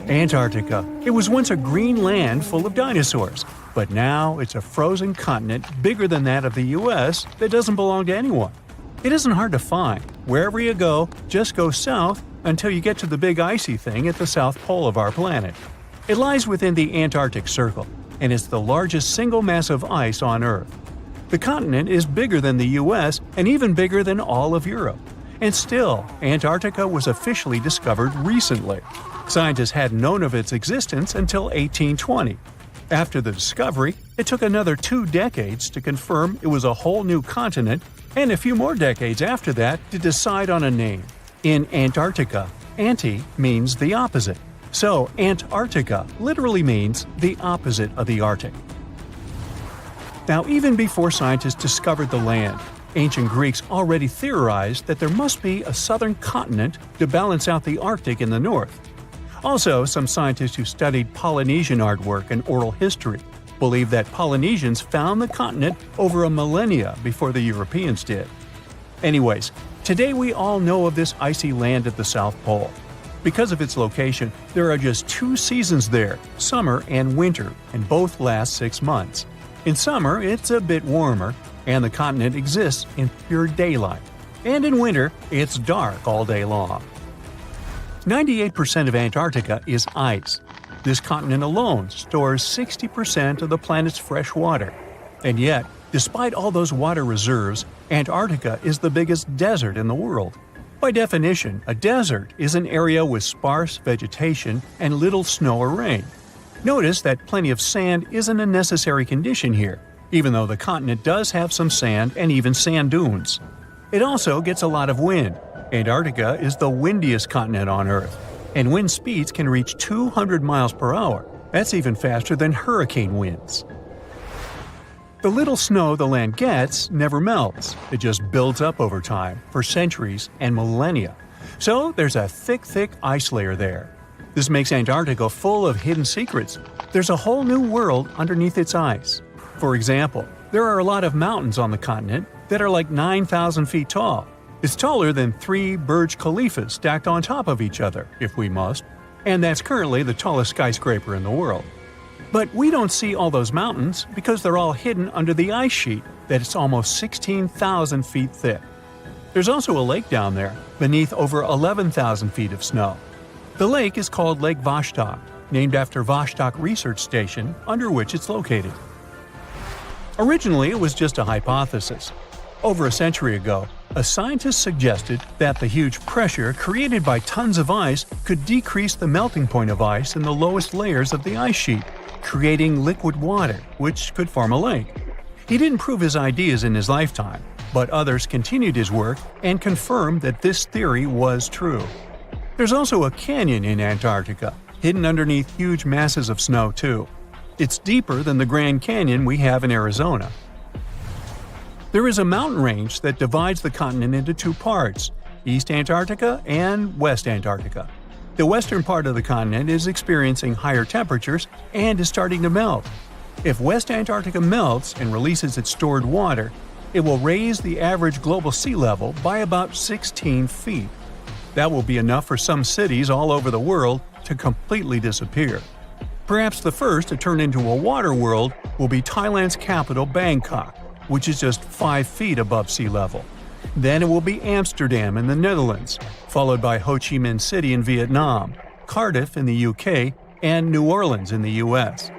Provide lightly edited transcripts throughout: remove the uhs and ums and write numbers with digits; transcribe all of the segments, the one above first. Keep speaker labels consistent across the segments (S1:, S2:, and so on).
S1: Antarctica. It was once a green land full of dinosaurs, but now it's a frozen continent bigger than that of the US that doesn't belong to anyone. It isn't hard to find. Wherever you go, just go south until you get to the big icy thing at the south pole of our planet. It lies within the Antarctic Circle, and it's the largest single mass of ice on Earth. The continent is bigger than the US and even bigger than all of Europe. And still, Antarctica was officially discovered recently. Scientists hadn't known of its existence until 1820. After the discovery, it took another 2 decades to confirm it was a whole new continent, and a few more decades after that to decide on a name. In Antarctica, anti means the opposite. So Antarctica literally means the opposite of the Arctic. Now, even before scientists discovered the land, ancient Greeks already theorized that there must be a southern continent to balance out the Arctic in the north. Also, some scientists who studied Polynesian artwork and oral history believe that Polynesians found the continent over a millennia before the Europeans did. Anyways, today we all know of this icy land at the South Pole. Because of its location, there are just 2 seasons there, summer and winter, and both last 6 months. In summer, it's a bit warmer, and the continent exists in pure daylight. And in winter, it's dark all day long. 98% of Antarctica is ice. This continent alone stores 60% of the planet's fresh water. And yet, despite all those water reserves, Antarctica is the biggest desert in the world. By definition, a desert is an area with sparse vegetation and little snow or rain. Notice that plenty of sand isn't a necessary condition here, even though the continent does have some sand and even sand dunes. It also gets a lot of wind. Antarctica is the windiest continent on Earth, and wind speeds can reach 200 miles per hour. That's even faster than hurricane winds. The little snow the land gets never melts. It just builds up over time, for centuries and millennia. So there's a thick ice layer there. This makes Antarctica full of hidden secrets. There's a whole new world underneath its ice. For example, there are a lot of mountains on the continent that are like 9,000 feet tall. It's taller than 3 Burj Khalifas stacked on top of each other, if we must, and that's currently the tallest skyscraper in the world. But we don't see all those mountains because they're all hidden under the ice sheet that's almost 16,000 feet thick. There's also a lake down there, beneath over 11,000 feet of snow. The lake is called Lake Vostok, named after Vostok Research Station, under which it's located. Originally, it was just a hypothesis. Over a century ago, a scientist suggested that the huge pressure created by tons of ice could decrease the melting point of ice in the lowest layers of the ice sheet, creating liquid water, which could form a lake. He didn't prove his ideas in his lifetime, but others continued his work and confirmed that this theory was true. There's also a canyon in Antarctica, hidden underneath huge masses of snow too. It's deeper than the Grand Canyon we have in Arizona. There is a mountain range that divides the continent into 2 parts, East Antarctica and West Antarctica. The western part of the continent is experiencing higher temperatures and is starting to melt. If West Antarctica melts and releases its stored water, it will raise the average global sea level by about 16 feet. That will be enough for some cities all over the world to completely disappear. Perhaps the first to turn into a water world will be Thailand's capital, Bangkok, which is just 5 feet above sea level. Then it will be Amsterdam in the Netherlands, followed by Ho Chi Minh City in Vietnam, Cardiff in the UK, and New Orleans in the US.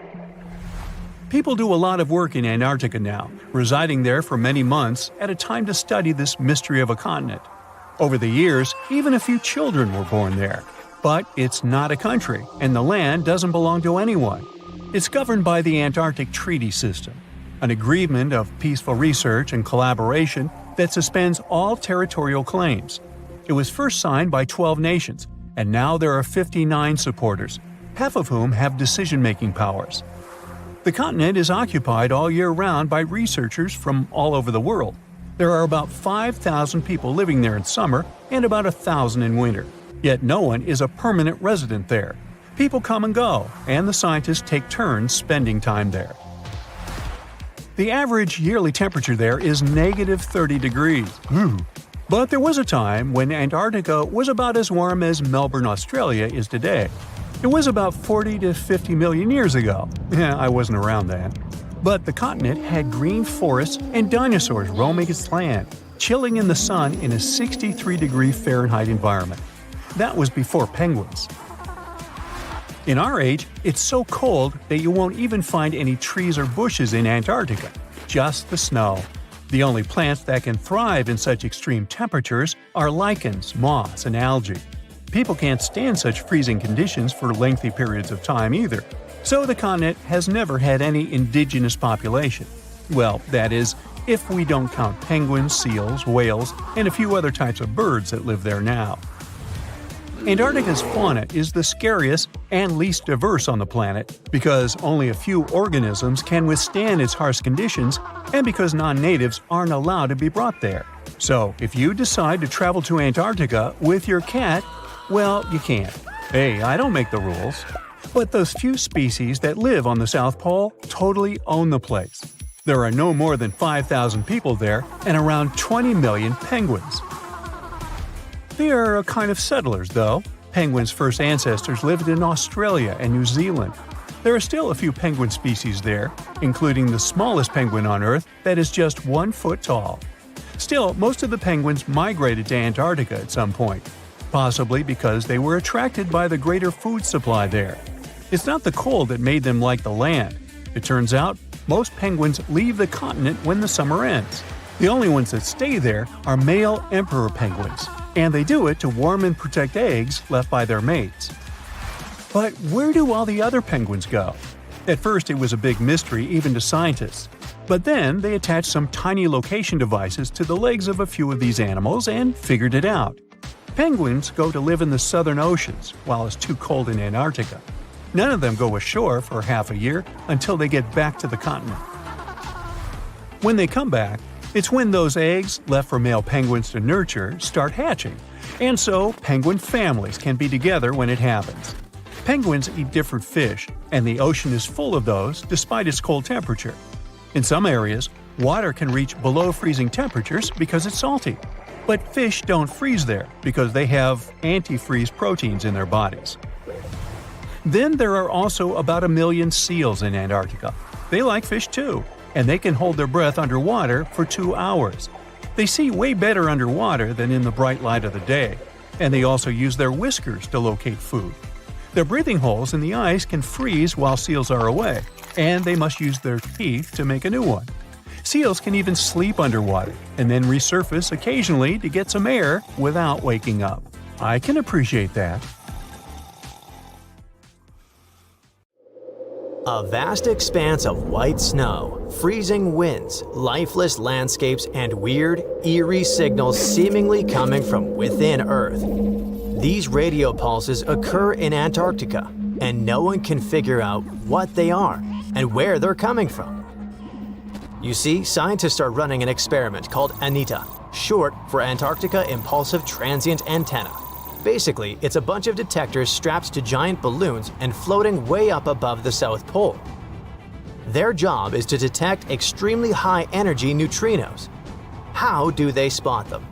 S1: People do a lot of work in Antarctica now, residing there for many months at a time to study this mystery of a continent. Over the years, even a few children were born there. But it's not a country, and the land doesn't belong to anyone. It's governed by the Antarctic Treaty System, an agreement of peaceful research and collaboration that suspends all territorial claims. It was first signed by 12 nations, and now there are 59 supporters, half of whom have decision-making powers. The continent is occupied all year round by researchers from all over the world. There are about 5,000 people living there in summer and about 1,000 in winter. Yet no one is a permanent resident there. People come and go, and the scientists take turns spending time there. The average yearly temperature there is negative 30 degrees. But there was a time when Antarctica was about as warm as Melbourne, Australia is today. It was about 40 to 50 million years ago. Yeah, I wasn't around then. But the continent had green forests and dinosaurs roaming its land, chilling in the sun in a 63-degree Fahrenheit environment. That was before penguins. In our age, it's so cold that you won't even find any trees or bushes in Antarctica, just the snow. The only plants that can thrive in such extreme temperatures are lichens, moss, and algae. People can't stand such freezing conditions for lengthy periods of time either, so the continent has never had any indigenous population. Well, that is, if we don't count penguins, seals, whales, and a few other types of birds that live there now. Antarctica's fauna is the scariest and least diverse on the planet because only a few organisms can withstand its harsh conditions and because non-natives aren't allowed to be brought there. So, if you decide to travel to Antarctica with your cat, well, you can't. Hey, I don't make the rules. But those few species that live on the South Pole totally own the place. There are no more than 5,000 people there and around 20 million penguins. They are a kind of settlers, though. Penguins' first ancestors lived in Australia and New Zealand. There are still a few penguin species there, including the smallest penguin on Earth that is just 1 foot tall. Still, most of the penguins migrated to Antarctica at some point, possibly because they were attracted by the greater food supply there. It's not the cold that made them like the land. It turns out, most penguins leave the continent when the summer ends. The only ones that stay there are male emperor penguins, and they do it to warm and protect eggs left by their mates. But where do all the other penguins go? At first it was a big mystery even to scientists, but then they attached some tiny location devices to the legs of a few of these animals and figured it out. Penguins go to live in the southern oceans while it's too cold in Antarctica. None of them go ashore for half a year until they get back to the continent. When they come back, it's when those eggs, left for male penguins to nurture, start hatching, and so penguin families can be together when it happens. Penguins eat different fish, and the ocean is full of those despite its cold temperature. In some areas, water can reach below freezing temperatures because it's salty. But fish don't freeze there because they have antifreeze proteins in their bodies. Then there are also about 1 million seals in Antarctica. They like fish too, and they can hold their breath underwater for 2 hours. They see way better underwater than in the bright light of the day, and they also use their whiskers to locate food. Their breathing holes in the ice can freeze while seals are away, and they must use their teeth to make a new one. Seals can even sleep underwater and then resurface occasionally to get some air without waking up. I can appreciate that.
S2: A vast expanse of white snow, freezing winds, lifeless landscapes, and weird, eerie signals seemingly coming from within Earth. These radio pulses occur in Antarctica, and no one can figure out what they are and where they're coming from. You see, scientists are running an experiment called Anita, short for Antarctica Impulsive Transient Antenna. Basically, it's a bunch of detectors strapped to giant balloons and floating way up above the South Pole. Their job is to detect extremely high-energy neutrinos. How do they spot them?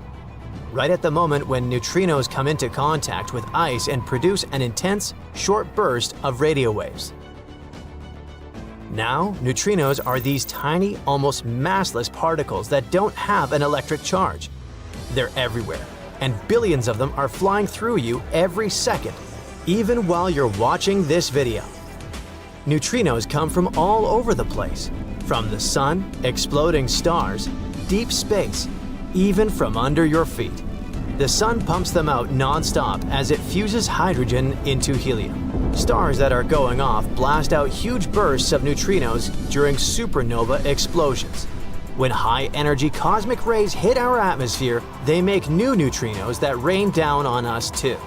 S2: Right at the moment when neutrinos come into contact with ice and produce an intense, short burst of radio waves. Now, neutrinos are these tiny, almost massless particles that don't have an electric charge. They're everywhere, and billions of them are flying through you every second, even while you're watching this video. Neutrinos come from all over the place, from the sun, exploding stars, deep space, even from under your feet. The sun pumps them out non-stop as it fuses hydrogen into helium. Stars that are going off blast out huge bursts of neutrinos during supernova explosions. When high-energy cosmic rays hit our atmosphere, they make new neutrinos that rain down on us too.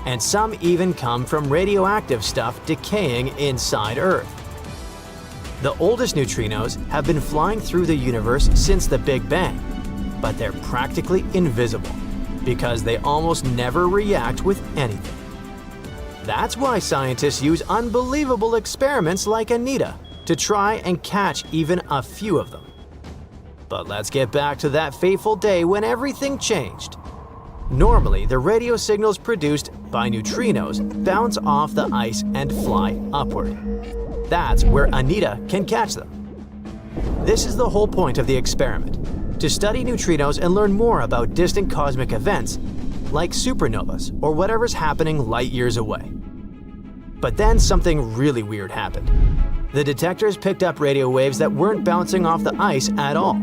S2: And some even come from radioactive stuff decaying inside Earth. The oldest neutrinos have been flying through the universe since the Big Bang, but they're practically invisible because they almost never react with anything. That's why scientists use unbelievable experiments like Anita to try and catch even a few of them. But let's get back to that fateful day when everything changed. Normally, the radio signals produced by neutrinos, bounce off the ice and fly upward. That's where Anita can catch them. This is the whole point of the experiment, to study neutrinos and learn more about distant cosmic events like supernovas or whatever's happening light years away. But then something really weird happened. The detectors picked up radio waves that weren't bouncing off the ice at all.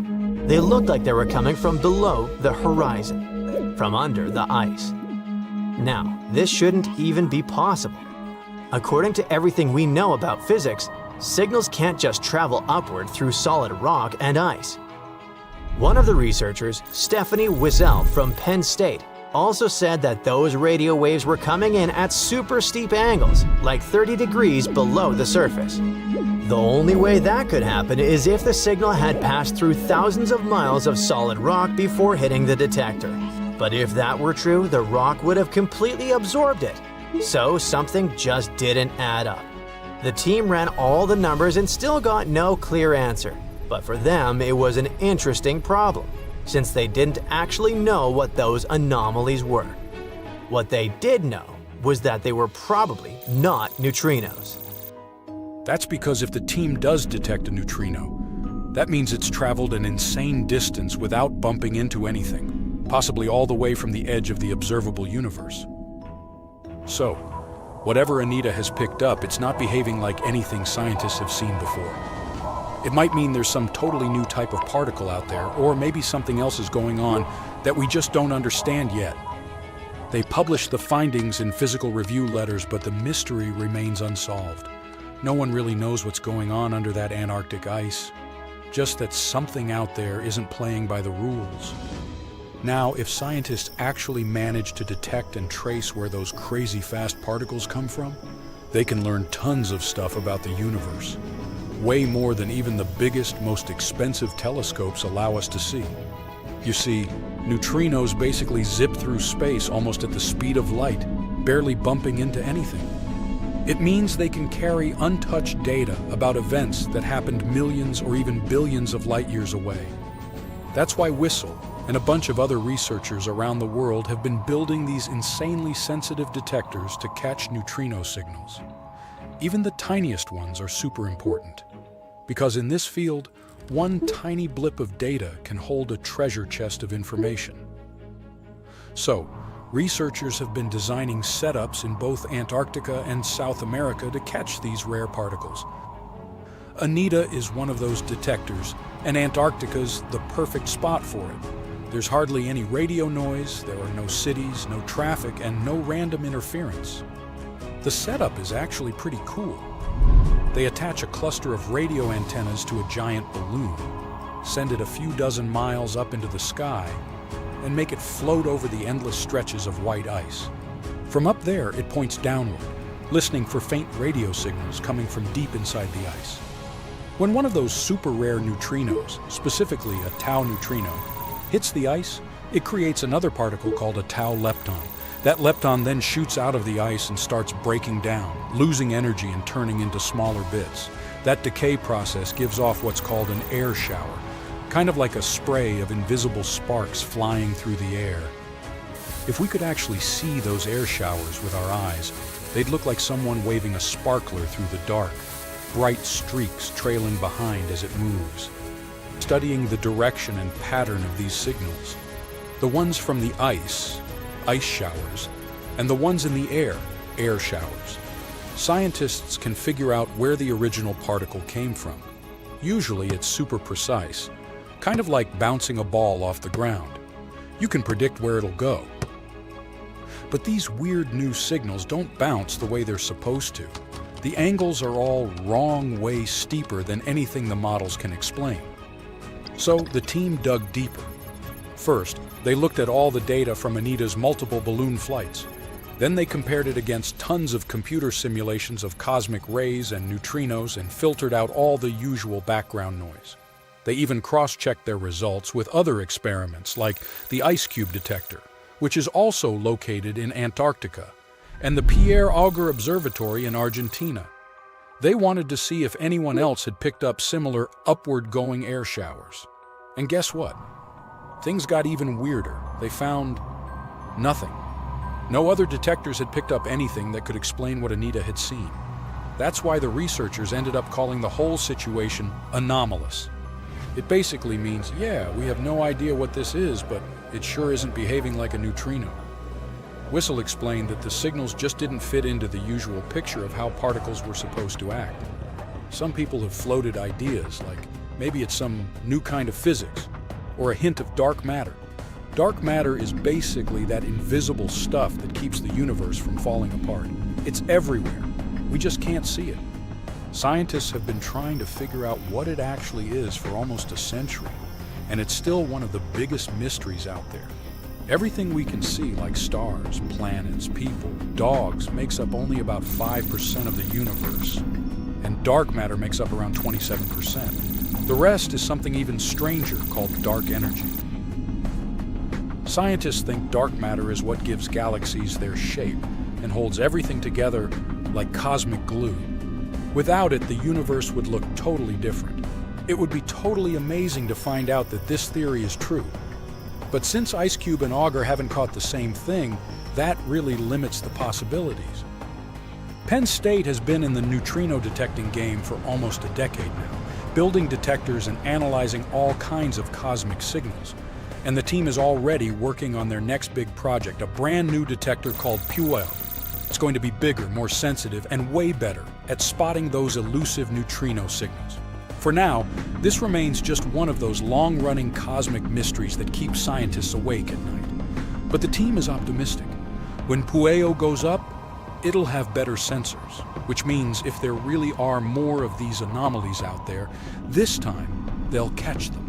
S2: They looked like they were coming from below the horizon, from under the ice. Now, this shouldn't even be possible. According to everything we know about physics, signals can't just travel upward through solid rock and ice. One of the researchers, Stephanie Wiesel from Penn State, also said that those radio waves were coming in at super steep angles, like 30 degrees below the surface. The only way that could happen is if the signal had passed through thousands of miles of solid rock before hitting the detector. But if that were true, the rock would have completely absorbed it. So something just didn't add up. The team ran all the numbers and still got no clear answer. But for them, it was an interesting problem, since they didn't actually know what those anomalies were. What they did know was that they were probably not neutrinos.
S3: That's because if the team does detect a neutrino, that means it's traveled an insane distance without bumping into anything, possibly all the way from the edge of the observable universe. So, whatever Anita has picked up, it's not behaving like anything scientists have seen before. It might mean there's some totally new type of particle out there, or maybe something else is going on that we just don't understand yet. They published the findings in physical review letters, but the mystery remains unsolved. No one really knows what's going on under that Antarctic ice, just that something out there isn't playing by the rules. Now, if scientists actually manage to detect and trace where those crazy fast particles come from, they can learn tons of stuff about the universe. Way more than even the biggest, most expensive telescopes allow us to see. You see, neutrinos basically zip through space almost at the speed of light, barely bumping into anything. It means they can carry untouched data about events that happened millions or even billions of light years away. That's why Wiesel and a bunch of other researchers around the world have been building these insanely sensitive detectors to catch neutrino signals. Even the tiniest ones are super important, because in this field, one tiny blip of data can hold a treasure chest of information. So, researchers have been designing setups in both Antarctica and South America to catch these rare particles. Anita is one of those detectors, and Antarctica's the perfect spot for it. There's hardly any radio noise, there are no cities, no traffic, and no random interference. The setup is actually pretty cool. They attach a cluster of radio antennas to a giant balloon, send it a few dozen miles up into the sky, and make it float over the endless stretches of white ice. From up there, it points downward, listening for faint radio signals coming from deep inside the ice. When one of those super rare neutrinos, specifically a tau neutrino, hits the ice, it creates another particle called a tau lepton. That lepton then shoots out of the ice and starts breaking down, losing energy and turning into smaller bits. That decay process gives off what's called an air shower, kind of like a spray of invisible sparks flying through the air. If we could actually see those air showers with our eyes, they'd look like someone waving a sparkler through the dark, bright streaks trailing behind as it moves. Studying the direction and pattern of these signals, the ones from the ice showers, and the ones in the air showers, scientists can figure out where the original particle came from. Usually it's super precise, kind of like bouncing a ball off the ground. You can predict where it'll go. But these weird new signals don't bounce the way they're supposed to. The angles are all wrong way steeper than anything the models can explain. So the team dug deeper. First, they looked at all the data from Anita's multiple balloon flights. Then they compared it against tons of computer simulations of cosmic rays and neutrinos and filtered out all the usual background noise. They even cross-checked their results with other experiments like the ice cube detector, which is also located in Antarctica, and the Pierre Auger Observatory in Argentina. They wanted to see if anyone else had picked up similar upward-going air showers. And guess what? Things got even weirder. They found nothing. No other detectors had picked up anything that could explain what Anita had seen. That's why the researchers ended up calling the whole situation anomalous. It basically means, yeah, we have no idea what this is, but it sure isn't behaving like a neutrino. Whistle explained that the signals just didn't fit into the usual picture of how particles were supposed to act. Some people have floated ideas, like maybe it's some new kind of physics, or a hint of dark matter. Dark matter is basically that invisible stuff that keeps the universe from falling apart. It's everywhere. We just can't see it. Scientists have been trying to figure out what it actually is for almost a century, and it's still one of the biggest mysteries out there. Everything we can see, like stars, planets, people, dogs, makes up only about 5% of the universe, and dark matter makes up around 27%. The rest is something even stranger called dark energy. Scientists think dark matter is what gives galaxies their shape and holds everything together like cosmic glue. Without it, the universe would look totally different. It would be totally amazing to find out that this theory is true. But since IceCube and Auger haven't caught the same thing, that really limits the possibilities. Penn State has been in the neutrino detecting game for almost a decade now, building detectors and analyzing all kinds of cosmic signals. And the team is already working on their next big project, a brand new detector called Puel. It's going to be bigger, more sensitive, and way better at spotting those elusive neutrino signals. For now, this remains just one of those long-running cosmic mysteries that keep scientists awake at night. But the team is optimistic. When Pueo goes up, it'll have better sensors, which means if there really are more of these anomalies out there, this time they'll catch them.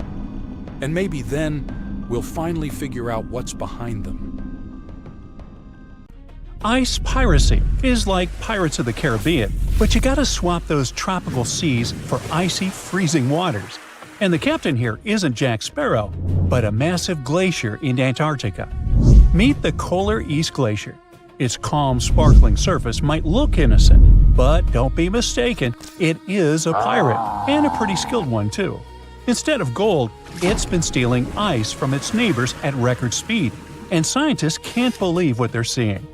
S3: And maybe then we'll finally figure out what's behind them.
S1: Ice piracy is like Pirates of the Caribbean, but you gotta swap those tropical seas for icy, freezing waters. And the captain here isn't Jack Sparrow, but a massive glacier in Antarctica. Meet the Kohler East Glacier. Its calm, sparkling surface might look innocent, but don't be mistaken, it is a pirate, and a pretty skilled one too. Instead of gold, it's been stealing ice from its neighbors at record speed, and scientists can't believe what they're seeing.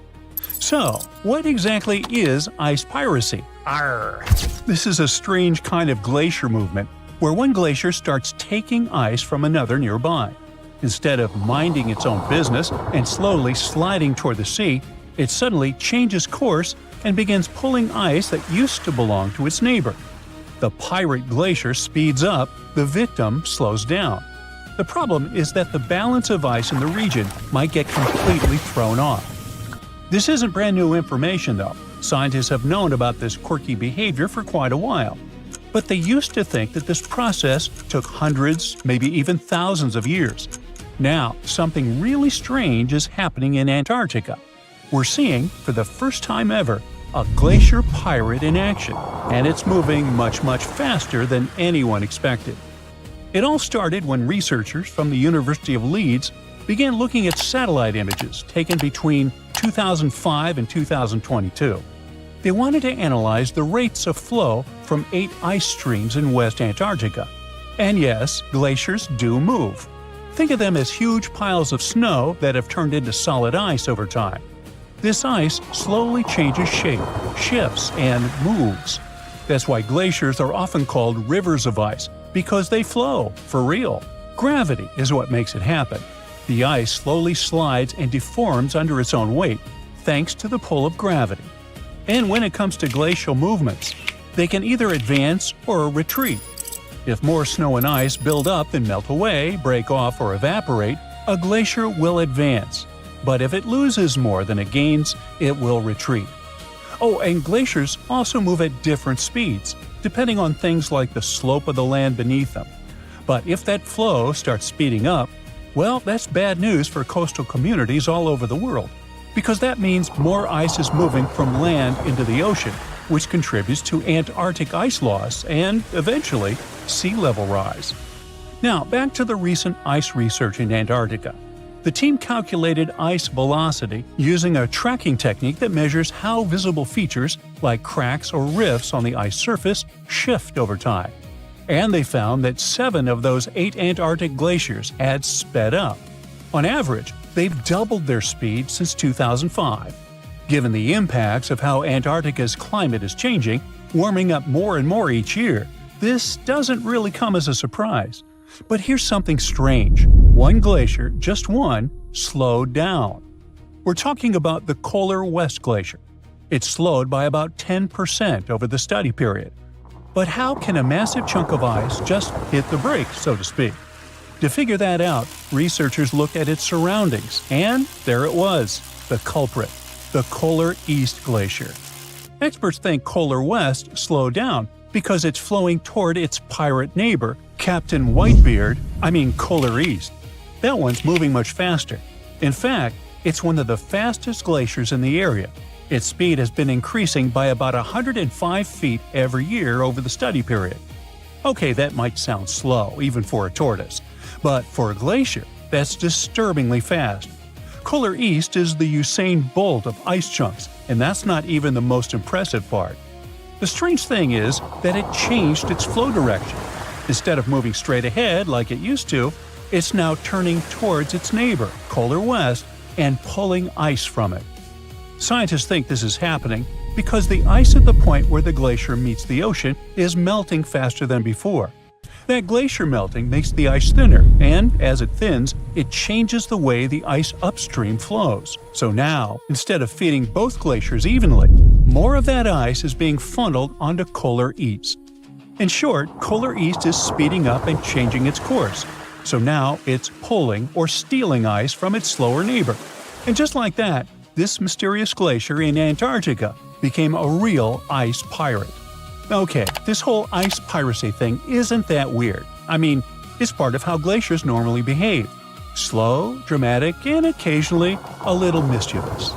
S1: So, what exactly is ice piracy? Arr! This is a strange kind of glacier movement, where one glacier starts taking ice from another nearby. Instead of minding its own business and slowly sliding toward the sea, it suddenly changes course and begins pulling ice that used to belong to its neighbor. The pirate glacier speeds up, the victim slows down. The problem is that the balance of ice in the region might get completely thrown off. This isn't brand new information though. Scientists have known about this quirky behavior for quite a while. But they used to think that this process took hundreds, maybe even thousands of years. Now, something really strange is happening in Antarctica. We're seeing, for the first time ever, a glacier pirate in action, and it's moving much faster than anyone expected. It all started when researchers from the University of Leeds began looking at satellite images taken between 2005 and 2022. They wanted to analyze the rates of flow from 8 ice streams in West Antarctica. And yes, glaciers do move. Think of them as huge piles of snow that have turned into solid ice over time. This ice slowly changes shape, shifts, and moves. That's why glaciers are often called rivers of ice, because they flow, for real. Gravity is what makes it happen. The ice slowly slides and deforms under its own weight, thanks to the pull of gravity. And when it comes to glacial movements, they can either advance or retreat. If more snow and ice build up and melt away, break off, or evaporate, a glacier will advance. But if it loses more than it gains, it will retreat. Oh, and glaciers also move at different speeds, depending on things like the slope of the land beneath them. But if that flow starts speeding up, well, that's bad news for coastal communities all over the world, because that means more ice is moving from land into the ocean, which contributes to Antarctic ice loss and, eventually, sea level rise. Now, back to the recent ice research in Antarctica. The team calculated ice velocity using a tracking technique that measures how visible features, like cracks or rifts on the ice surface, shift over time. And they found that 7 of those 8 Antarctic glaciers had sped up. On average, they've doubled their speed since 2005. Given the impacts of how Antarctica's climate is changing, warming up more and more each year, this doesn't really come as a surprise. But here's something strange. One glacier, just one, slowed down. We're talking about the Kohler West Glacier. It slowed by about 10% over the study period. But how can a massive chunk of ice just hit the brakes, so to speak? To figure that out, researchers looked at its surroundings, and there it was, the culprit, the Kohler East Glacier. Experts think Kohler West slowed down because it's flowing toward its pirate neighbor, Captain Kohler East. That one's moving much faster. In fact, it's one of the fastest glaciers in the area. Its speed has been increasing by about 105 feet every year over the study period. Okay, that might sound slow, even for a tortoise. But for a glacier, that's disturbingly fast. Kohler East is the Usain Bolt of ice chunks, and that's not even the most impressive part. The strange thing is that it changed its flow direction. Instead of moving straight ahead like it used to, it's now turning towards its neighbor, Kohler West, and pulling ice from it. Scientists think this is happening because the ice at the point where the glacier meets the ocean is melting faster than before. That glacier melting makes the ice thinner, and as it thins, it changes the way the ice upstream flows. So now, instead of feeding both glaciers evenly, more of that ice is being funneled onto Kohler East. In short, Kohler East is speeding up and changing its course. So now it's pulling or stealing ice from its slower neighbor. And just like that, this mysterious glacier in Antarctica became a real ice pirate. Okay, this whole ice piracy thing isn't that weird. I mean, it's part of how glaciers normally behave. Slow, dramatic, and occasionally a little mischievous.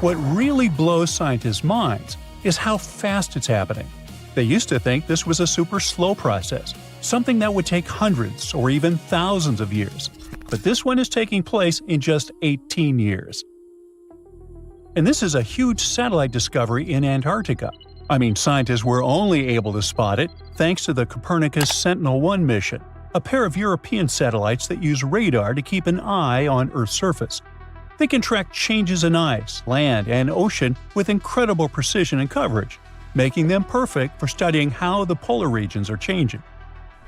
S1: What really blows scientists' minds is how fast it's happening. They used to think this was a super slow process, something that would take hundreds or even thousands of years. But this one is taking place in just 18 years. And this is a huge satellite discovery in Antarctica. I mean, scientists were only able to spot it thanks to the Copernicus Sentinel-1 mission, a pair of European satellites that use radar to keep an eye on Earth's surface. They can track changes in ice, land, and ocean with incredible precision and coverage, making them perfect for studying how the polar regions are changing.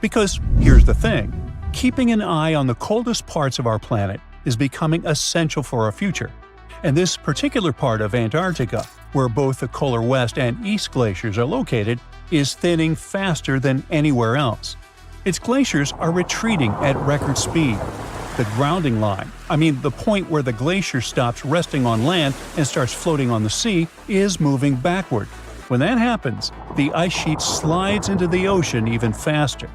S1: Because here's the thing, keeping an eye on the coldest parts of our planet is becoming essential for our future. And this particular part of Antarctica, where both the Kohler West and East glaciers are located, is thinning faster than anywhere else. Its glaciers are retreating at record speed. The grounding line, the point where the glacier stops resting on land and starts floating on the sea, is moving backward. When that happens, the ice sheet slides into the ocean even faster.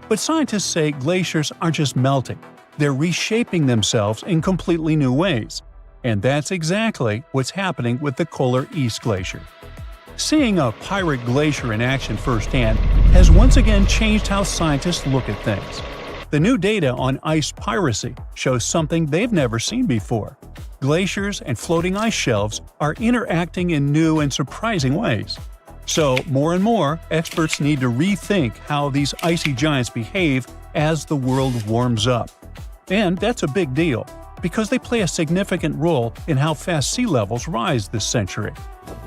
S1: But scientists say glaciers aren't just melting, they're reshaping themselves in completely new ways. And that's exactly what's happening with the Kohler East Glacier. Seeing a pirate glacier in action firsthand has once again changed how scientists look at things. The new data on ice piracy shows something they've never seen before. Glaciers and floating ice shelves are interacting in new and surprising ways. So, more and more, experts need to rethink how these icy giants behave as the world warms up. And that's a big deal, because they play a significant role in how fast sea levels rise this century.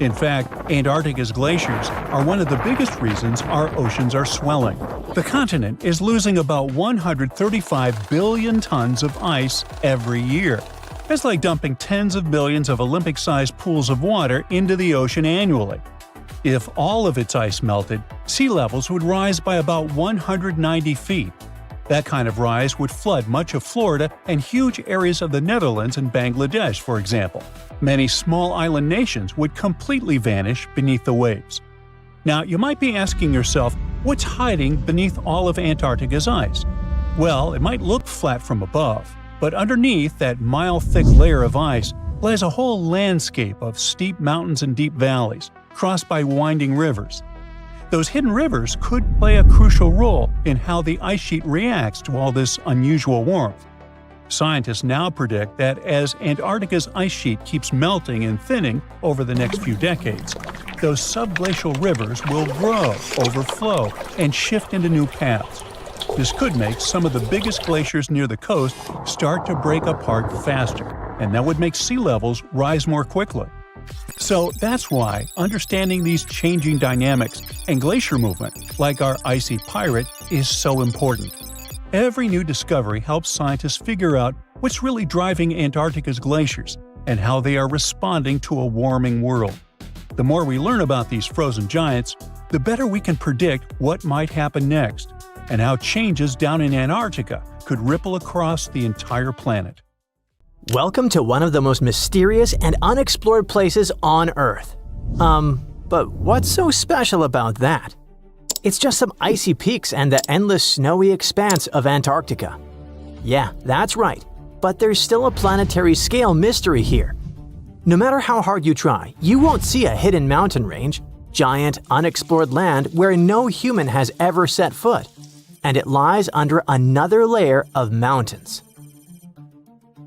S1: In fact, Antarctica's glaciers are one of the biggest reasons our oceans are swelling. The continent is losing about 135 billion tons of ice every year. That's like dumping tens of billions of Olympic-sized pools of water into the ocean annually. If all of its ice melted, sea levels would rise by about 190 feet. That kind of rise would flood much of Florida and huge areas of the Netherlands and Bangladesh, for example. Many small island nations would completely vanish beneath the waves. Now, you might be asking yourself, what's hiding beneath all of Antarctica's ice? Well, it might look flat from above, but underneath that mile-thick layer of ice lies a whole landscape of steep mountains and deep valleys, crossed by winding rivers. Those hidden rivers could play a crucial role in how the ice sheet reacts to all this unusual warmth. Scientists now predict that as Antarctica's ice sheet keeps melting and thinning over the next few decades, those subglacial rivers will grow, overflow, and shift into new paths. This could make some of the biggest glaciers near the coast start to break apart faster. and that would make sea levels rise more quickly. So that's why understanding these changing dynamics and glacier movement, like our icy pirate, is so important. Every new discovery helps scientists figure out what's really driving Antarctica's glaciers and how they are responding to a warming world. The more we learn about these frozen giants, the better we can predict what might happen next, and how changes down in Antarctica could ripple across the entire planet.
S2: Welcome to one of the most mysterious and unexplored places on Earth. But what's so special about that? It's just some icy peaks and the endless snowy expanse of Antarctica. Yeah, that's right, but there's still a planetary scale mystery here. No matter how hard you try, you won't see a hidden mountain range, giant, unexplored land where no human has ever set foot, and it lies under another layer of mountains.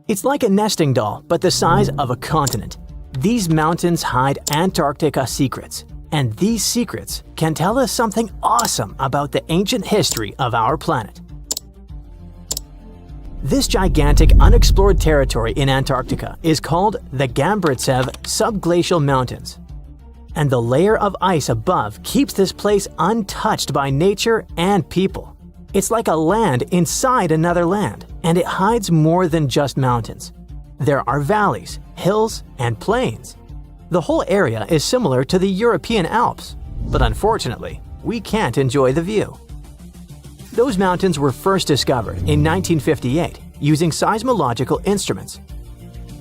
S2: It's like a nesting doll, but the size of a continent. These mountains hide Antarctica secrets, and these secrets can tell us something awesome about the ancient history of our planet. This gigantic unexplored territory in Antarctica is called the Gamburtsev subglacial mountains. And the layer of ice above keeps this place untouched by nature and people. It's like a land inside another land, and it hides more than just mountains. There are valleys, hills, and plains. The whole area is similar to the European Alps, but unfortunately, we can't enjoy the view. Those mountains were first discovered in 1958 using seismological instruments.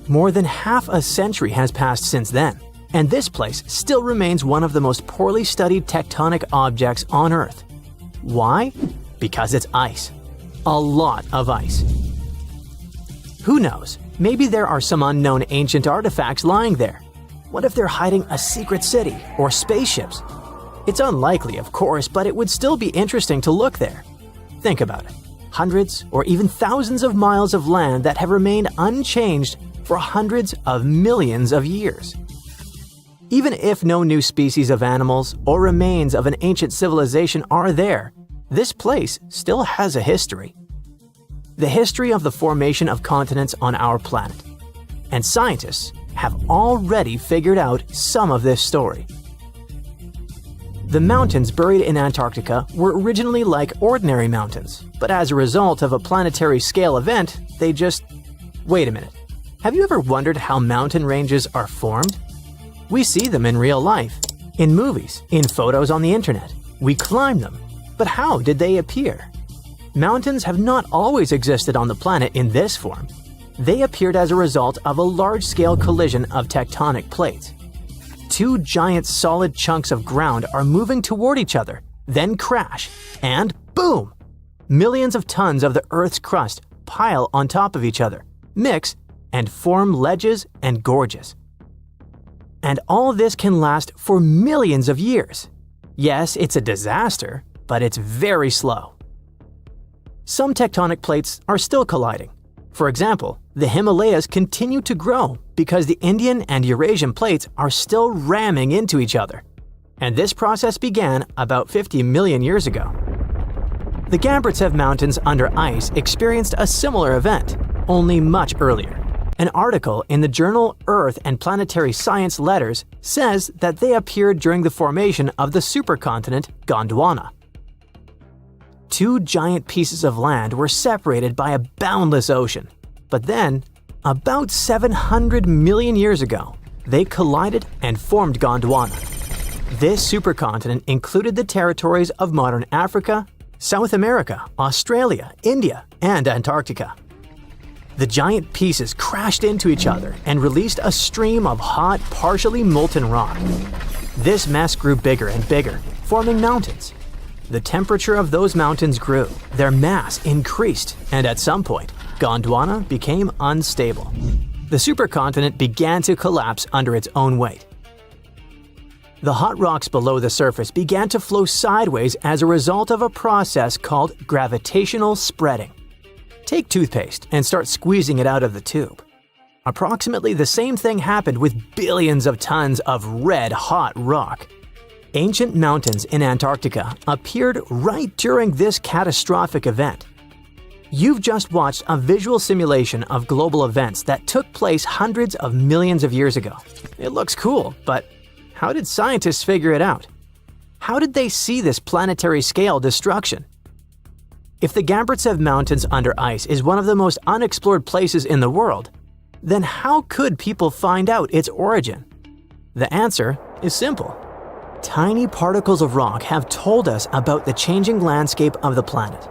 S2: More than half a century has passed since then, and this place still remains one of the most poorly studied tectonic objects on Earth. Why? Because it's ice. A lot of ice. Who knows? Maybe there are some unknown ancient artifacts lying there. What if they're hiding a secret city or spaceships? It's unlikely, of course, but it would still be interesting to look there. Think about it. Hundreds or even thousands of miles of land that have remained unchanged for hundreds of millions of years. Even if no new species of animals or remains of an ancient civilization are there, this place still has a history. The history of the formation of continents on our planet. And scientists have already figured out some of this story. The mountains buried in Antarctica were originally like ordinary mountains, but as a result of a planetary scale event, they just… Wait a minute. Have you ever wondered how mountain ranges are formed? We see them in real life, in movies, in photos on the internet. We climb them. But how did they appear? Mountains have not always existed on the planet in this form. They appeared as a result of a large-scale collision of tectonic plates. Two giant solid chunks of ground are moving toward each other, then crash, and boom! Millions of tons of the Earth's crust pile on top of each other, mix, and form ledges and gorges. And all this can last for millions of years. Yes, it's a disaster, but it's very slow. Some tectonic plates are still colliding. For example, the Himalayas continue to grow because the Indian and Eurasian plates are still ramming into each other. And this process began about 50 million years ago. The Gamburtsev Mountains under ice experienced a similar event, only much earlier. An article in the journal Earth and Planetary Science Letters says that they appeared during the formation of the supercontinent Gondwana. Two giant pieces of land were separated by a boundless ocean. But then, about 700 million years ago, they collided and formed Gondwana. This supercontinent included the territories of modern Africa, South America, Australia, India, and Antarctica. The giant pieces crashed into each other and released a stream of hot, partially molten rock. This mess grew bigger and bigger, forming mountains. The temperature of those mountains grew, their mass increased, and at some point, Gondwana became unstable. The supercontinent began to collapse under its own weight. The hot rocks below the surface began to flow sideways as a result of a process called gravitational spreading. Take toothpaste and start squeezing it out of the tube. Approximately the same thing happened with billions of tons of red-hot rock. Ancient mountains in Antarctica appeared right during this catastrophic event. You've just watched a visual simulation of global events that took place hundreds of millions of years ago. It looks cool, but how did scientists figure it out? How did they see this planetary scale destruction? If the Gamburtsev Mountains under ice is one of the most unexplored places in the world, then how could people find out its origin? The answer is simple. Tiny particles of rock have told us about the changing landscape of the planet.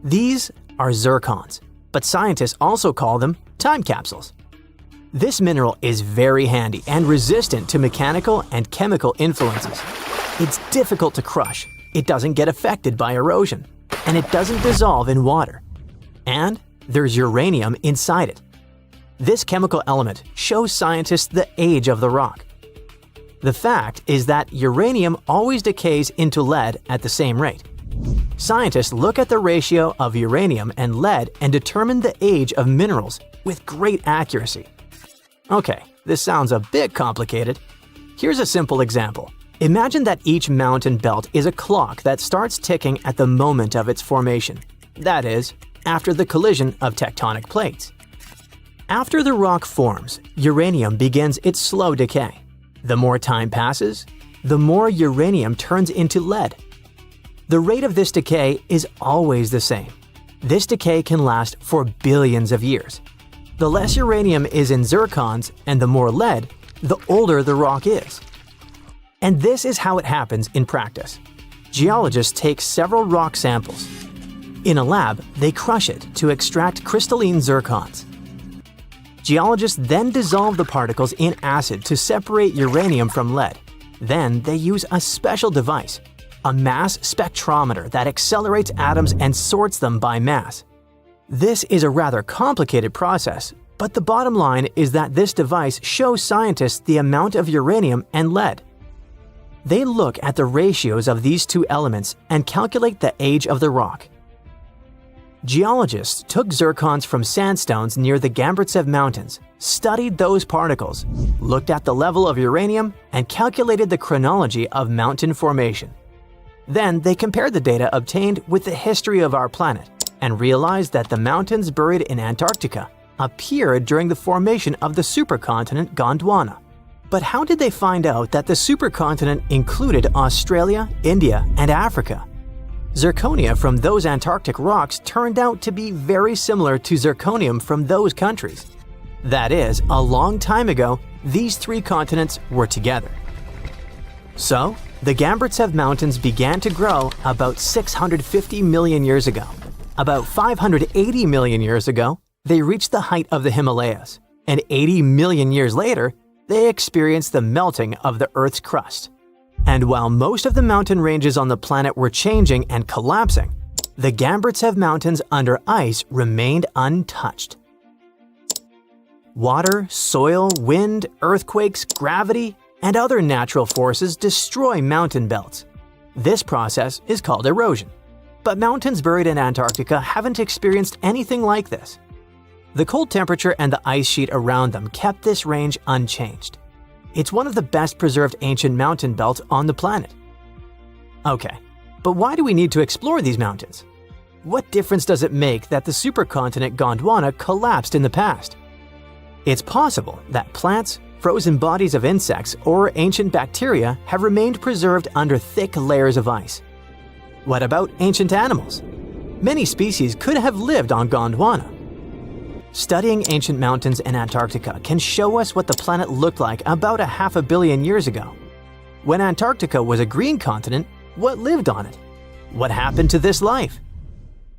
S2: These are zircons, but scientists also call them time capsules. This mineral is very handy and resistant to mechanical and chemical influences. It's difficult to crush, it doesn't get affected by erosion, and it doesn't dissolve in water. And there's uranium inside it. This chemical element shows scientists the age of the rock. The fact is that uranium always decays into lead at the same rate. Scientists look at the ratio of uranium and lead and determine the age of minerals with great accuracy. Okay, this sounds a bit complicated. Here's a simple example. Imagine that each mountain belt is a clock that starts ticking at the moment of its formation. That is, after the collision of tectonic plates. After the rock forms, uranium begins its slow decay. The more time passes, the more uranium turns into lead. The rate of this decay is always the same. This decay can last for billions of years. The less uranium is in zircons and the more lead, the older the rock is. And this is how it happens in practice. Geologists take several rock samples. In a lab, they crush it to extract crystalline zircons. Geologists then dissolve the particles in acid to separate uranium from lead. Then they use a special device, a mass spectrometer that accelerates atoms and sorts them by mass. This is a rather complicated process, but the bottom line is that this device shows scientists the amount of uranium and lead. They look at the ratios of these two elements and calculate the age of the rock. Geologists took zircons from sandstones near the Gamburtsev Mountains, studied those particles, looked at the level of uranium, and calculated the chronology of mountain formation. Then they compared the data obtained with the history of our planet and realized that the mountains buried in Antarctica appeared during the formation of the supercontinent Gondwana. But how did they find out that the supercontinent included Australia, India, and Africa? Zirconia from those Antarctic rocks turned out to be very similar to zirconium from those countries. That is, a long time ago, these three continents were together. So, the Gamburtsev Mountains began to grow about 650 million years ago. About 580 million years ago, they reached the height of the Himalayas, and 80 million years later, they experienced the melting of the Earth's crust. And while most of the mountain ranges on the planet were changing and collapsing, the Gamburtsev Mountains under ice remained untouched. Water, soil, wind, earthquakes, gravity, and other natural forces destroy mountain belts. This process is called erosion. But mountains buried in Antarctica haven't experienced anything like this. The cold temperature and the ice sheet around them kept this range unchanged. It's one of the best preserved ancient mountain belts on the planet. Okay, but why do we need to explore these mountains? What difference does it make that the supercontinent Gondwana collapsed in the past? It's possible that plants, frozen bodies of insects, or ancient bacteria have remained preserved under thick layers of ice. What about ancient animals? Many species could have lived on Gondwana. Studying ancient mountains in Antarctica can show us what the planet looked like about 500 million years ago. When Antarctica was a green continent, what lived on it? What happened to this life?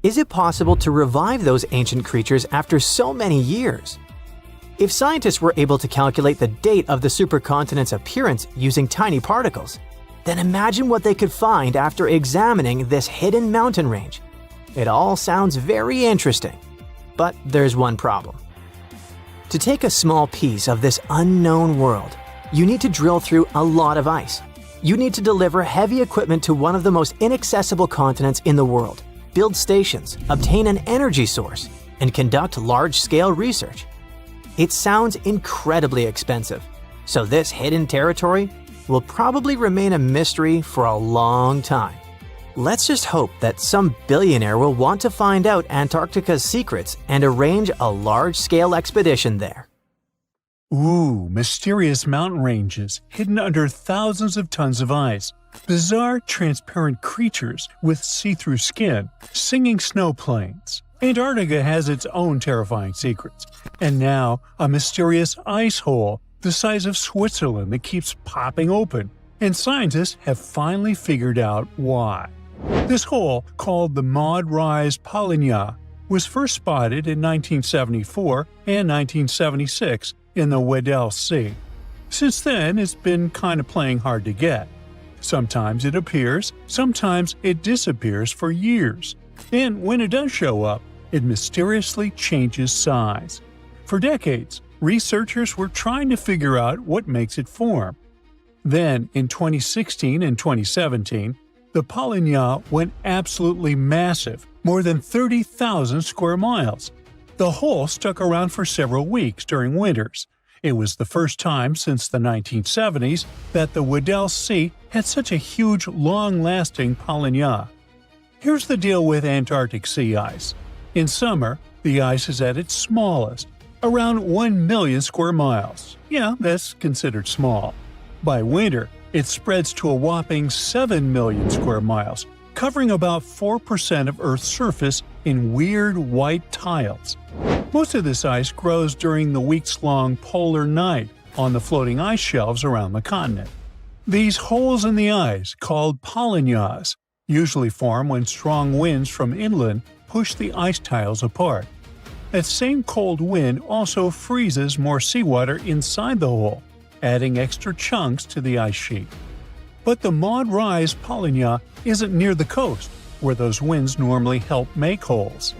S2: Is it possible to revive those ancient creatures after so many years? If scientists were able to calculate the date of the supercontinent's appearance using tiny particles, then imagine what they could find after examining this hidden mountain range. It all sounds very interesting. But there's one problem. To take a small piece of this unknown world, you need to drill through a lot of ice. You need to deliver heavy equipment to one of the most inaccessible continents in the world, build stations, obtain an energy source, and conduct large-scale research. It sounds incredibly expensive, so this hidden territory will probably remain a mystery for a long time. Let's just hope that some billionaire will want to find out Antarctica's secrets and arrange a large-scale expedition there.
S1: Ooh, mysterious mountain ranges hidden under thousands of tons of ice. Bizarre transparent creatures with see-through skin, singing snow plains. Antarctica has its own terrifying secrets. And now, a mysterious ice hole the size of Switzerland that keeps popping open. And scientists have finally figured out why. This hole, called the Maud Rise polynya, was first spotted in 1974 and 1976 in the Weddell Sea. Since then, it's been kind of playing hard to get. Sometimes it appears, sometimes it disappears for years. And when it does show up, it mysteriously changes size. For decades, researchers were trying to figure out what makes it form. Then, in 2016 and 2017, the polynya went absolutely massive, more than 30,000 square miles. The hole stuck around for several weeks during winters. It was the first time since the 1970s that the Weddell Sea had such a huge, long-lasting polynya. Here's the deal with Antarctic sea ice. In summer, the ice is at its smallest, around 1 million square miles. Yeah, that's considered small. By winter, it spreads to a whopping 7 million square miles, covering about 4% of Earth's surface in weird white tiles. Most of this ice grows during the weeks-long polar night on the floating ice shelves around the continent. These holes in the ice, called polynyas, usually form when strong winds from inland push the ice tiles apart. That same cold wind also freezes more seawater inside the hole, adding extra chunks to the ice sheet. But the Maud Rise polynya isn't near the coast, where those winds normally help make holes.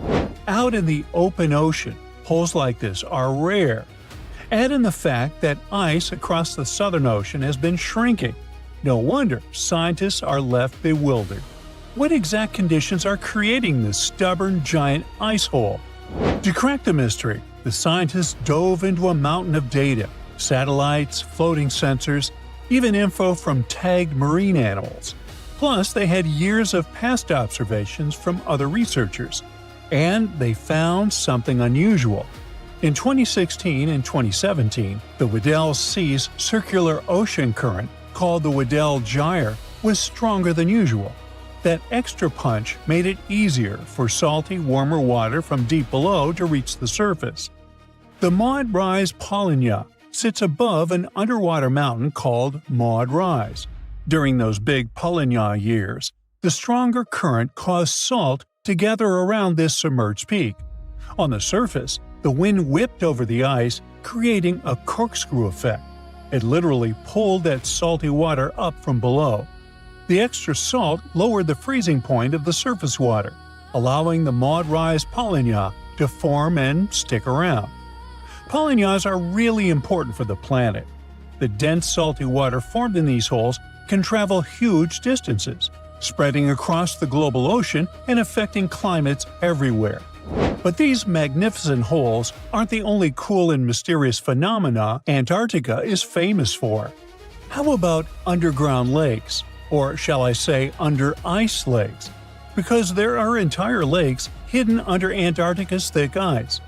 S1: Out in the open ocean, holes like this are rare. Add in the fact that ice across the Southern Ocean has been shrinking. No wonder scientists are left bewildered. What exact conditions are creating this stubborn giant ice hole? To crack the mystery, the scientists dove into a mountain of data. Satellites, floating sensors, even info from tagged marine animals. Plus, they had years of past observations from other researchers. And they found something unusual. In 2016 and 2017, the Weddell Sea's circular ocean current, called the Weddell Gyre, was stronger than usual. That extra punch made it easier for salty, warmer water from deep below to reach the surface. The Maud Rise polynya sits above an underwater mountain called Maud Rise. During those big polynya years, the stronger current caused salt to gather around this submerged peak. On the surface, the wind whipped over the ice, creating a corkscrew effect. It literally pulled that salty water up from below. The extra salt lowered the freezing point of the surface water, allowing the Maud Rise polynya to form and stick around. Polynyas are really important for the planet. The dense salty water formed in these holes can travel huge distances, spreading across the global ocean and affecting climates everywhere. But these magnificent holes aren't the only cool and mysterious phenomena Antarctica is famous for. How about underground lakes? Or shall I say under-ice lakes? Because there are entire lakes hidden under Antarctica's thick ice.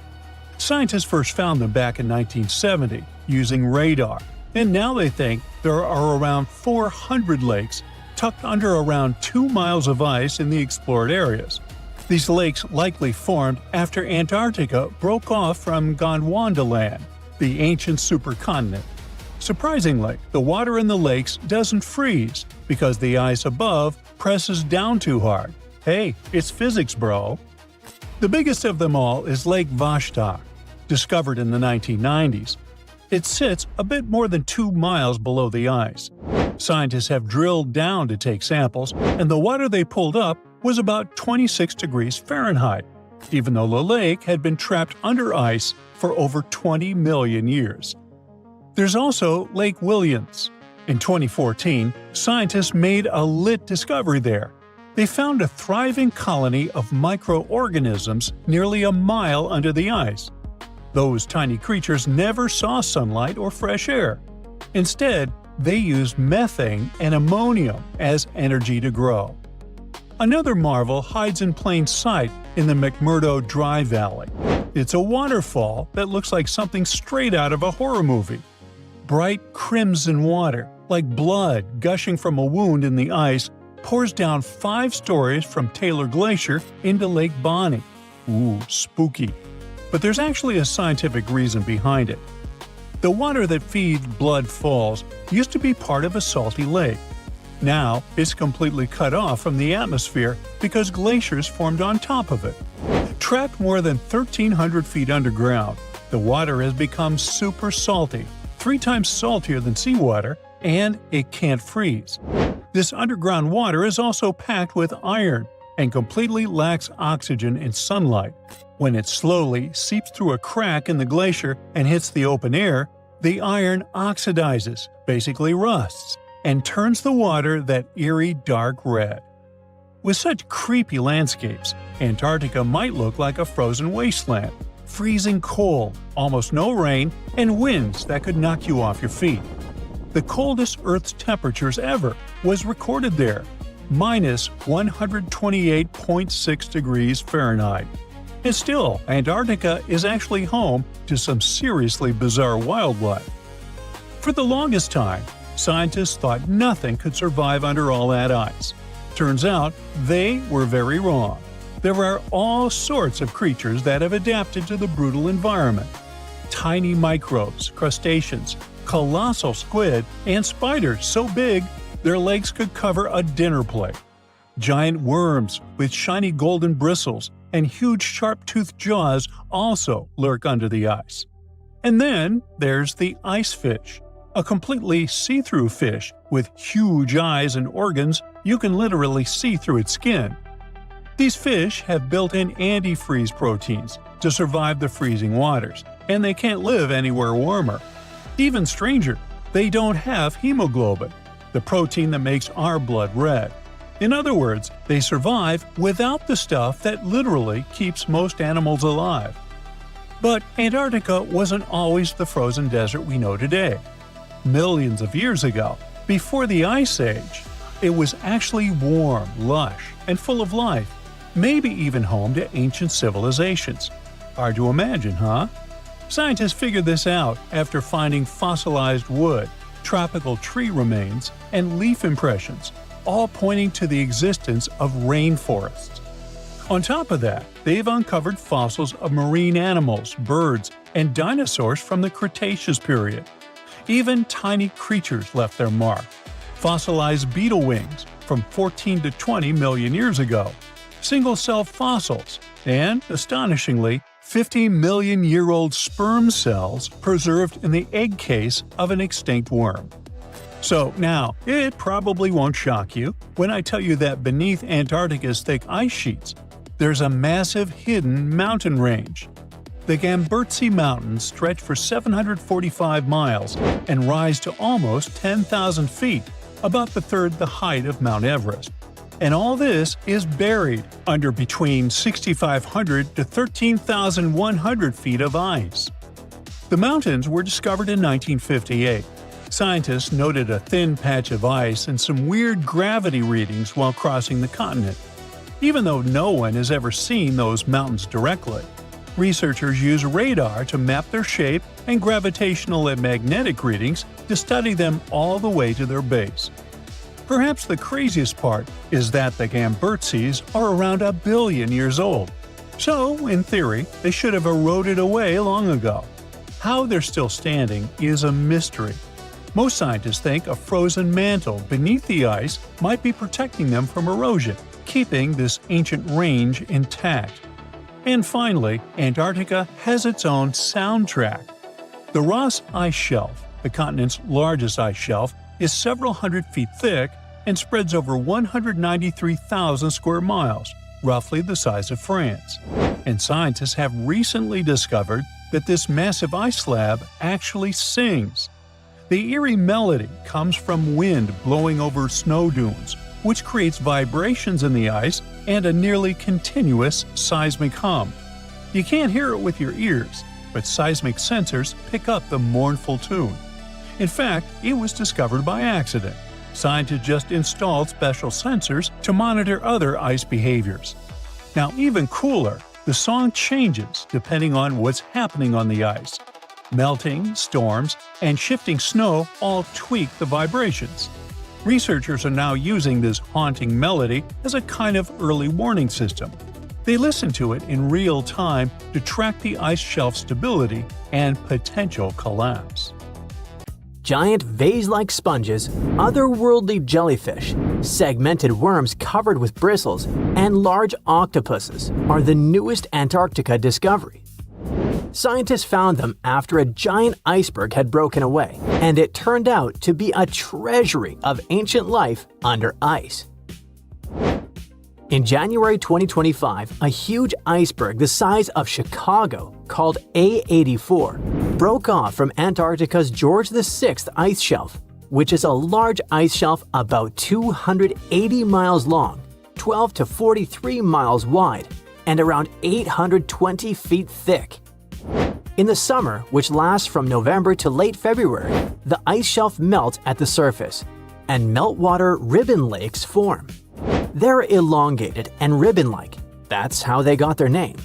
S1: Scientists first found them back in 1970 using radar, and now they think there are around 400 lakes tucked under around 2 miles of ice in the explored areas. These lakes likely formed after Antarctica broke off from Gondwanaland, the ancient supercontinent. Surprisingly, the water in the lakes doesn't freeze because the ice above presses down too hard. Hey, it's physics, bro! The biggest of them all is Lake Vostok, discovered in the 1990s. It sits a bit more than 2 miles below the ice. Scientists have drilled down to take samples, and the water they pulled up was about 26 degrees Fahrenheit, even though the lake had been trapped under ice for over 20 million years. There's also Lake Williams. In 2014, scientists made a lit discovery there. They found a thriving colony of microorganisms nearly a mile under the ice. Those tiny creatures never saw sunlight or fresh air. Instead, they used methane and ammonium as energy to grow. Another marvel hides in plain sight in the McMurdo Dry Valley. It's a waterfall that looks like something straight out of a horror movie. Bright crimson water, like blood gushing from a wound in the ice, pours down 5 stories from Taylor Glacier into Lake Bonny. Ooh, spooky. But there's actually a scientific reason behind it. The water that feeds Blood Falls used to be part of a salty lake. Now, it's completely cut off from the atmosphere because glaciers formed on top of it. Trapped more than 1,300 feet underground, the water has become super salty, 3 times saltier than seawater, and it can't freeze. This underground water is also packed with iron and completely lacks oxygen in sunlight. When it slowly seeps through a crack in the glacier and hits the open air, the iron oxidizes, basically rusts, and turns the water that eerie dark red. With such creepy landscapes, Antarctica might look like a frozen wasteland, freezing cold, almost no rain, and winds that could knock you off your feet. The coldest Earth's temperatures ever was recorded there, minus 128.6 degrees Fahrenheit. And still, Antarctica is actually home to some seriously bizarre wildlife. For the longest time, scientists thought nothing could survive under all that ice. Turns out, they were very wrong. There are all sorts of creatures that have adapted to the brutal environment. Tiny microbes, crustaceans, colossal squid, and spiders so big their legs could cover a dinner plate. Giant worms with shiny golden bristles and huge sharp-toothed jaws also lurk under the ice. And then there's the ice fish, a completely see-through fish with huge eyes and organs you can literally see through its skin. These fish have built-in antifreeze proteins to survive the freezing waters, and they can't live anywhere warmer. Even stranger, they don't have hemoglobin, the protein that makes our blood red. In other words, they survive without the stuff that literally keeps most animals alive. But Antarctica wasn't always the frozen desert we know today. Millions of years ago, before the Ice Age, it was actually warm, lush, and full of life, maybe even home to ancient civilizations. Hard to imagine, huh? Scientists figured this out after finding fossilized wood, tropical tree remains, and leaf impressions, all pointing to the existence of rainforests. On top of that, they've uncovered fossils of marine animals, birds, and dinosaurs from the Cretaceous period. Even tiny creatures left their mark. Fossilized beetle wings from 14 to 20 million years ago, single-cell fossils, and, astonishingly, 50-million-year-old sperm cells preserved in the egg case of an extinct worm. So now, it probably won't shock you when I tell you that beneath Antarctica's thick ice sheets, there's a massive hidden mountain range. The Gamburtsev Mountains stretch for 745 miles and rise to almost 10,000 feet, about the third the height of Mount Everest. And all this is buried under between 6,500 to 13,100 feet of ice. The mountains were discovered in 1958. Scientists noted a thin patch of ice and some weird gravity readings while crossing the continent. Even though no one has ever seen those mountains directly, researchers use radar to map their shape and gravitational and magnetic readings to study them all the way to their base. Perhaps the craziest part is that the Gamburtsevs are around 1 billion years old. So, in theory, they should have eroded away long ago. How they're still standing is a mystery. Most scientists think a frozen mantle beneath the ice might be protecting them from erosion, keeping this ancient range intact. And finally, Antarctica has its own soundtrack. The Ross Ice Shelf, the continent's largest ice shelf, is several hundred feet thick and spreads over 193,000 square miles, roughly the size of France. And scientists have recently discovered that this massive ice slab actually sings. The eerie melody comes from wind blowing over snow dunes, which creates vibrations in the ice and a nearly continuous seismic hum. You can't hear it with your ears, but seismic sensors pick up the mournful tune. In fact, it was discovered by accident. Scientists just installed special sensors to monitor other ice behaviors. Now, even cooler, the song changes depending on what's happening on the ice. Melting, storms, and shifting snow all tweak the vibrations. Researchers are now using this haunting melody as a kind of early warning system. They listen to it in real time to track the ice shelf stability and potential collapse.
S2: Giant vase-like sponges, otherworldly jellyfish, segmented worms covered with bristles, and large octopuses are the newest Antarctica discovery. Scientists found them after a giant iceberg had broken away, and it turned out to be a treasury of ancient life under ice. In January 2025, a huge iceberg the size of Chicago, called A84, broke off from Antarctica's George VI ice shelf, which is a large ice shelf about 280 miles long, 12 to 43 miles wide, and around 820 feet thick. In the summer, which lasts from November to late February, the ice shelf melts at the surface, and meltwater ribbon lakes form. They're elongated and ribbon-like. That's how they got their name.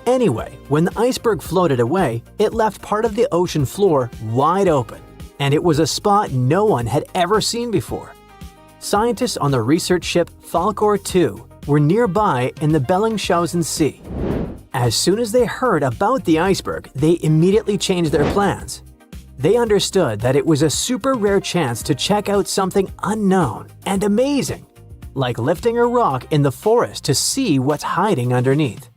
S2: Anyway, when the iceberg floated away, it left part of the ocean floor wide open, and it was a spot no one had ever seen before. Scientists on the research ship Falkor 2 were nearby in the Bellingshausen Sea. As soon as they heard about the iceberg, they immediately changed their plans. They understood that it was a super rare chance to check out something unknown and amazing, like lifting a rock in the forest to see what's hiding underneath.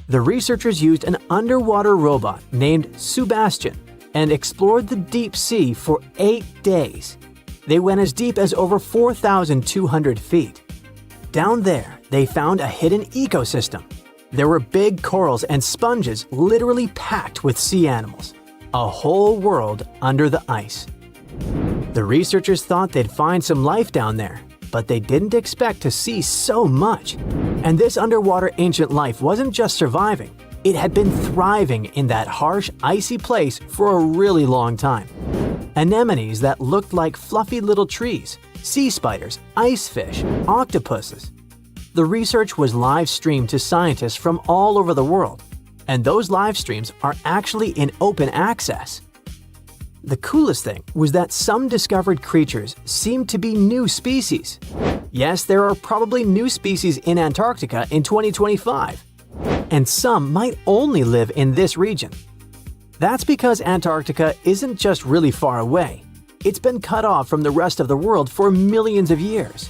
S2: The researchers used an underwater robot named Sebastian and explored the deep sea for 8 days. They went as deep as over 4,200 feet. Down there, they found a hidden ecosystem. There were big corals and sponges literally packed with sea animals. A whole world under the ice. The researchers thought they'd find some life down there, but they didn't expect to see so much. And this underwater ancient life wasn't just surviving, it had been thriving in that harsh, icy place for a really long time. Anemones that looked like fluffy little trees, sea spiders, ice fish, octopuses. The research was live streamed to scientists from all over the world, and those live streams are actually in open access. The coolest thing was that some discovered creatures seemed to be new species. Yes, there are probably new species in Antarctica in 2025, and some might only live in this region. That's because Antarctica isn't just really far away. It's been cut off from the rest of the world for millions of years.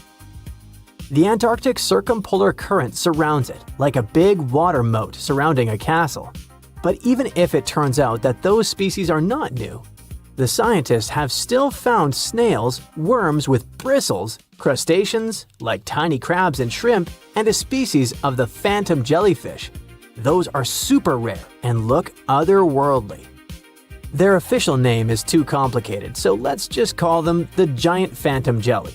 S2: The Antarctic circumpolar current surrounds it, like a big water moat surrounding a castle. But even if it turns out that those species are not new, the scientists have still found snails, worms with bristles, crustaceans, like tiny crabs and shrimp, and a species of the phantom jellyfish. Those are super rare and look otherworldly. Their official name is too complicated, so let's just call them the giant phantom jelly.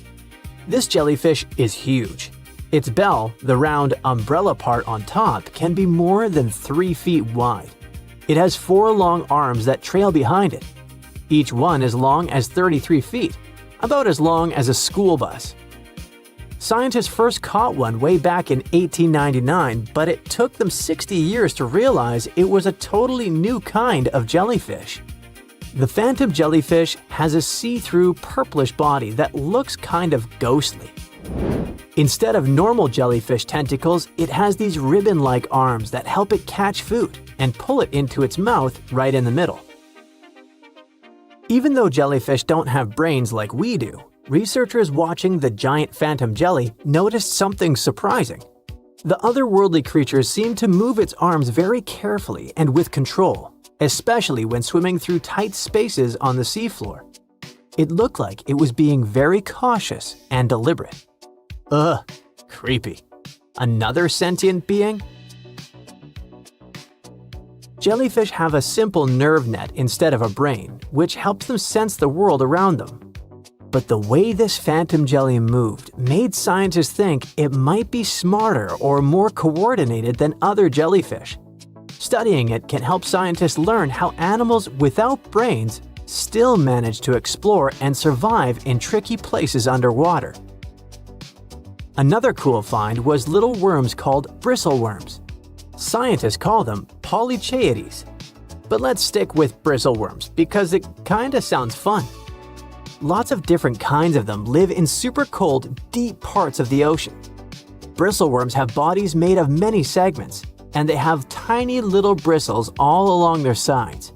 S2: This jellyfish is huge. Its bell, the round umbrella part on top, can be more than 3 feet wide. It has 4 long arms that trail behind it. Each one as long as 33 feet, about as long as a school bus. Scientists first caught one way back in 1899, but it took them 60 years to realize it was a totally new kind of jellyfish. The phantom jellyfish has a see-through purplish body that looks kind of ghostly. Instead of normal jellyfish tentacles, it has these ribbon-like arms that help it catch food and pull it into its mouth right in the middle. Even though jellyfish don't have brains like we do, researchers watching the giant phantom jelly noticed something surprising. The otherworldly creature seemed to move its arms very carefully and with control, especially when swimming through tight spaces on the seafloor. It looked like it was being very cautious and deliberate. Ugh, creepy. Another sentient being? Jellyfish have a simple nerve net instead of a brain, which helps them sense the world around them. But the way this phantom jelly moved made scientists think it might be smarter or more coordinated than other jellyfish. Studying it can help scientists learn how animals without brains still manage to explore and survive in tricky places underwater. Another cool find was little worms called bristleworms. Scientists call them polychaetes. But let's stick with bristleworms because it kinda sounds fun. Lots of different kinds of them live in super cold, deep parts of the ocean. Bristleworms have bodies made of many segments, and they have tiny little bristles all along their sides.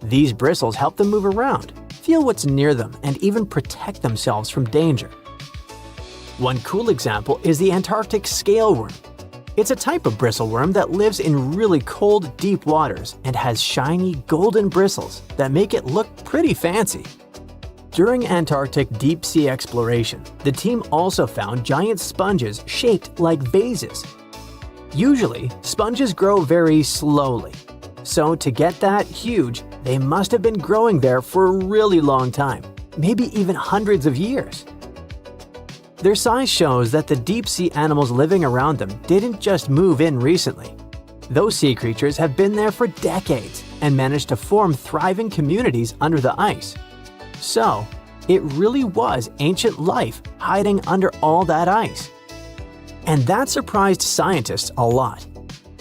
S2: These bristles help them move around, feel what's near them, and even protect themselves from danger. One cool example is the Antarctic scaleworm. It's a type of bristleworm that lives in really cold, deep waters and has shiny, golden bristles that make it look pretty fancy. During Antarctic deep-sea exploration, the team also found giant sponges shaped like vases. Usually, sponges grow very slowly. So to get that huge, they must have been growing there for a really long time, maybe even hundreds of years. Their size shows that the deep-sea animals living around them didn't just move in recently. Those sea creatures have been there for decades and managed to form thriving communities under the ice. So, it really was ancient life hiding under all that ice. And that surprised scientists a lot.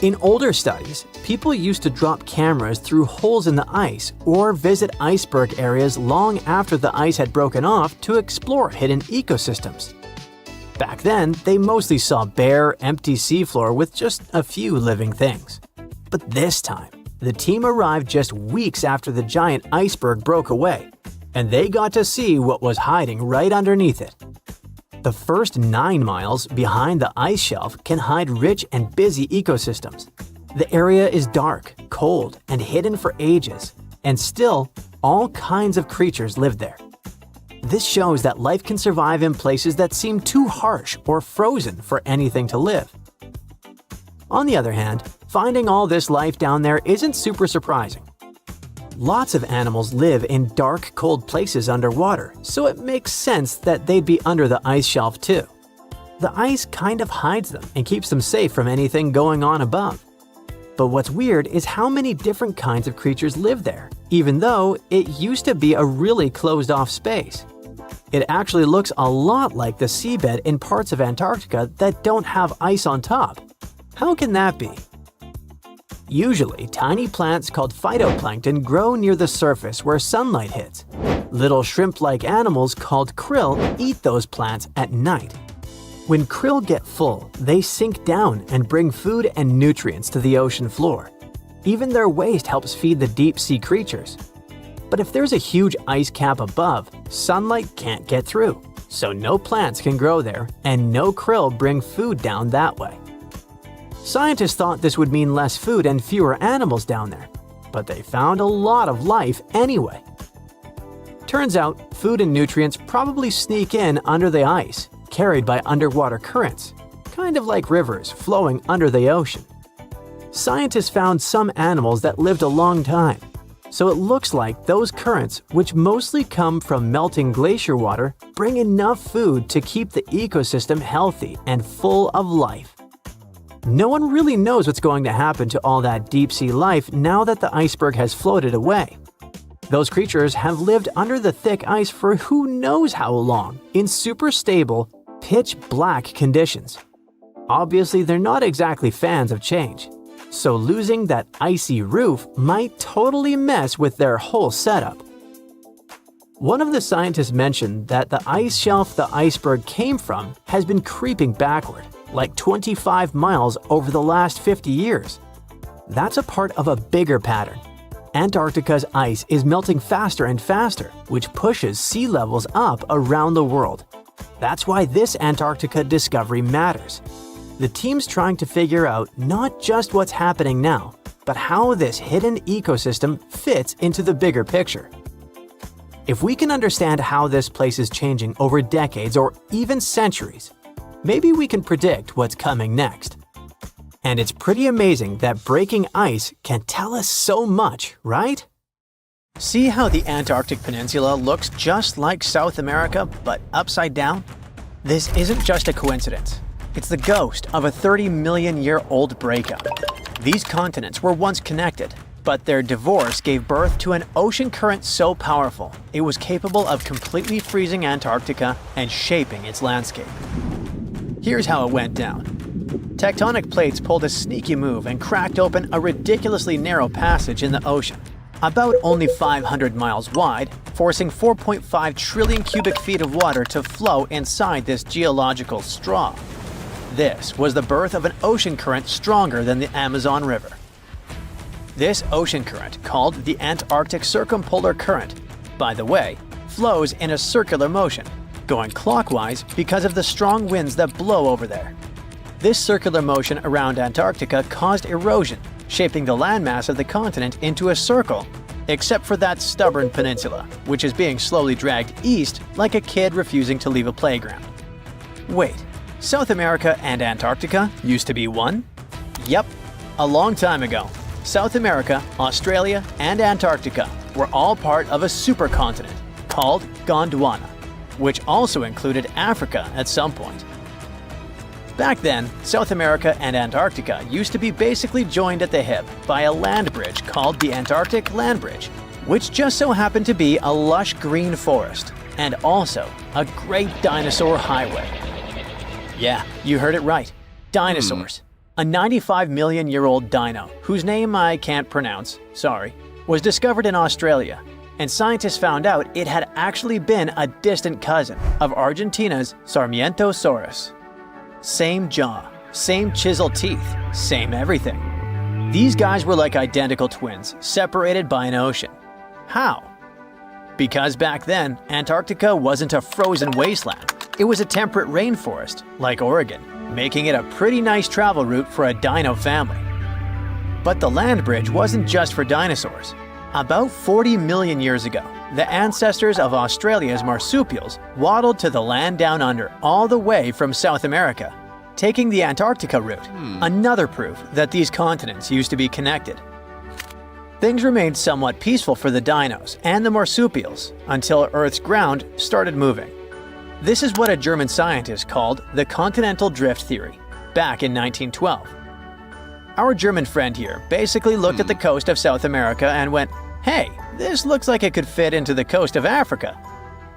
S2: In older studies, people used to drop cameras through holes in the ice or visit iceberg areas long after the ice had broken off to explore hidden ecosystems. Back then, they mostly saw bare, empty seafloor with just a few living things. But this time, the team arrived just weeks after the giant iceberg broke away, and they got to see what was hiding right underneath it. The first 9 miles behind the ice shelf can hide rich and busy ecosystems. The area is dark, cold, and hidden for ages, and still, all kinds of creatures live there. This shows that life can survive in places that seem too harsh or frozen for anything to live. On the other hand, finding all this life down there isn't super surprising. Lots of animals live in dark, cold places underwater, so it makes sense that they'd be under the ice shelf too. The ice kind of hides them and keeps them safe from anything going on above. But what's weird is how many different kinds of creatures live there, even though it used to be a really closed-off space. It actually looks a lot like the seabed in parts of Antarctica that don't have ice on top. How can that be? Usually, tiny plants called phytoplankton grow near the surface where sunlight hits. Little shrimp-like animals called krill eat those plants at night. When krill get full, they sink down and bring food and nutrients to the ocean floor. Even their waste helps feed the deep-sea creatures. But if there's a huge ice cap above, sunlight can't get through, so no plants can grow there and no krill bring food down that way. Scientists thought this would mean less food and fewer animals down there, but they found a lot of life anyway. Turns out, food and nutrients probably sneak in under the ice, carried by underwater currents, kind of like rivers flowing under the ocean. Scientists found some animals that lived a long time, so it looks like those currents, which mostly come from melting glacier water, bring enough food to keep the ecosystem healthy and full of life. No one really knows what's going to happen to all that deep-sea life now that the iceberg has floated away. Those creatures have lived under the thick ice for who knows how long, in super stable, pitch-black conditions. Obviously, they're not exactly fans of change, so losing that icy roof might totally mess with their whole setup. One of the scientists mentioned that the ice shelf the iceberg came from has been creeping backward, like 25 miles over the last 50 years. That's a part of a bigger pattern. Antarctica's ice is melting faster and faster, which pushes sea levels up around the world. That's why this Antarctica discovery matters. The team's trying to figure out not just what's happening now, but how this hidden ecosystem fits into the bigger picture. If we can understand how this place is changing over decades or even centuries, maybe we can predict what's coming next. And it's pretty amazing that breaking ice can tell us so much, right? See how the Antarctic Peninsula looks just like South America, but upside down? This isn't just a coincidence. It's the ghost of a 30-million-year-old breakup. These continents were once connected, But their divorce gave birth to an ocean current so powerful, it was capable of completely freezing Antarctica and shaping its landscape. Here's how it went down. Tectonic plates pulled a sneaky move and cracked open a ridiculously narrow passage in the ocean, about only 500 miles wide, forcing 4.5 trillion cubic feet of water to flow inside this geological straw. This was the birth of an ocean current stronger than the Amazon River. This ocean current, called the Antarctic Circumpolar Current, by the way, flows in a circular motion, going clockwise because of the strong winds that blow over there. This circular motion around Antarctica caused erosion, shaping the landmass of the continent into a circle, except for that stubborn peninsula, which is being slowly dragged east like a kid refusing to leave a playground. Wait, South America and Antarctica used to be one? Yep, a long time ago. South America, Australia, and Antarctica were all part of a supercontinent called Gondwana, which also included Africa at some point. Back then, South America and Antarctica used to be basically joined at the hip by a land bridge called the Antarctic Land Bridge, which just so happened to be a lush green forest and also a great dinosaur highway. Yeah, you heard it right. Dinosaurs. A 95-million-year-old dino, whose name I can't pronounce, sorry, was discovered in Australia, and scientists found out it had actually been a distant cousin of Argentina's Sarmientosaurus. Same jaw, same chisel teeth, same everything. These guys were like identical twins, separated by an ocean. How? Because back then, Antarctica wasn't a frozen wasteland. It was a temperate rainforest, like Oregon, making it a pretty nice travel route for a dino family. But the land bridge wasn't just for dinosaurs. About 40 million years ago, the ancestors of Australia's marsupials waddled to the land down under all the way from South America, taking the Antarctica route, another proof that these continents used to be connected. Things remained somewhat peaceful for the dinos and the marsupials until Earth's ground started moving. This is what a German scientist called the continental drift theory, back in 1912. Our German friend here basically looked at the coast of South America and went, "Hey, this looks like it could fit into the coast of Africa."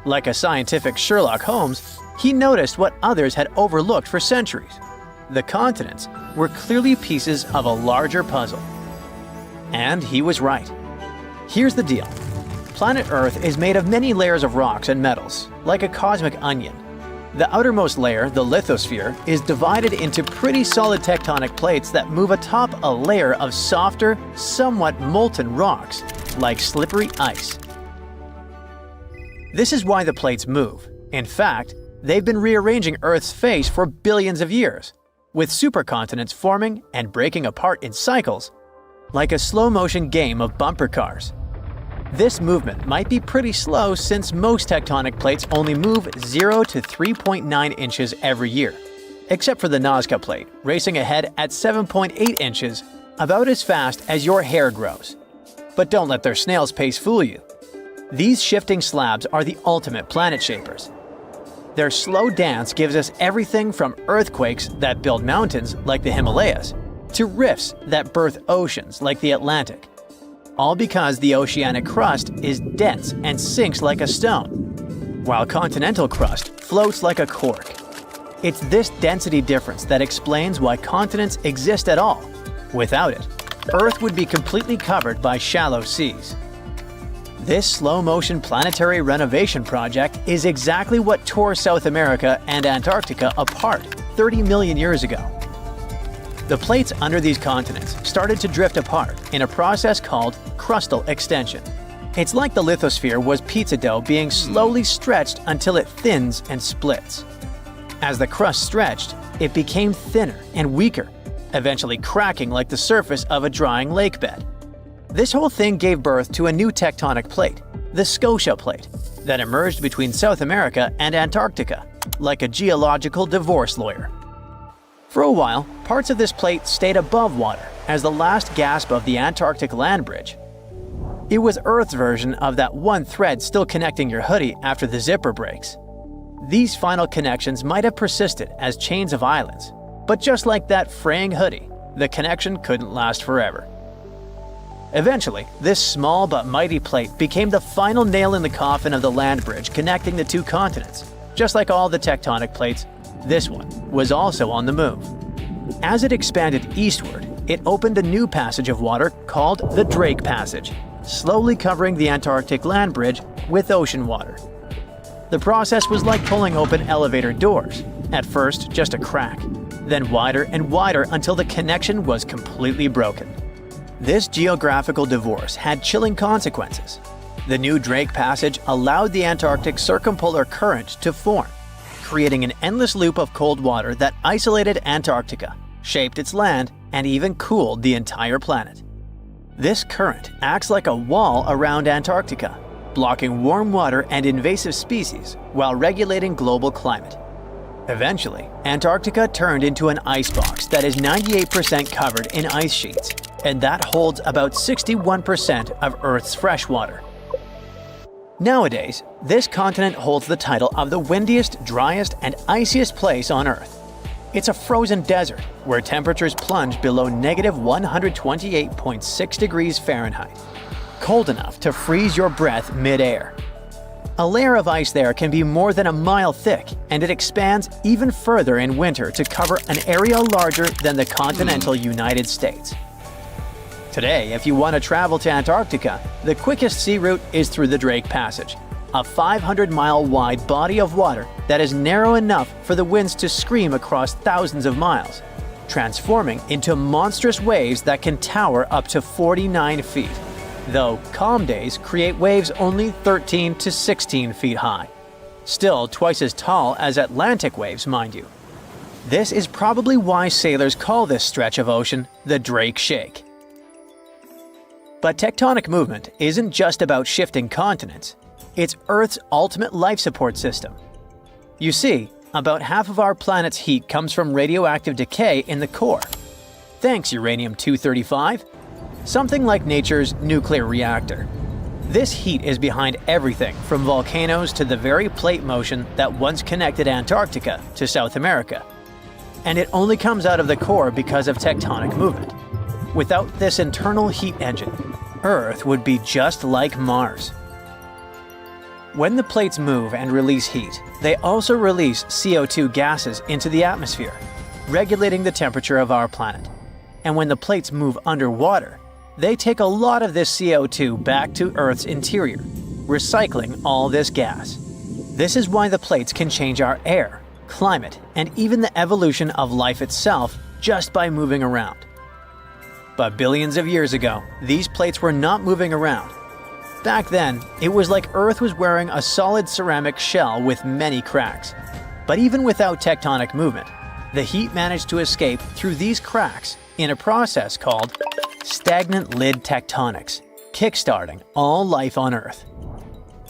S2: Like a scientific Sherlock Holmes, he noticed what others had overlooked for centuries. The continents were clearly pieces of a larger puzzle. And he was right. Here's the deal. Planet Earth is made of many layers of rocks and metals, like a cosmic onion. The outermost layer, the lithosphere, is divided into pretty solid tectonic plates that move atop a layer of softer, somewhat molten rocks, like slippery ice. This is why the plates move. In fact, they've been rearranging Earth's face for billions of years, with supercontinents forming and breaking apart in cycles, like a slow-motion game of bumper cars. This movement might be pretty slow since most tectonic plates only move 0 to 3.9 inches every year, except for the Nazca plate, racing ahead at 7.8 inches, about as fast as your hair grows. But don't let their snail's pace fool you. These shifting slabs are the ultimate planet shapers. Their slow dance gives us everything from earthquakes that build mountains, like the Himalayas, to rifts that birth oceans, like the Atlantic. All because the oceanic crust is dense and sinks like a stone, while continental crust floats like a cork. It's this density difference that explains why continents exist at all. Without it, Earth would be completely covered by shallow seas. This slow-motion planetary renovation project is exactly what tore South America and Antarctica apart 30 million years ago. The plates under these continents started to drift apart in a process called crustal extension. It's like the lithosphere was pizza dough being slowly stretched until it thins and splits. As the crust stretched, it became thinner and weaker, eventually cracking like the surface of a drying lake bed. This whole thing gave birth to a new tectonic plate, the Scotia Plate, that emerged between South America and Antarctica, like a geological divorce lawyer. For a while, parts of this plate stayed above water as the last gasp of the Antarctic land bridge. It was Earth's version of that one thread still connecting your hoodie after the zipper breaks. These final connections might have persisted as chains of islands, but just like that fraying hoodie, the connection couldn't last forever. Eventually, this small but mighty plate became the final nail in the coffin of the land bridge connecting the two continents. Just like all the tectonic plates, this one was also on the move. As it expanded eastward, it opened a new passage of water called the Drake Passage, slowly covering the Antarctic land bridge with ocean water. The process was like pulling open elevator doors. At first, just a crack, then wider and wider until the connection was completely broken. This geographical divorce had chilling consequences. The new Drake Passage allowed the Antarctic circumpolar current to form, creating an endless loop of cold water that isolated Antarctica, shaped its land, and even cooled the entire planet. This current acts like a wall around Antarctica, blocking warm water and invasive species while regulating global climate. Eventually, Antarctica turned into an icebox that is 98% covered in ice sheets, and that holds about 61% of Earth's fresh water. Nowadays, this continent holds the title of the windiest, driest, and iciest place on Earth. It's a frozen desert where temperatures plunge below -128.6 degrees Fahrenheit, cold enough to freeze your breath mid-air. A layer of ice there can be more than a mile thick, and it expands even further in winter to cover an area larger than the continental United States. Today, if you want to travel to Antarctica, the quickest sea route is through the Drake Passage, a 500-mile-wide body of water that is narrow enough for the winds to scream across thousands of miles, transforming into monstrous waves that can tower up to 49 feet. Though calm days create waves only 13 to 16 feet high. Still twice as tall as Atlantic waves, mind you. This is probably why sailors call this stretch of ocean the Drake Shake. But tectonic movement isn't just about shifting continents. It's Earth's ultimate life support system. You see, about half of our planet's heat comes from radioactive decay in the core. Thanks, uranium-235. Something like nature's nuclear reactor. This heat is behind everything from volcanoes to the very plate motion that once connected Antarctica to South America. And it only comes out of the core because of tectonic movement. Without this internal heat engine, Earth would be just like Mars. When the plates move and release heat, they also release CO2 gases into the atmosphere, regulating the temperature of our planet. And when the plates move underwater, they take a lot of this CO2 back to Earth's interior, recycling all this gas. This is why the plates can change our air, climate, and even the evolution of life itself just by moving around. But billions of years ago, these plates were not moving around. Back then, it was like Earth was wearing a solid ceramic shell with many cracks. But even without tectonic movement, the heat managed to escape through these cracks in a process called stagnant lid tectonics, kickstarting all life on Earth.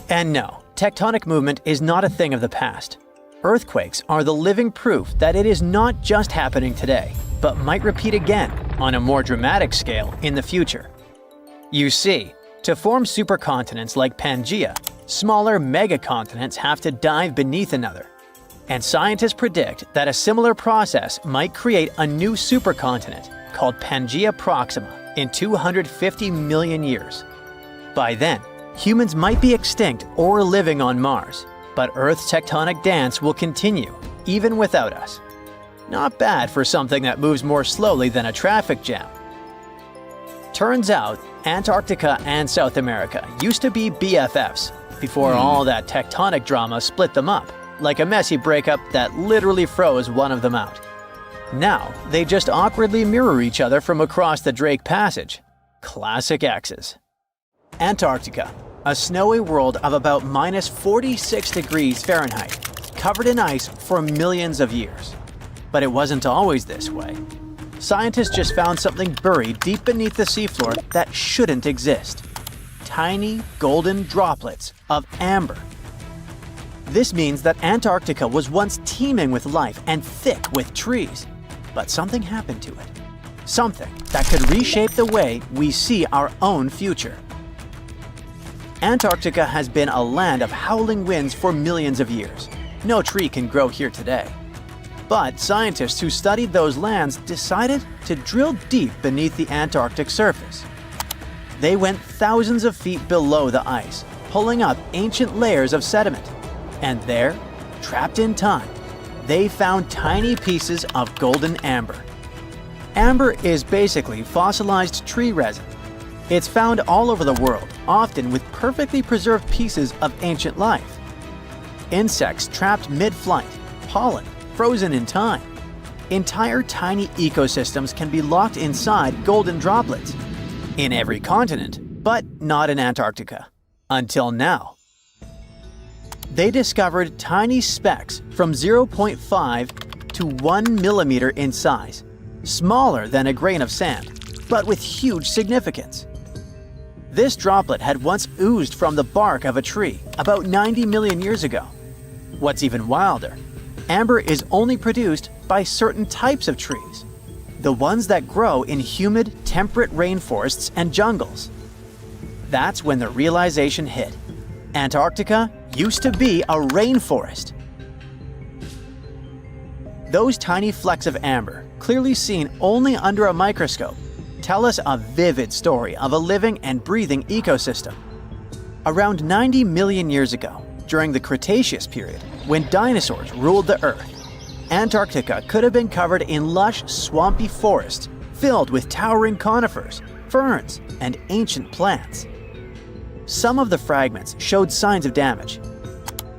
S2: And no, tectonic movement is not a thing of the past. Earthquakes are the living proof that it is not just happening today, but might repeat again on a more dramatic scale in the future. You see, to form supercontinents like Pangaea, smaller megacontinents have to dive beneath another. And scientists predict that a similar process might create a new supercontinent called Pangaea Proxima in 250 million years. By then, humans might be extinct or living on Mars, but Earth's tectonic dance will continue, even without us. Not bad for something that moves more slowly than a traffic jam. Turns out, Antarctica and South America used to be BFFs before all that tectonic drama split them up, like a messy breakup that literally froze one of them out. Now, they just awkwardly mirror each other from across the Drake Passage. Classic exes. Antarctica, a snowy world of about -46 degrees Fahrenheit, covered in ice for millions of years. But it wasn't always this way. Scientists just found something buried deep beneath the seafloor that shouldn't exist. Tiny, golden droplets of amber. This means that Antarctica was once teeming with life and thick with trees. But something happened to it. Something that could reshape the way we see our own future. Antarctica has been a land of howling winds for millions of years. No tree can grow here today. But scientists who studied those lands decided to drill deep beneath the Antarctic surface. They went thousands of feet below the ice, pulling up ancient layers of sediment. And there, trapped in time, they found tiny pieces of golden amber. Amber is basically fossilized tree resin. It's found all over the world, often with perfectly preserved pieces of ancient life. Insects trapped mid-flight, pollen frozen in time. Entire tiny ecosystems can be locked inside golden droplets. In every continent, but not in Antarctica. Until now. They discovered tiny specks from 0.5 to 1 millimeter in size, smaller than a grain of sand, but with huge significance. This droplet had once oozed from the bark of a tree about 90 million years ago. What's even wilder, amber is only produced by certain types of trees, the ones that grow in humid, temperate rainforests and jungles. That's when the realization hit. Antarctica used to be a rainforest. Those tiny flecks of amber, clearly seen only under a microscope, tell us a vivid story of a living and breathing ecosystem. Around 90 million years ago, during the Cretaceous period, when dinosaurs ruled the Earth, Antarctica could have been covered in lush, swampy forests filled with towering conifers, ferns, and ancient plants. Some of the fragments showed signs of damage.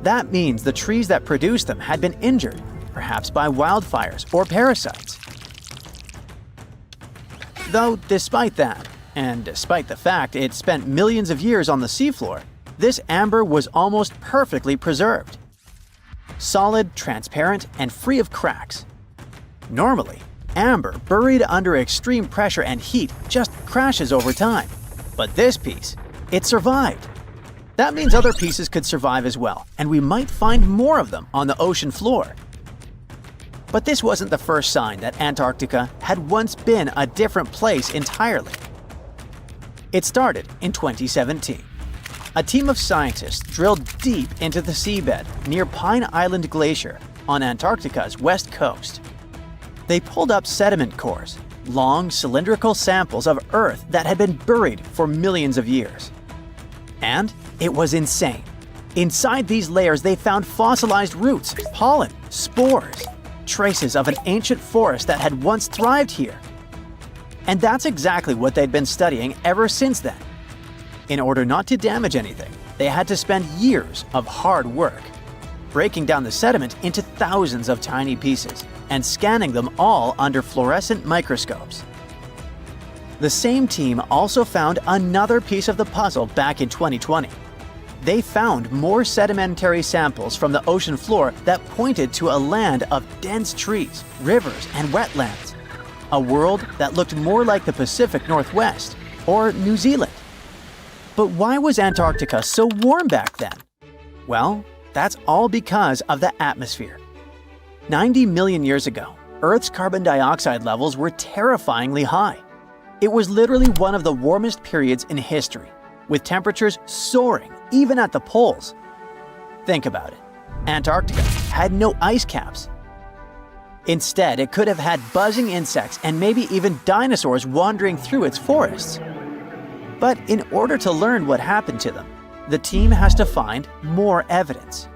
S2: That means the trees that produced them had been injured, perhaps by wildfires or parasites. Though despite that, and despite the fact it spent millions of years on the seafloor, this amber was almost perfectly preserved. Solid, transparent, and free of cracks. Normally, amber buried under extreme pressure and heat just crashes over time. But this piece, it survived. That means other pieces could survive as well, and we might find more of them on the ocean floor. But this wasn't the first sign that Antarctica had once been a different place entirely. It started in 2017. A team of scientists drilled deep into the seabed near Pine Island Glacier on Antarctica's west coast. They pulled up sediment cores, long cylindrical samples of Earth that had been buried for millions of years. And it was insane. Inside these layers they found fossilized roots, pollen, spores, traces of an ancient forest that had once thrived here. And that's exactly what they'd been studying ever since then. In order not to damage anything, they had to spend years of hard work, breaking down the sediment into thousands of tiny pieces and scanning them all under fluorescent microscopes. The same team also found another piece of the puzzle back in 2020. They found more sedimentary samples from the ocean floor that pointed to a land of dense trees, rivers, and wetlands. A world that looked more like the Pacific Northwest or New Zealand. But why was Antarctica so warm back then? Well, that's all because of the atmosphere. 90 million years ago, Earth's carbon dioxide levels were terrifyingly high. It was literally one of the warmest periods in history, with temperatures soaring even at the poles. Think about it. Antarctica had no ice caps. Instead, it could have had buzzing insects and maybe even dinosaurs wandering through its forests. But in order to learn what happened to them, the team has to find more evidence.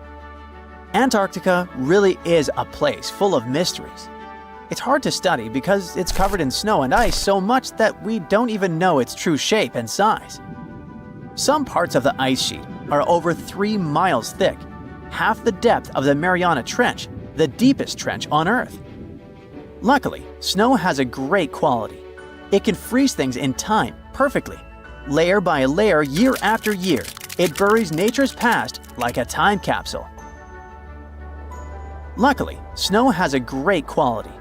S2: Antarctica really is a place full of mysteries. It's hard to study because it's covered in snow and ice so much that we don't even know its true shape and size. Some parts of the ice sheet are over 3 miles thick, half the depth of the Mariana Trench, the deepest trench on Earth. Luckily, snow has a great quality. It can freeze things in time perfectly. Layer by layer, year after year, it buries nature's past like a time capsule. Luckily, snow has a great quality.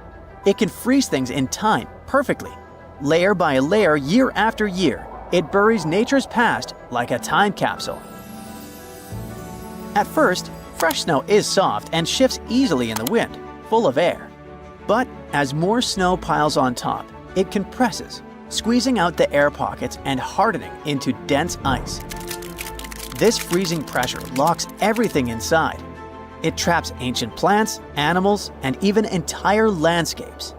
S2: It can freeze things in time perfectly. Layer by layer, year after year, it buries nature's past like a time capsule. At first, fresh snow is soft and shifts easily in the wind, full of air. But as more snow piles on top, it compresses, squeezing out the air pockets and hardening into dense ice. This freezing pressure locks everything inside. It traps ancient plants, animals, and even entire landscapes.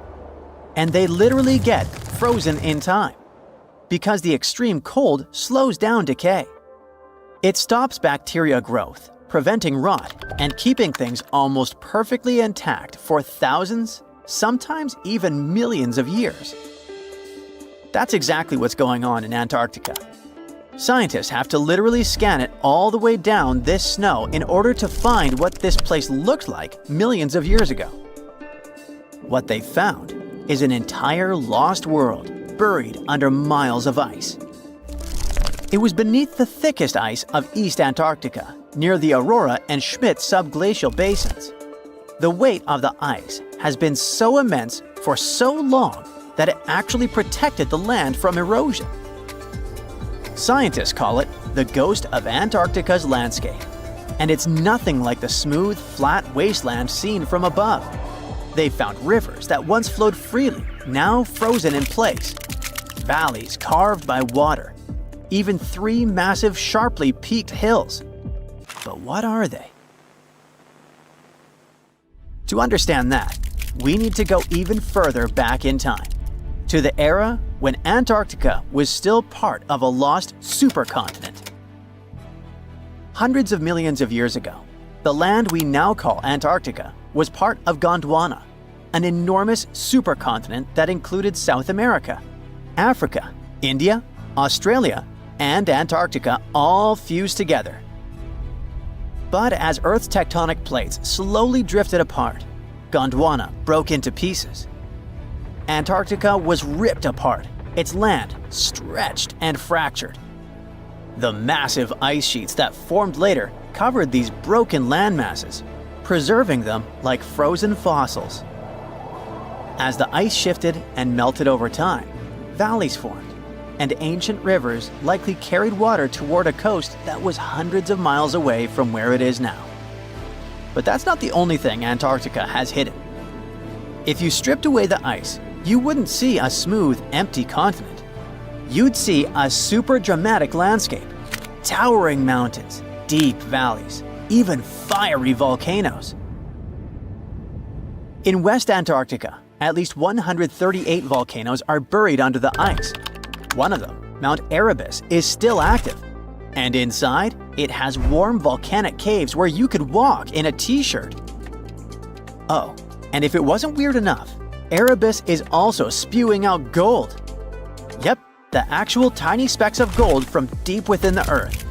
S2: And they literally get frozen in time. because the extreme cold slows down decay. It stops bacteria growth, preventing rot and keeping things almost perfectly intact for thousands, sometimes even millions of years. That's exactly what's going on in Antarctica. Scientists have to literally scan it all the way down this snow in order to find what this place looked like millions of years ago. What they found is an entire lost world buried under miles of ice. It was beneath the thickest ice of East Antarctica, near the Aurora and Schmidt subglacial basins. The weight of the ice has been so immense for so long that it actually protected the land from erosion. Scientists call it the ghost of Antarctica's landscape, and it's nothing like the smooth, flat wasteland seen from above. They found rivers that once flowed freely, now frozen in place, valleys carved by water, even 3 massive, sharply peaked hills. But what are they? To understand that, we need to go even further back in time, to the era when Antarctica was still part of a lost supercontinent. Hundreds of millions of years ago, the land we now call Antarctica was part of Gondwana, an enormous supercontinent that included South America, Africa, India, Australia, and Antarctica all fused together. But as Earth's tectonic plates slowly drifted apart, Gondwana broke into pieces. Antarctica was ripped apart, its land stretched and fractured. The massive ice sheets that formed later covered these broken landmasses, preserving them like frozen fossils. As the ice shifted and melted over time, valleys formed, and ancient rivers likely carried water toward a coast that was hundreds of miles away from where it is now. But that's not the only thing Antarctica has hidden. If you stripped away the ice, you wouldn't see a smooth, empty continent. You'd see a super dramatic landscape, towering mountains, deep valleys, even fiery volcanoes. In West Antarctica, at least 138 volcanoes are buried under the ice. One of them, Mount Erebus, is still active. And inside, it has warm volcanic caves where you could walk in a t-shirt. Oh, and if it wasn't weird enough, Erebus is also spewing out gold. Yep, the actual tiny specks of gold from deep within the Earth.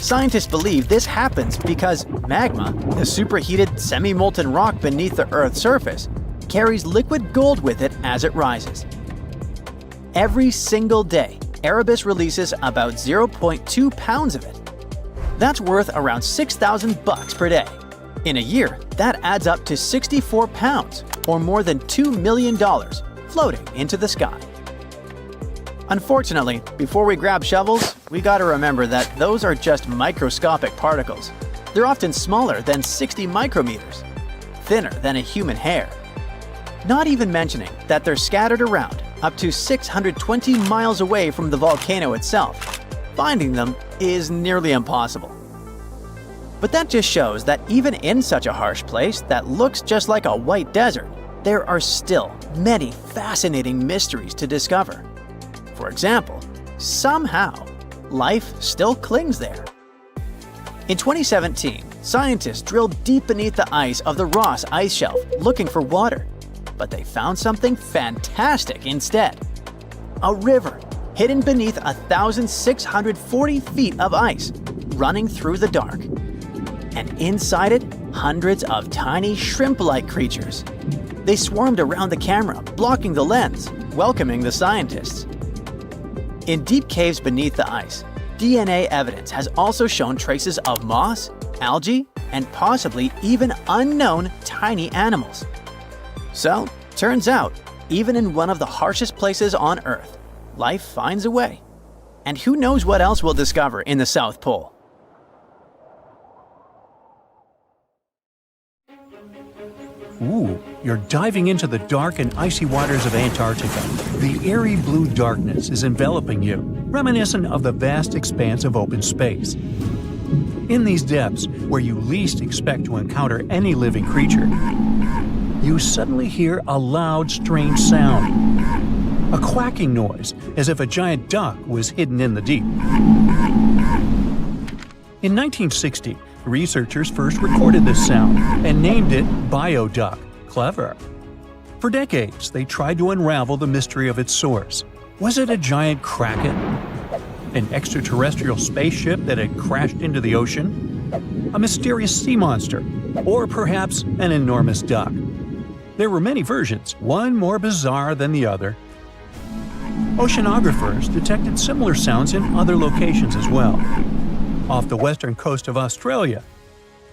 S2: Scientists believe this happens because magma, the superheated semi-molten rock beneath the Earth's surface, carries liquid gold with it as it rises. Every single day, Erebus releases about 0.2 pounds of it. That's worth around $6,000 per day. In a year, that adds up to 64 pounds, or more than $2 million, floating into the sky. Unfortunately, before we grab shovels, we gotta remember that those are just microscopic particles. They're often smaller than 60 micrometers, thinner than a human hair. Not even mentioning that they're scattered around up to 620 miles away from the volcano itself. Finding them is nearly impossible. But that just shows that even in such a harsh place that looks just like a white desert, there are still many fascinating mysteries to discover. For example, somehow, life still clings there. In 2017, scientists drilled deep beneath the ice of the Ross Ice Shelf looking for water. But they found something fantastic instead. A river hidden beneath 1,640 feet of ice, running through the dark. And inside it, hundreds of tiny shrimp-like creatures. They swarmed around the camera, blocking the lens, welcoming the scientists. In deep caves beneath the ice, DNA evidence has also shown traces of moss, algae, and possibly even unknown tiny animals. So, turns out, even in one of the harshest places on Earth, life finds a way. And who knows what else we'll discover in the South Pole?
S1: Ooh, you're diving into the dark and icy waters of Antarctica. The airy blue darkness is enveloping you, reminiscent of the vast expanse of open space. In these depths, where you least expect to encounter any living creature, you suddenly hear a loud, strange sound. a quacking noise as if a giant duck was hidden in the deep. In 1960, researchers first recorded this sound and named it Bioduck. Clever. For decades, they tried to unravel the mystery of its source. Was it a giant kraken? An extraterrestrial spaceship that had crashed into the ocean? A mysterious sea monster? Or perhaps an enormous duck? There were many versions, one more bizarre than the other. Oceanographers detected similar sounds in other locations as well. Off the western coast of Australia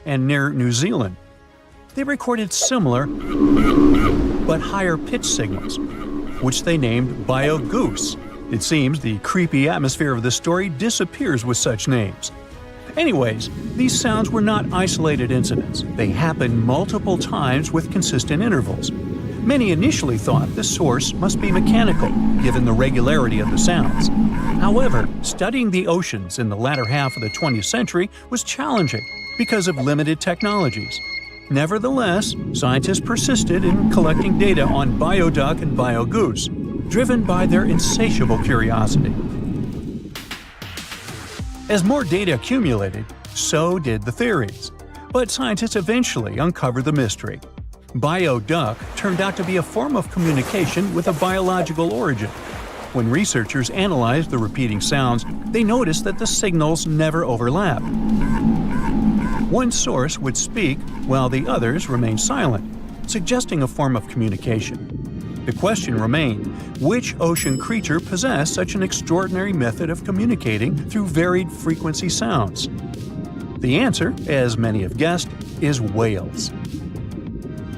S1: and near New Zealand, they recorded similar but higher pitch signals, which they named Biogoose. It seems the creepy atmosphere of the story disappears with such names. Anyways, these sounds were not isolated incidents. They happened multiple times with consistent intervals. Many initially thought the source must be mechanical, given the regularity of the sounds. However, studying the oceans in the latter half of the 20th century was challenging because of limited technologies. Nevertheless, scientists persisted in collecting data on Bioduck and Biogoose, driven by their insatiable curiosity. As more data accumulated, so did the theories. But scientists eventually uncovered the mystery. Bioduck turned out to be a form of communication with a biological origin. When researchers analyzed the repeating sounds, they noticed that the signals never overlapped. One source would speak while the others remained silent, suggesting a form of communication. The question remained, which ocean creature possessed such an extraordinary method of communicating through varied frequency sounds? The answer, as many have guessed, is whales.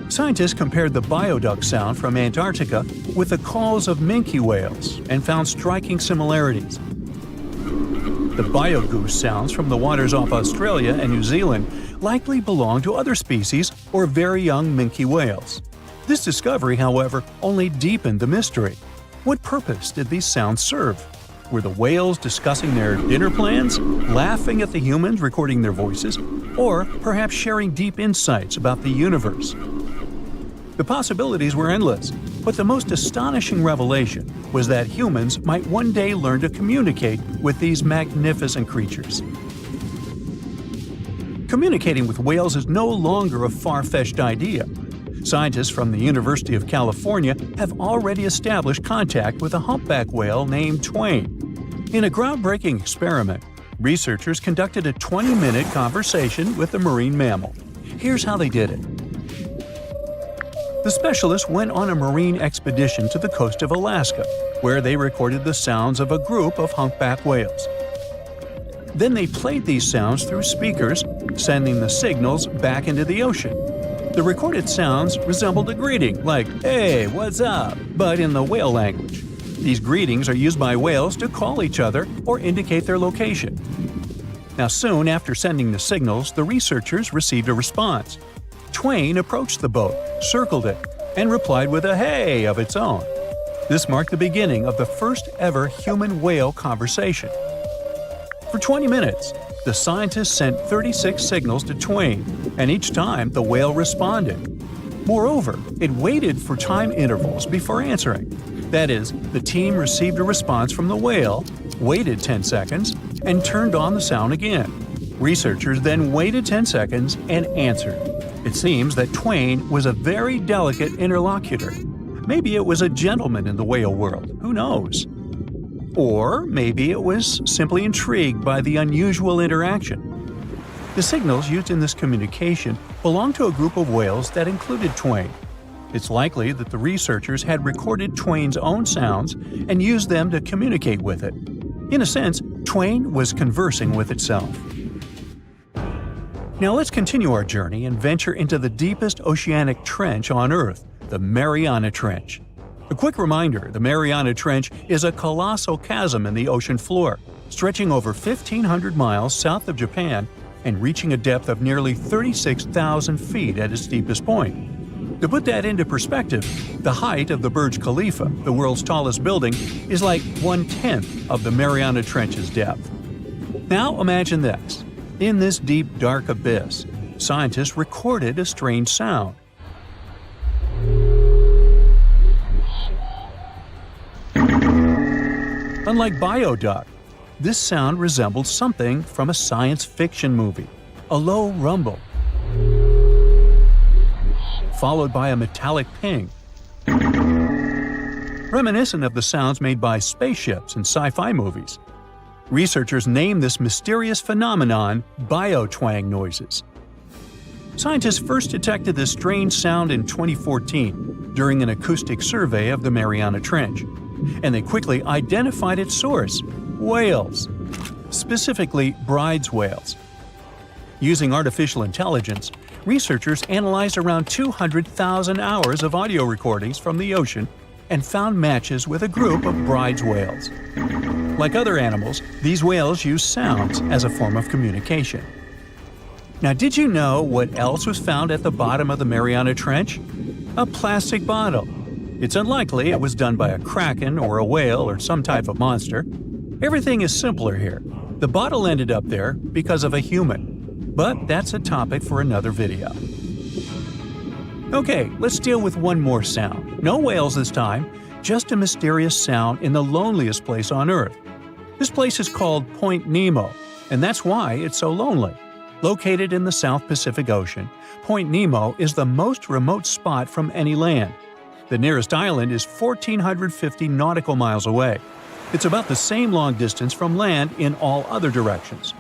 S1: Scientists compared the Bioduck sound from Antarctica with the calls of minke whales and found striking similarities. The Biogoose sounds from the waters off Australia and New Zealand likely belong to other species or very young minke whales. This discovery, however, only deepened the mystery. What purpose did these sounds serve? Were the whales discussing their dinner plans, laughing at the humans recording their voices, or perhaps sharing deep insights about the universe? The possibilities were endless, but the most astonishing revelation was that humans might one day learn to communicate with these magnificent creatures. Communicating with whales is no longer a far-fetched idea. Scientists from the University of California have already established contact with a humpback whale named Twain. In a groundbreaking experiment, researchers conducted a 20-minute conversation with the marine mammal. Here's how they did it. The specialists went on a marine expedition to the coast of Alaska, where they recorded the sounds of a group of humpback whales. Then they played these sounds through speakers, sending the signals back into the ocean. The recorded sounds resembled a greeting, like, "Hey, what's up?" but in the whale language. These greetings are used by whales to call each other or indicate their location. Now, soon after sending the signals, the researchers received a response. Twain approached the boat, circled it, and replied with a "hey" of its own. This marked the beginning of the first ever human-whale conversation. For 20 minutes, the scientists sent 36 signals to Twain, and each time the whale responded. Moreover, it waited for time intervals before answering. That is, the team received a response from the whale, waited 10 seconds, and turned on the sound again. Researchers then waited 10 seconds and answered. It seems that Twain was a very delicate interlocutor. Maybe it was a gentleman in the whale world, who knows? Or maybe it was simply intrigued by the unusual interaction. The signals used in this communication belonged to a group of whales that included Twain. It's likely that the researchers had recorded Twain's own sounds and used them to communicate with it. In a sense, Twain was conversing with itself. Now let's continue our journey and venture into the deepest oceanic trench on Earth, the Mariana Trench. A quick reminder, the Mariana Trench is a colossal chasm in the ocean floor, stretching over 1,500 miles south of Japan and reaching a depth of nearly 36,000 feet at its deepest point. To put that into perspective, the height of the Burj Khalifa, the world's tallest building, is like 1/10 of the Mariana Trench's depth. Now imagine this. In this deep, dark abyss, scientists recorded a strange sound. Unlike Bioduck, this sound resembled something from a science fiction movie, a low rumble, followed by a metallic ping, reminiscent of the sounds made by spaceships in sci-fi movies. Researchers named this mysterious phenomenon biotwang noises. Scientists first detected this strange sound in 2014 during an acoustic survey of the Mariana Trench, and they quickly identified its source: whales, specifically Bride's whales. Using artificial intelligence, researchers analyzed around 200,000 hours of audio recordings from the ocean and found matches with a group of Bride's whales. Like other animals, these whales use sounds as a form of communication. Now, did you know what else was found at the bottom of the Mariana Trench? A plastic bottle. It's unlikely it was done by a kraken or a whale or some type of monster. Everything is simpler here. The bottle ended up there because of a human. But that's a topic for another video. Okay, let's deal with one more sound. No whales this time, just a mysterious sound in the loneliest place on Earth. This place is called Point Nemo, and that's why it's so lonely. Located in the South Pacific Ocean, Point Nemo is the most remote spot from any land. The nearest island is 1,450 nautical miles away. It's about the same long distance from land in all other directions.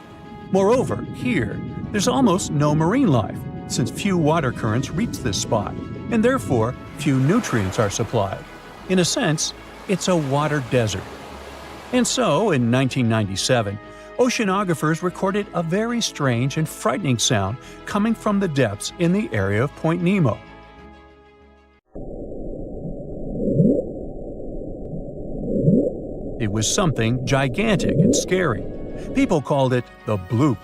S1: Moreover, here, there's almost no marine life, since few water currents reach this spot, and therefore few nutrients are supplied. In a sense, it's a water desert. And so, in 1997, oceanographers recorded a very strange and frightening sound coming from the depths in the area of Point Nemo. It was something gigantic and scary. People called it the bloop.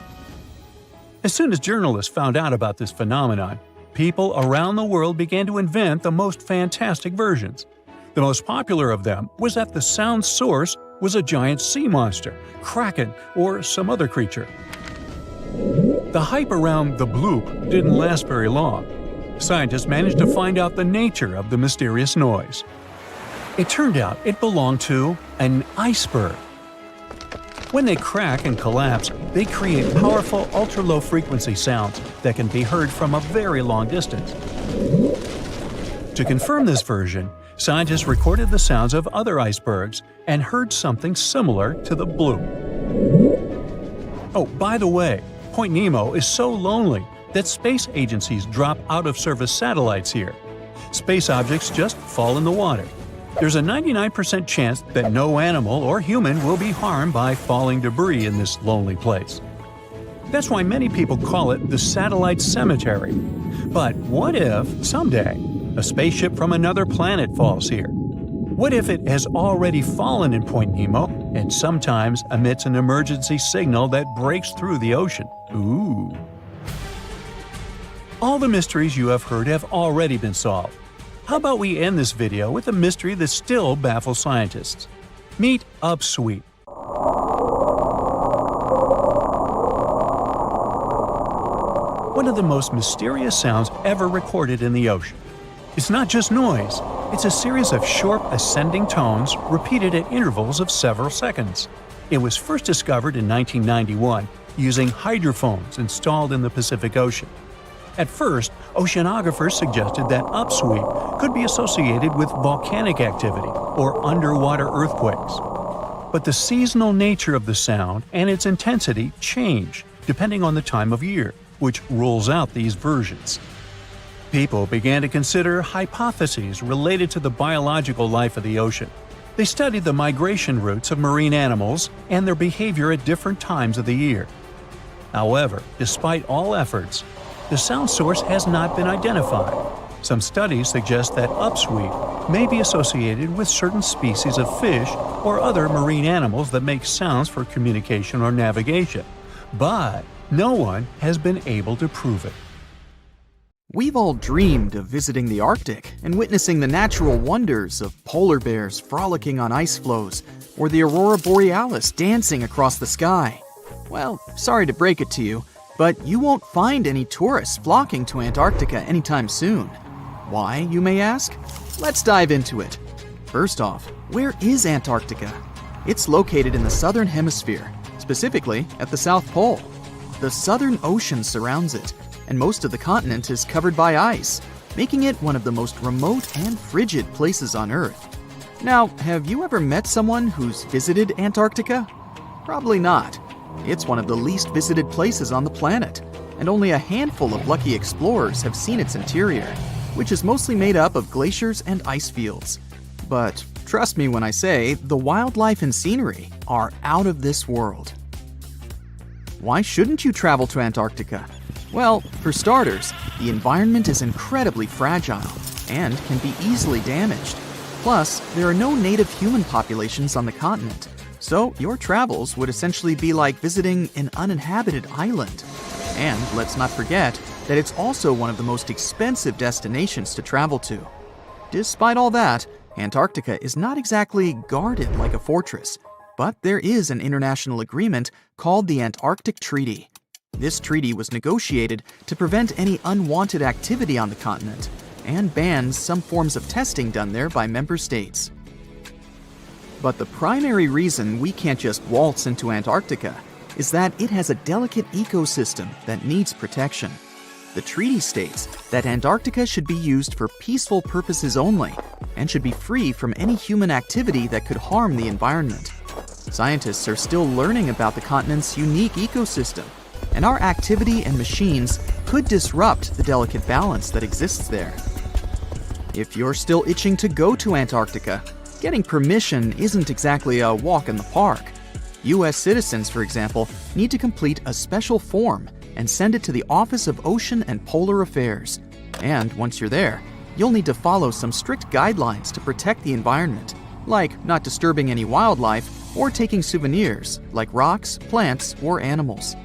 S1: As soon as journalists found out about this phenomenon, people around the world began to invent the most fantastic versions. The most popular of them was that the sound source was a giant sea monster, kraken, or some other creature. The hype around the bloop didn't last very long. Scientists managed to find out the nature of the mysterious noise. It turned out it belonged to an iceberg. When they crack and collapse, they create powerful ultra-low frequency sounds that can be heard from a very long distance. To confirm this version, scientists recorded the sounds of other icebergs and heard something similar to the bloop. Oh, by the way, Point Nemo is so lonely that space agencies drop out-of-service satellites here. Space objects just fall in the water. There's a 99% chance that no animal or human will be harmed by falling debris in this lonely place. That's why many people call it the satellite cemetery. But what if, someday, a spaceship from another planet falls here? What if it has already fallen in Point Nemo and sometimes emits an emergency signal that breaks through the ocean? Ooh. All the mysteries you have heard have already been solved. How about we end this video with a mystery that still baffles scientists? Meet Upsweep. One of the most mysterious sounds ever recorded in the ocean. It's not just noise, it's a series of short ascending tones repeated at intervals of several seconds. It was first discovered in 1991 using hydrophones installed in the Pacific Ocean. At first, oceanographers suggested that upsweep could be associated with volcanic activity or underwater earthquakes. But the seasonal nature of the sound and its intensity change depending on the time of year, which rules out these versions. People began to consider hypotheses related to the biological life of the ocean. They studied the migration routes of marine animals and their behavior at different times of the year. However, despite all efforts, the sound source has not been identified. Some studies suggest that upsweep may be associated with certain species of fish or other marine animals that make sounds for communication or navigation, but no one has been able to prove it.
S4: We've all dreamed of visiting the Arctic and witnessing the natural wonders of polar bears frolicking on ice floes or the aurora borealis dancing across the sky. Well, sorry to break it to you, but you won't find any tourists flocking to Antarctica anytime soon. Why, you may ask? Let's dive into it. First off, where is Antarctica? It's located in the southern hemisphere, specifically at the South Pole. The Southern Ocean surrounds it, and most of the continent is covered by ice, making it one of the most remote and frigid places on Earth. Now, have you ever met someone who's visited Antarctica? Probably not. It's one of the least visited places on the planet, and only a handful of lucky explorers have seen its interior, which is mostly made up of glaciers and ice fields. But trust me when I say the wildlife and scenery are out of this world. Why shouldn't you travel to Antarctica? Well, for starters, the environment is incredibly fragile and can be easily damaged. Plus, there are no native human populations on the continent, so your travels would essentially be like visiting an uninhabited island. And let's not forget that it's also one of the most expensive destinations to travel to. Despite all that, Antarctica is not exactly guarded like a fortress, but there is an international agreement called the Antarctic Treaty. This treaty was negotiated to prevent any unwanted activity on the continent and bans some forms of testing done there by member states. But the primary reason we can't just waltz into Antarctica is that it has a delicate ecosystem that needs protection. The treaty states that Antarctica should be used for peaceful purposes only and should be free from any human activity that could harm the environment. Scientists are still learning about the continent's unique ecosystem, and our activity and machines could disrupt the delicate balance that exists there. If you're still itching to go to Antarctica, getting permission isn't exactly a walk in the park. U.S. citizens, for example, need to complete a special form and send it to the Office of Ocean and Polar Affairs. And once you're there, you'll need to follow some strict guidelines to protect the environment, like not disturbing any wildlife or taking souvenirs like rocks, plants, or animals.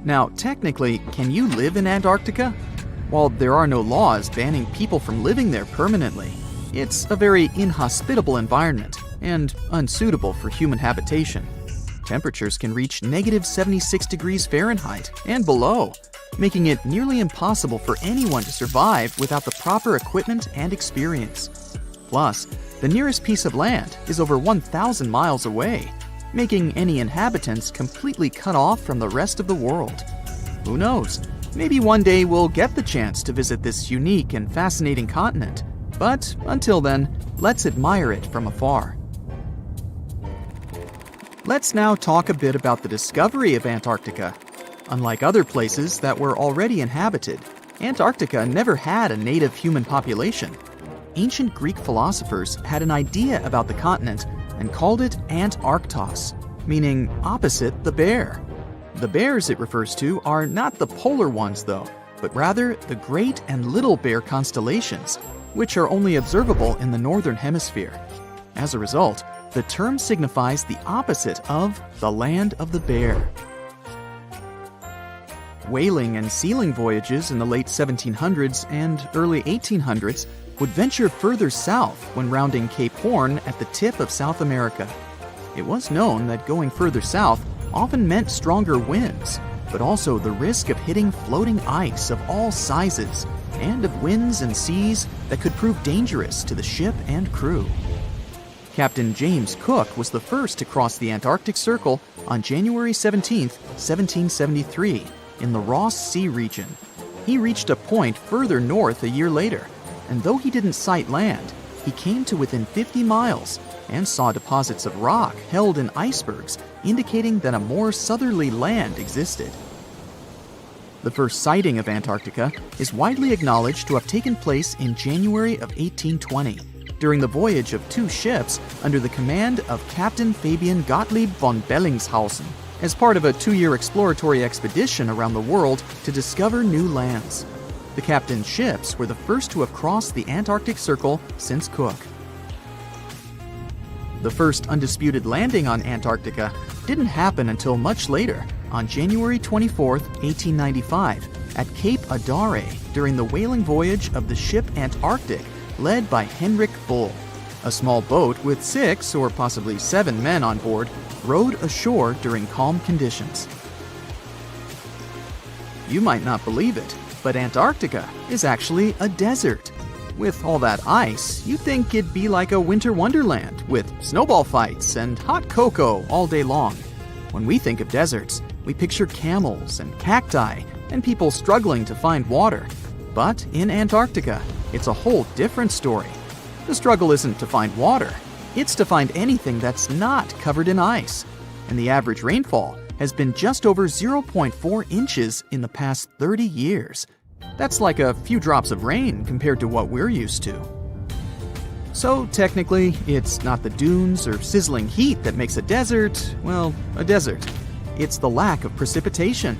S4: Now, technically, can you live in Antarctica? While there are no laws banning people from living there permanently, it's a very inhospitable environment and unsuitable for human habitation. Temperatures can reach -76 degrees Fahrenheit and below, making it nearly impossible for anyone to survive without the proper equipment and experience. Plus, the nearest piece of land is over 1,000 miles away, making any inhabitants completely cut off from the rest of the world. Who knows? Maybe one day we'll get the chance to visit this unique and fascinating continent. But until then, let's admire it from afar. Let's now talk a bit about the discovery of Antarctica. Unlike other places that were already inhabited, Antarctica never had a native human population. Ancient Greek philosophers had an idea about the continent and called it Antarctos, meaning opposite the bear. The bears it refers to are not the polar ones though, but rather the Great and Little Bear constellations, which are only observable in the northern hemisphere. As a result, the term signifies the opposite of the land of the bear. Whaling and sealing voyages in the late 1700s and early 1800s would venture further south when rounding Cape Horn at the tip of South America. It was known that going further south often meant stronger winds, but also the risk of hitting floating ice of all sizes and of winds and seas that could prove dangerous to the ship and crew. Captain James Cook was the first to cross the Antarctic Circle on January 17, 1773, in the Ross Sea region. He reached a point further north a year later, and though he didn't sight land, he came to within 50 miles and saw deposits of rock held in icebergs, indicating that a more southerly land existed. The first sighting of Antarctica is widely acknowledged to have taken place in January of 1820, during the voyage of two ships under the command of Captain Fabian Gottlieb von Bellingshausen, as part of a 2-year exploratory expedition around the world to discover new lands. The captain's ships were the first to have crossed the Antarctic Circle since Cook. The first undisputed landing on Antarctica didn't happen until much later, on January 24, 1895, at Cape Adare during the whaling voyage of the ship Antarctic, led by Henrik Bull. A small boat with 6 or possibly 7 men on board rowed ashore during calm conditions. You might not believe it, but Antarctica is actually a desert. With all that ice, you'd think it'd be like a winter wonderland with snowball fights and hot cocoa all day long. When we think of deserts, we picture camels and cacti and people struggling to find water. But in Antarctica, it's a whole different story. The struggle isn't to find water, it's to find anything that's not covered in ice. And the average rainfall has been just over 0.4 inches in the past 30 years. That's like a few drops of rain compared to what we're used to. So technically, it's not the dunes or sizzling heat that makes a desert, well, a desert. It's the lack of precipitation.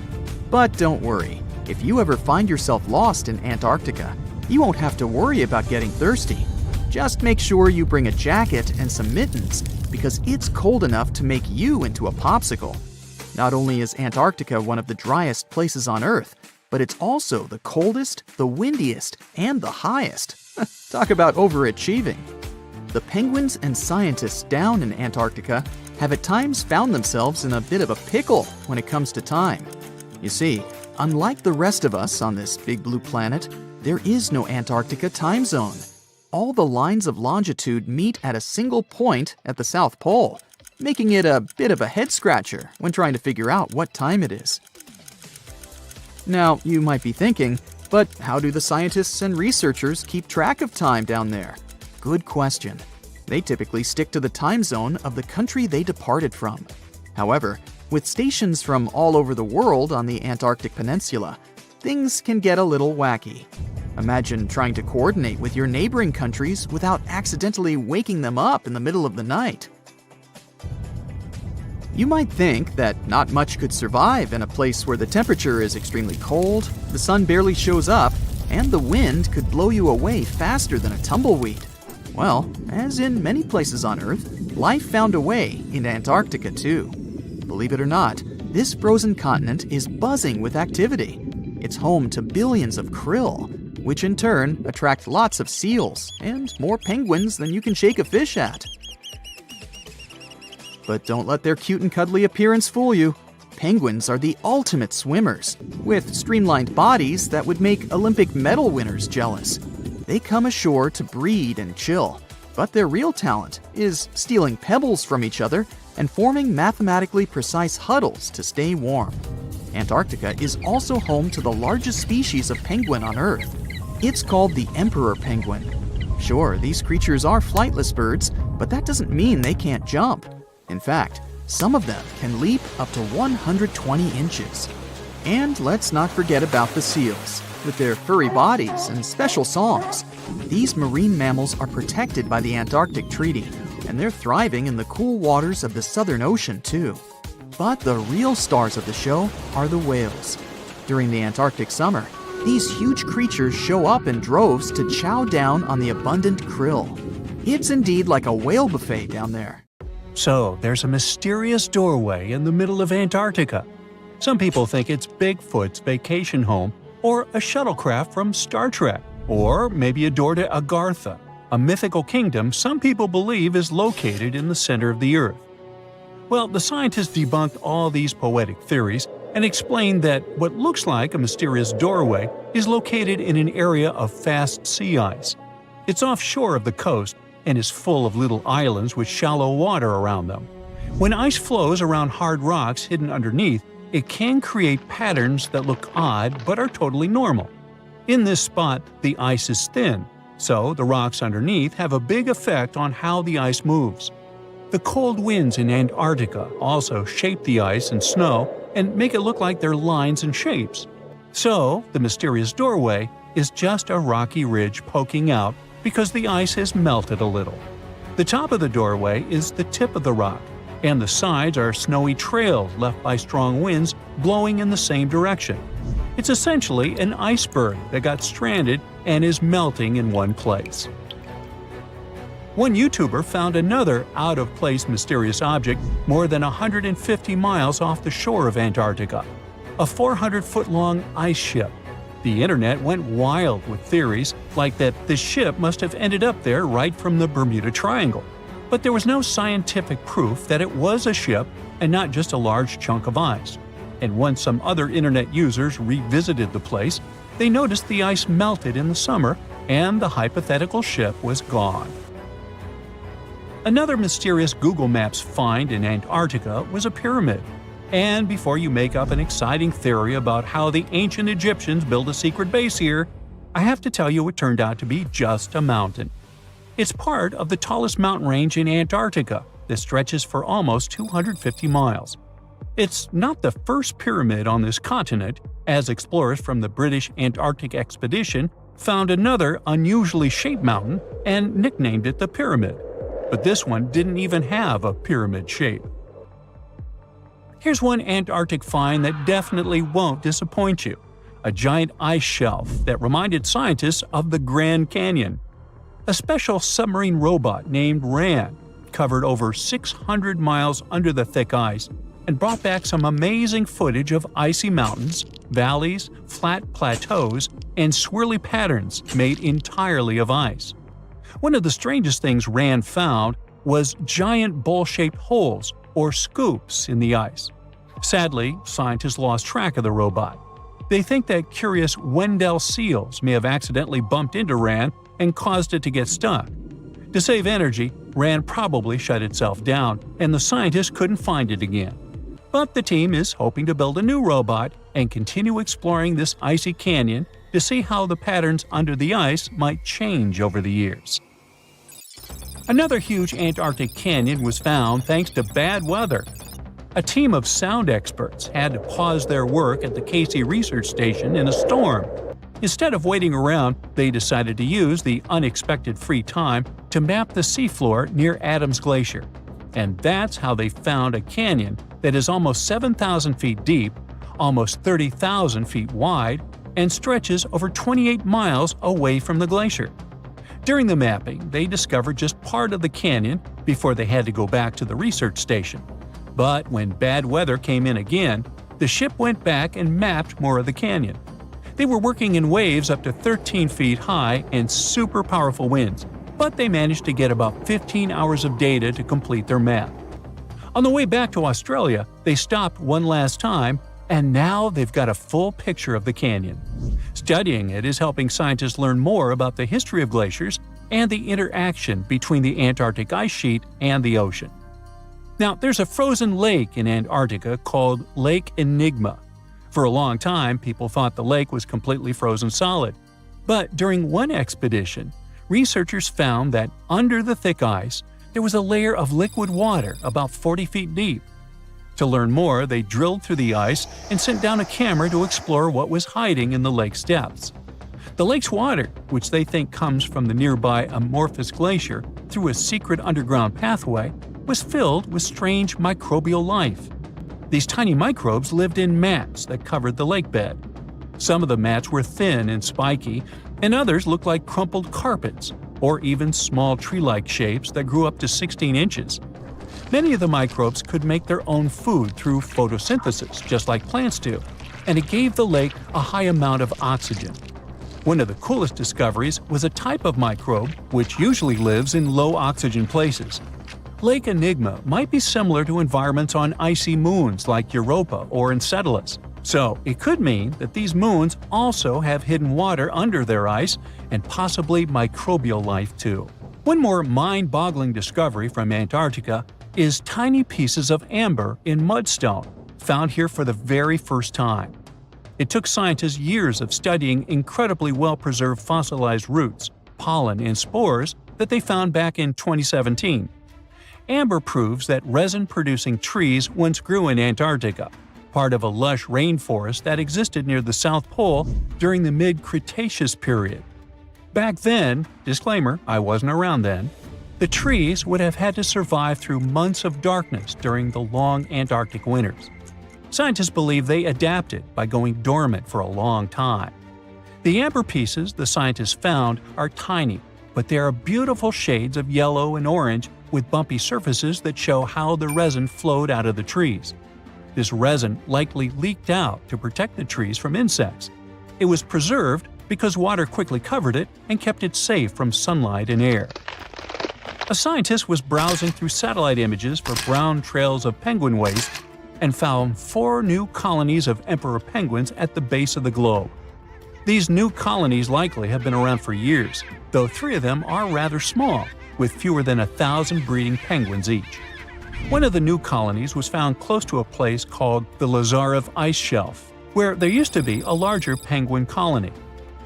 S4: But don't worry, if you ever find yourself lost in Antarctica, you won't have to worry about getting thirsty. Just make sure you bring a jacket and some mittens, because it's cold enough to make you into a popsicle. Not only is Antarctica one of the driest places on Earth, but it's also the coldest, the windiest, and the highest. Talk about overachieving. The penguins and scientists down in Antarctica have at times found themselves in a bit of a pickle when it comes to time. You see, unlike the rest of us on this big blue planet, there is no Antarctica time zone. All the lines of longitude meet at a single point at the South Pole, making it a bit of a head-scratcher when trying to figure out what time it is. Now, you might be thinking, but how do the scientists and researchers keep track of time down there? Good question. They typically stick to the time zone of the country they departed from. However, with stations from all over the world on the Antarctic Peninsula, things can get a little wacky. Imagine trying to coordinate with your neighboring countries without accidentally waking them up in the middle of the night. You might think that not much could survive in a place where the temperature is extremely cold, the sun barely shows up, and the wind could blow you away faster than a tumbleweed. Well, as in many places on Earth, life found a way in Antarctica too. Believe it or not, this frozen continent is buzzing with activity. It's home to billions of krill, which in turn attract lots of seals and more penguins than you can shake a fish at. But don't let their cute and cuddly appearance fool you. Penguins are the ultimate swimmers, with streamlined bodies that would make Olympic medal winners jealous. They come ashore to breed and chill, but their real talent is stealing pebbles from each other and forming mathematically precise huddles to stay warm. Antarctica is also home to the largest species of penguin on Earth. It's called the emperor penguin. Sure, these creatures are flightless birds, but that doesn't mean they can't jump. In fact, some of them can leap up to 120 inches. And let's not forget about the seals. With their furry bodies and special songs, these marine mammals are protected by the Antarctic Treaty, and they're thriving in the cool waters of the Southern Ocean too. But the real stars of the show are the whales. During the Antarctic summer, these huge creatures show up in droves to chow down on the abundant krill. It's indeed like a whale buffet down there.
S1: So, there's a mysterious doorway in the middle of Antarctica. Some people think it's Bigfoot's vacation home, or a shuttlecraft from Star Trek, or maybe a door to Agartha, a mythical kingdom some people believe is located in the center of the Earth. Well, the scientists debunked all these poetic theories and explained that what looks like a mysterious doorway is located in an area of fast sea ice. It's offshore of the coast and is full of little islands with shallow water around them. When ice flows around hard rocks hidden underneath, it can create patterns that look odd but are totally normal. In this spot, the ice is thin, so the rocks underneath have a big effect on how the ice moves. The cold winds in Antarctica also shape the ice and snow and make it look like they're lines and shapes. So, the mysterious doorway is just a rocky ridge poking out because the ice has melted a little. The top of the doorway is the tip of the rock, and the sides are snowy trails left by strong winds blowing in the same direction. It's essentially an iceberg that got stranded and is melting in one place. One YouTuber found another out-of-place mysterious object more than 150 miles off the shore of Antarctica, a 400-foot-long ice ship. The internet went wild with theories like that the ship must have ended up there right from the Bermuda Triangle. But there was no scientific proof that it was a ship and not just a large chunk of ice. And once some other internet users revisited the place, they noticed the ice melted in the summer and the hypothetical ship was gone. Another mysterious Google Maps find in Antarctica was a pyramid. And before you make up an exciting theory about how the ancient Egyptians built a secret base here, I have to tell you it turned out to be just a mountain. It's part of the tallest mountain range in Antarctica that stretches for almost 250 miles. It's not the first pyramid on this continent, as explorers from the British Antarctic expedition found another unusually shaped mountain and nicknamed it the Pyramid. But this one didn't even have a pyramid shape. Here's one Antarctic find that definitely won't disappoint you: a giant ice shelf that reminded scientists of the Grand Canyon. A special submarine robot named RAN covered over 600 miles under the thick ice and brought back some amazing footage of icy mountains, valleys, flat plateaus, and swirly patterns made entirely of ice. One of the strangest things RAN found was giant bowl-shaped holes or scoops in the ice. Sadly, scientists lost track of the robot. They think that curious Wendell seals may have accidentally bumped into RAN and caused it to get stuck. To save energy, RAN probably shut itself down, and the scientists couldn't find it again. But the team is hoping to build a new robot and continue exploring this icy canyon to see how the patterns under the ice might change over the years. Another huge Antarctic canyon was found thanks to bad weather. A team of sound experts had to pause their work at the Casey Research Station in a storm. Instead of waiting around, they decided to use the unexpected free time to map the seafloor near Adams Glacier. And that's how they found a canyon that is almost 7,000 feet deep, almost 30,000 feet wide, and stretches over 28 miles away from the glacier. During the mapping, they discovered just part of the canyon before they had to go back to the research station. But when bad weather came in again, the ship went back and mapped more of the canyon. They were working in waves up to 13 feet high and super powerful winds, but they managed to get about 15 hours of data to complete their map. On the way back to Australia, they stopped one last time, and now they've got a full picture of the canyon. Studying it is helping scientists learn more about the history of glaciers and the interaction between the Antarctic ice sheet and the ocean. Now, there's a frozen lake in Antarctica called Lake Enigma. For a long time, people thought the lake was completely frozen solid. But during one expedition, researchers found that under the thick ice, there was a layer of liquid water about 40 feet deep. To learn more, they drilled through the ice and sent down a camera to explore what was hiding in the lake's depths. The lake's water, which they think comes from the nearby amorphous glacier through a secret underground pathway, was filled with strange microbial life. These tiny microbes lived in mats that covered the lake bed. Some of the mats were thin and spiky, and others looked like crumpled carpets, or even small tree-like shapes that grew up to 16 inches. Many of the microbes could make their own food through photosynthesis, just like plants do, and it gave the lake a high amount of oxygen. One of the coolest discoveries was a type of microbe which usually lives in low-oxygen places. Lake Enigma might be similar to environments on icy moons like Europa or Enceladus, so it could mean that these moons also have hidden water under their ice and possibly microbial life too. One more mind-boggling discovery from Antarctica is tiny pieces of amber in mudstone, found here for the very first time. It took scientists years of studying incredibly well-preserved fossilized roots, pollen, and spores that they found back in 2017. Amber proves that resin-producing trees once grew in Antarctica, part of a lush rainforest that existed near the South Pole during the mid-Cretaceous period. Back then, disclaimer, I wasn't around then, the trees would have had to survive through months of darkness during the long Antarctic winters. Scientists believe they adapted by going dormant for a long time. The amber pieces the scientists found are tiny, but they are beautiful shades of yellow and orange with bumpy surfaces that show how the resin flowed out of the trees. This resin likely leaked out to protect the trees from insects. It was preserved because water quickly covered it and kept it safe from sunlight and air. A scientist was browsing through satellite images for brown trails of penguin waste and found 4 new colonies of emperor penguins at the base of the globe. These new colonies likely have been around for years, though 3 of them are rather small, with fewer than 1,000 breeding penguins each. One of the new colonies was found close to a place called the Lazarev Ice Shelf, where there used to be a larger penguin colony.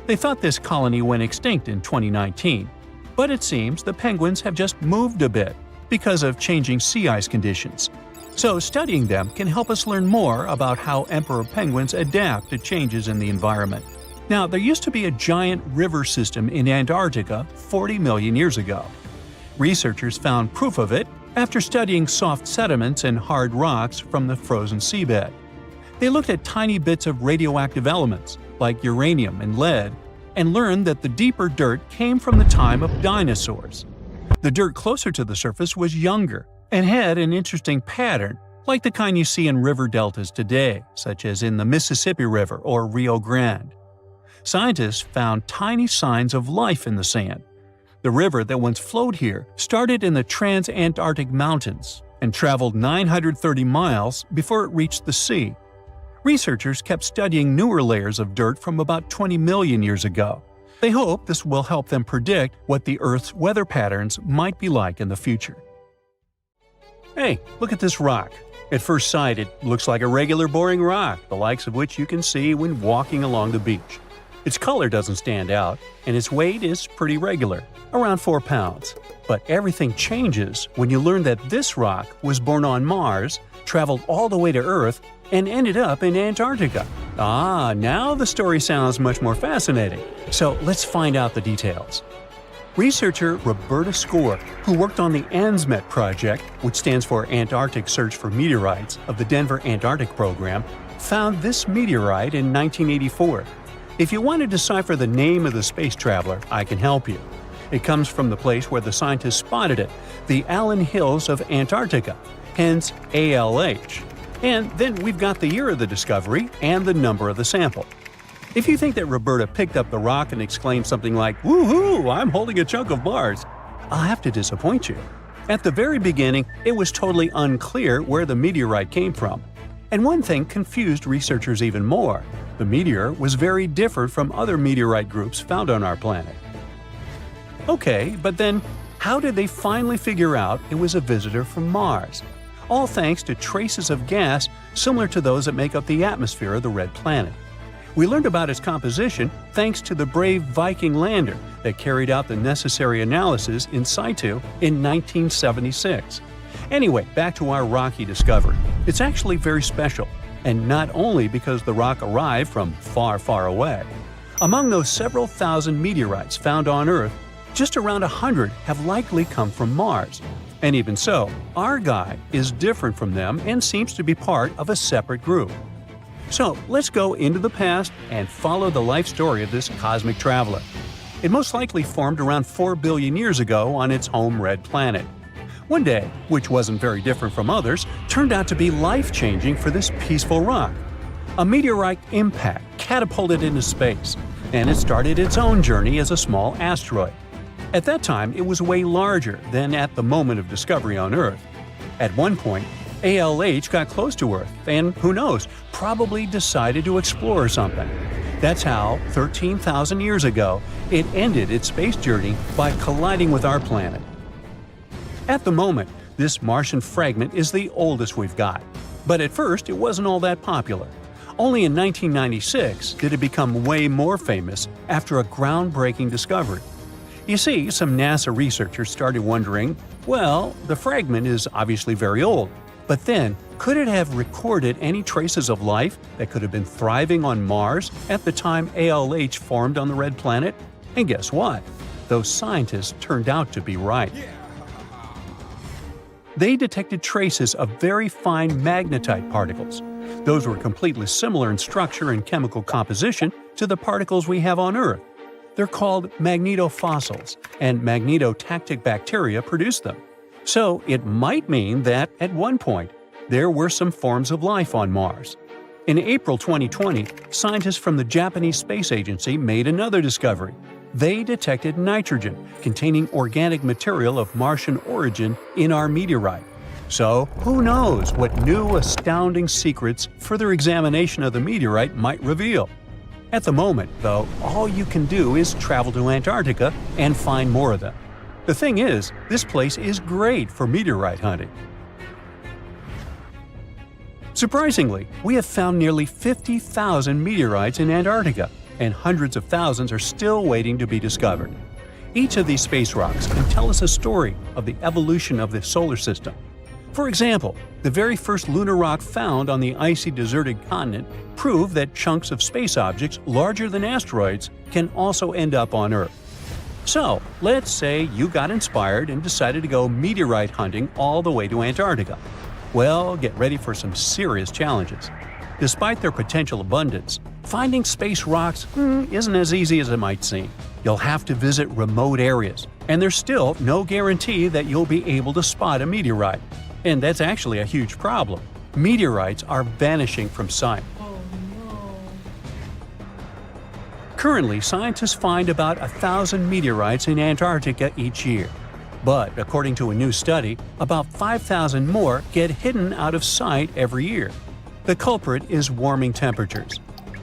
S1: They thought this colony went extinct in 2019, but it seems the penguins have just moved a bit because of changing sea ice conditions. So studying them can help us learn more about how emperor penguins adapt to changes in the environment. Now, there used to be a giant river system in Antarctica 40 million years ago. Researchers found proof of it after studying soft sediments and hard rocks from the frozen seabed. They looked at tiny bits of radioactive elements, like uranium and lead, and learned that the deeper dirt came from the time of dinosaurs. The dirt closer to the surface was younger and had an interesting pattern, like the kind you see in river deltas today, such as in the Mississippi River or Rio Grande. Scientists found tiny signs of life in the sand. The river that once flowed here started in the Trans-Antarctic Mountains and traveled 930 miles before it reached the sea. Researchers kept studying newer layers of dirt from about 20 million years ago. They hope this will help them predict what the Earth's weather patterns might be like in the future. Hey, look at this rock. At first sight, it looks like a regular boring rock, the likes of which you can see when walking along the beach. Its color doesn't stand out, and its weight is pretty regular, around 4 pounds. But everything changes when you learn that this rock was born on Mars, traveled all the way to Earth, and ended up in Antarctica. Now the story sounds much more fascinating. So let's find out the details. Researcher Roberta Score, who worked on the ANSMET project, which stands for Antarctic Search for Meteorites, of the Denver Antarctic Program, found this meteorite in 1984. If you want to decipher the name of the space traveler, I can help you. It comes from the place where the scientists spotted it, the Allen Hills of Antarctica, hence ALH. And then we've got the year of the discovery and the number of the sample. If you think that Roberta picked up the rock and exclaimed something like, "Woohoo, I'm holding a chunk of Mars," I'll have to disappoint you. At the very beginning, it was totally unclear where the meteorite came from. And one thing confused researchers even more. The meteor was very different from other meteorite groups found on our planet. Okay, but then how did they finally figure out it was a visitor from Mars? All thanks to traces of gas similar to those that make up the atmosphere of the red planet. We learned about its composition thanks to the brave Viking lander that carried out the necessary analysis in situ in 1976. Anyway, back to our rocky discovery. It's actually very special, and not only because the rock arrived from far, far away. Among those several thousand meteorites found on Earth, just around 100 have likely come from Mars. And even so, our guy is different from them and seems to be part of a separate group. So let's go into the past and follow the life story of this cosmic traveler. It most likely formed around 4 billion years ago on its home red planet. One day, which wasn't very different from others, turned out to be life-changing for this peaceful rock. A meteorite impact catapulted into space, and it started its own journey as a small asteroid. At that time, it was way larger than at the moment of discovery on Earth. At one point, ALH got close to Earth and, who knows, probably decided to explore something. That's how, 13,000 years ago, it ended its space journey by colliding with our planet. At the moment, this Martian fragment is the oldest we've got. But at first, it wasn't all that popular. Only in 1996 did it become way more famous after a groundbreaking discovery. You see, some NASA researchers started wondering, well, the fragment is obviously very old, but then, could it have recorded any traces of life that could have been thriving on Mars at the time ALH formed on the red planet? And guess what? Those scientists turned out to be right. They detected traces of very fine magnetite particles. Those were completely similar in structure and chemical composition to the particles we have on Earth. They're called magnetofossils, and magnetotactic bacteria produce them. So it might mean that, at one point, there were some forms of life on Mars. In April 2020, scientists from the Japanese Space Agency made another discovery. They detected nitrogen containing organic material of Martian origin in our meteorite. So, who knows what new astounding secrets further examination of the meteorite might reveal? At the moment, though, all you can do is travel to Antarctica and find more of them. The thing is, this place is great for meteorite hunting. Surprisingly, we have found nearly 50,000 meteorites in Antarctica, and hundreds of thousands are still waiting to be discovered. Each of these space rocks can tell us a story of the evolution of the solar system. For example, the very first lunar rock found on the icy deserted continent proved that chunks of space objects larger than asteroids can also end up on Earth. So, let's say you got inspired and decided to go meteorite hunting all the way to Antarctica. Well, get ready for some serious challenges. Despite their potential abundance, finding space rocks isn't as easy as it might seem. You'll have to visit remote areas, and there's still no guarantee that you'll be able to spot a meteorite. And that's actually a huge problem. Meteorites are vanishing from sight. Currently, scientists find about 1,000 meteorites in Antarctica each year. But according to a new study, about 5,000 more get hidden out of sight every year. The culprit is warming temperatures.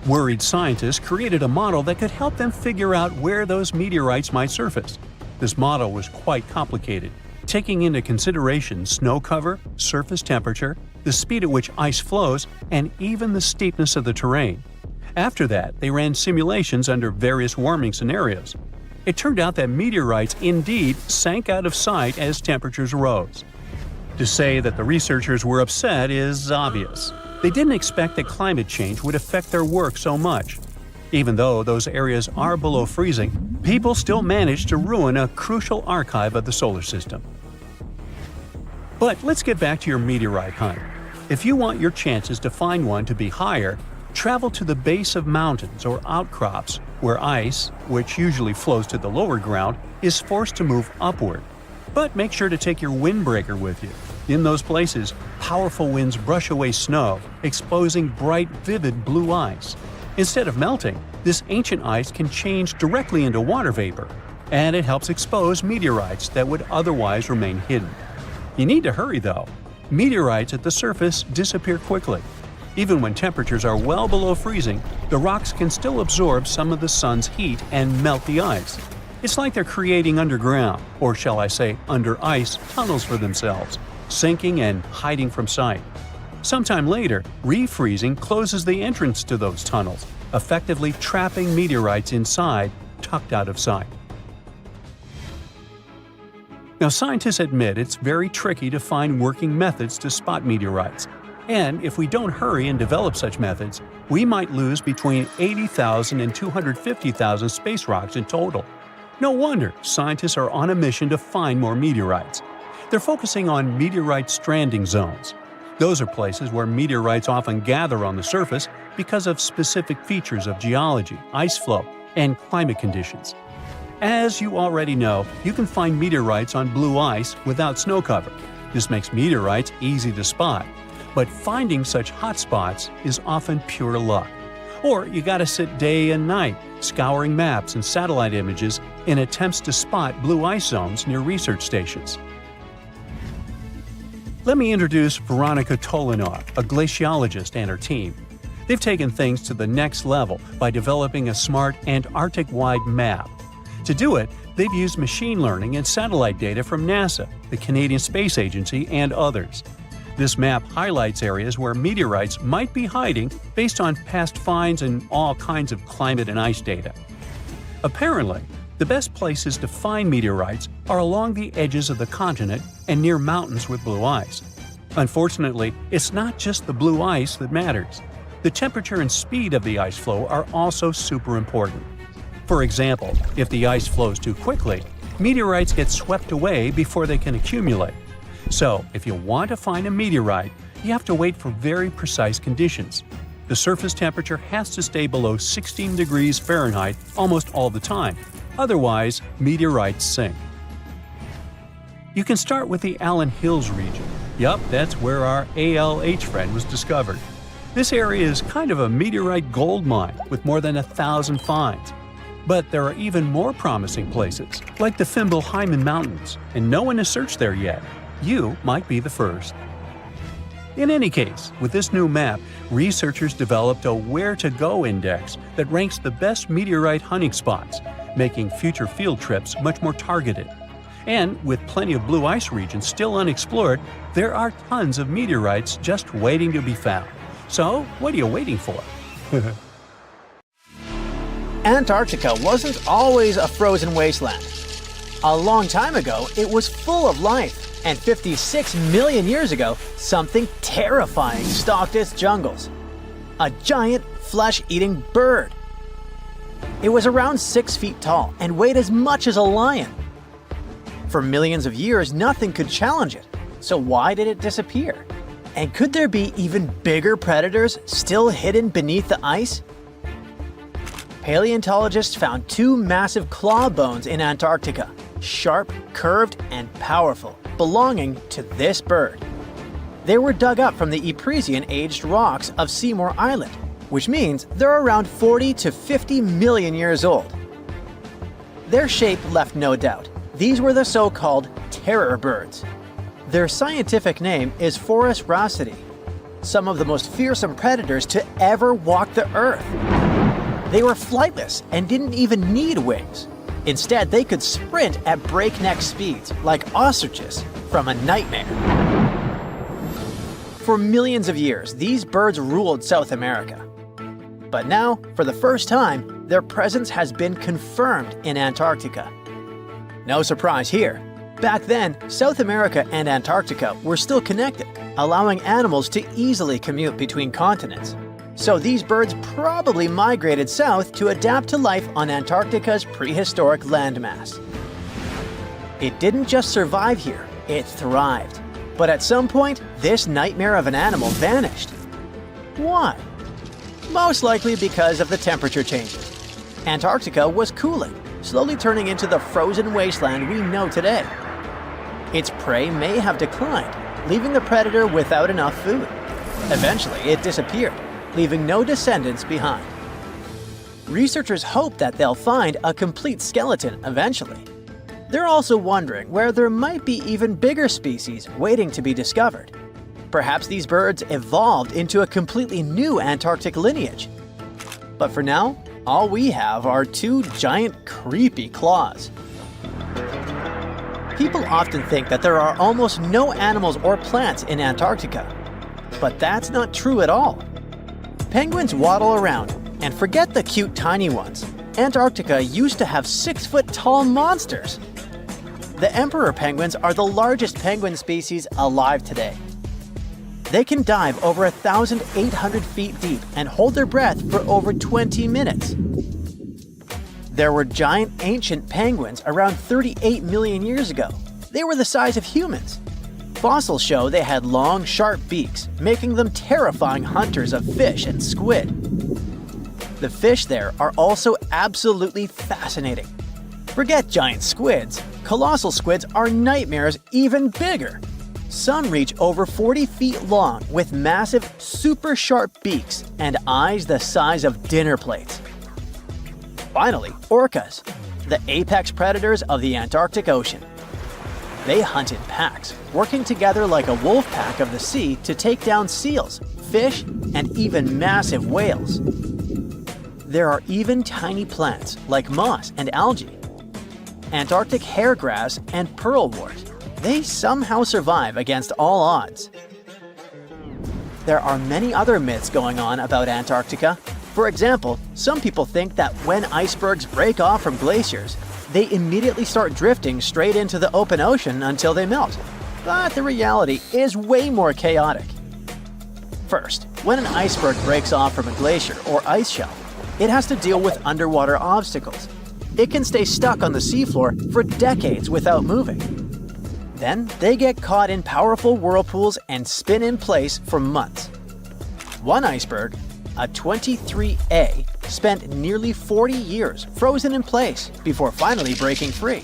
S1: Worried scientists created a model that could help them figure out where those meteorites might surface. This model was quite complicated, taking into consideration snow cover, surface temperature, the speed at which ice flows, and even the steepness of the terrain. After that, they ran simulations under various warming scenarios. It turned out that meteorites indeed sank out of sight as temperatures rose. To say that the researchers were upset is obvious. They didn't expect that climate change would affect their work so much. Even though those areas are below freezing, people still managed to ruin a crucial archive of the solar system. But let's get back to your meteorite hunt. If you want your chances to find one to be higher, travel to the base of mountains or outcrops where ice, which usually flows to the lower ground, is forced to move upward. But make sure to take your windbreaker with you. In those places, powerful winds brush away snow, exposing bright, vivid blue ice. Instead of melting, this ancient ice can change directly into water vapor, and it helps expose meteorites that would otherwise remain hidden. You need to hurry though. Meteorites at the surface disappear quickly. Even when temperatures are well below freezing, the rocks can still absorb some of the sun's heat and melt the ice. It's like they're creating underground, or shall I say under ice, tunnels for themselves, sinking and hiding from sight. Sometime later, refreezing closes the entrance to those tunnels, effectively trapping meteorites inside, tucked out of sight. Now, scientists admit it's very tricky to find working methods to spot meteorites. And if we don't hurry and develop such methods, we might lose between 80,000 and 250,000 space rocks in total. No wonder scientists are on a mission to find more meteorites. They're focusing on meteorite stranding zones. Those are places where meteorites often gather on the surface because of specific features of geology, ice flow, and climate conditions. As you already know, you can find meteorites on blue ice without snow cover. This makes meteorites easy to spot. But finding such hotspots is often pure luck. Or you gotta sit day and night, scouring maps and satellite images in attempts to spot blue ice zones near research stations. Let me introduce Veronica Tolinov, a glaciologist, and her team. They've taken things to the next level by developing a smart Antarctic-wide map. To do it, they've used machine learning and satellite data from NASA, the Canadian Space Agency, and others. This map highlights areas where meteorites might be hiding based on past finds and all kinds of climate and ice data. Apparently, the best places to find meteorites are along the edges of the continent and near mountains with blue ice. Unfortunately, it's not just the blue ice that matters. The temperature and speed of the ice flow are also super important. For example, if the ice flows too quickly, meteorites get swept away before they can accumulate. So, if you want to find a meteorite, you have to wait for very precise conditions. The surface temperature has to stay below 16 degrees Fahrenheit almost all the time. Otherwise, meteorites sink. You can start with the Allen Hills region. Yup, that's where our ALH friend was discovered. This area is kind of a meteorite gold mine with more than 1,000 finds. But there are even more promising places, like the Fimbulheimen Mountains, and no one has searched there yet. You might be the first. In any case, with this new map, researchers developed a where-to-go index that ranks the best meteorite hunting spots, making future field trips much more targeted. And with plenty of blue ice regions still unexplored, there are tons of meteorites just waiting to be found. So, what are you waiting for?
S2: Antarctica wasn't always a frozen wasteland. A long time ago, it was full of life, and 56 million years ago, something terrifying stalked its jungles. A giant, flesh-eating bird. It was around 6 feet tall and weighed as much as a lion. For millions of years, nothing could challenge it, so why did it disappear? And could there be even bigger predators still hidden beneath the ice? Paleontologists found 2 massive claw bones in Antarctica, sharp, curved, and powerful, belonging to this bird. They were dug up from the Epresian-aged rocks of Seymour Island, which means they're around 40 to 50 million years old. Their shape left no doubt. These were the so-called terror birds. Their scientific name is Forus raceti, some of the most fearsome predators to ever walk the earth. They were flightless and didn't even need wings. Instead, they could sprint at breakneck speeds, like ostriches from a nightmare. For millions of years, these birds ruled South America. But now, for the first time, their presence has been confirmed in Antarctica. No surprise here. Back then, South America and Antarctica were still connected, allowing animals to easily commute between continents. So these birds probably migrated south to adapt to life on Antarctica's prehistoric landmass. It didn't just survive here, it thrived. But at some point, this nightmare of an animal vanished. Why? Most likely because of the temperature changes. Antarctica was cooling, slowly turning into the frozen wasteland we know today. Its prey may have declined, leaving the predator without enough food. Eventually, it disappeared, leaving no descendants behind. Researchers hope that they'll find a complete skeleton eventually. They're also wondering where there might be even bigger species waiting to be discovered. Perhaps these birds evolved into a completely new Antarctic lineage. But for now, all we have are 2 giant, creepy claws. People often think that there are almost no animals or plants in Antarctica. But that's not true at all. Penguins waddle around, and forget the cute tiny ones. Antarctica used to have 6-foot-tall monsters. The emperor penguins are the largest penguin species alive today. They can dive over 1,800 feet deep and hold their breath for over 20 minutes. There were giant ancient penguins around 38 million years ago. They were the size of humans. Fossils show they had long, sharp beaks, making them terrifying hunters of fish and squid. The fish there are also absolutely fascinating. Forget giant squids. Colossal squids are nightmares even bigger. Some reach over 40 feet long with massive, super sharp beaks and eyes the size of dinner plates. Finally, orcas, the apex predators of the Antarctic Ocean. They hunt in packs, working together like a wolf pack of the sea to take down seals, fish, and even massive whales. There are even tiny plants like moss and algae. Antarctic hairgrass and pearlwort. They somehow survive against all odds. There are many other myths going on about Antarctica. For example, some people think that when icebergs break off from glaciers, they immediately start drifting straight into the open ocean until they melt. But the reality is way more chaotic. First, when an iceberg breaks off from a glacier or ice shelf, it has to deal with underwater obstacles. It can stay stuck on the seafloor for decades without moving. Then they get caught in powerful whirlpools and spin in place for months. One iceberg, a 23A, spent nearly 40 years frozen in place before finally breaking free,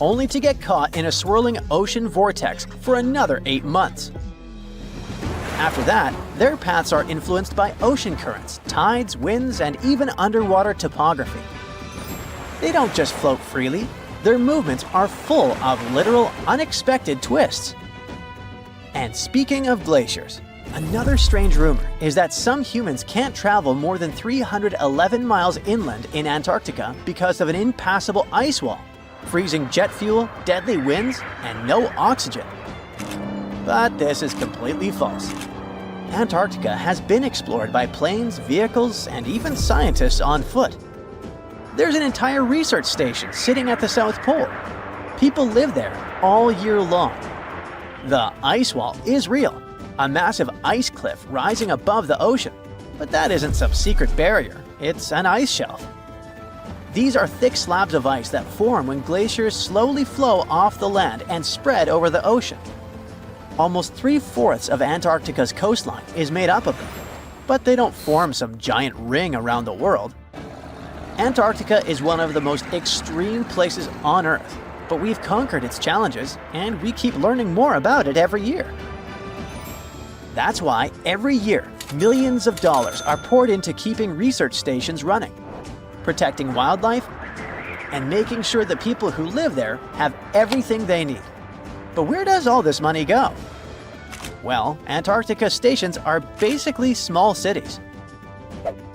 S2: only to get caught in a swirling ocean vortex for another 8 months. After that, their paths are influenced by ocean currents, tides, winds, and even underwater topography. They don't just float freely, their movements are full of literal, unexpected twists. And speaking of glaciers, Another strange rumor is that some humans can't travel more than 311 miles inland in Antarctica because of an impassable ice wall, freezing jet fuel, deadly winds, and no oxygen. But this is completely false. Antarctica has been explored by planes, vehicles, and even scientists on foot. There's an entire research station sitting at the South Pole. People live there all year long. The ice wall is real, a massive ice cliff rising above the ocean. But that isn't some secret barrier, it's an ice shelf. These are thick slabs of ice that form when glaciers slowly flow off the land and spread over the ocean. Almost 3/4 of Antarctica's coastline is made up of them, but they don't form some giant ring around the world. Antarctica is one of the most extreme places on Earth, but we've conquered its challenges, and we keep learning more about it every year. That's why every year, millions of dollars are poured into keeping research stations running, protecting wildlife, and making sure the people who live there have everything they need. But where does all this money go? Well, Antarctica stations are basically small cities.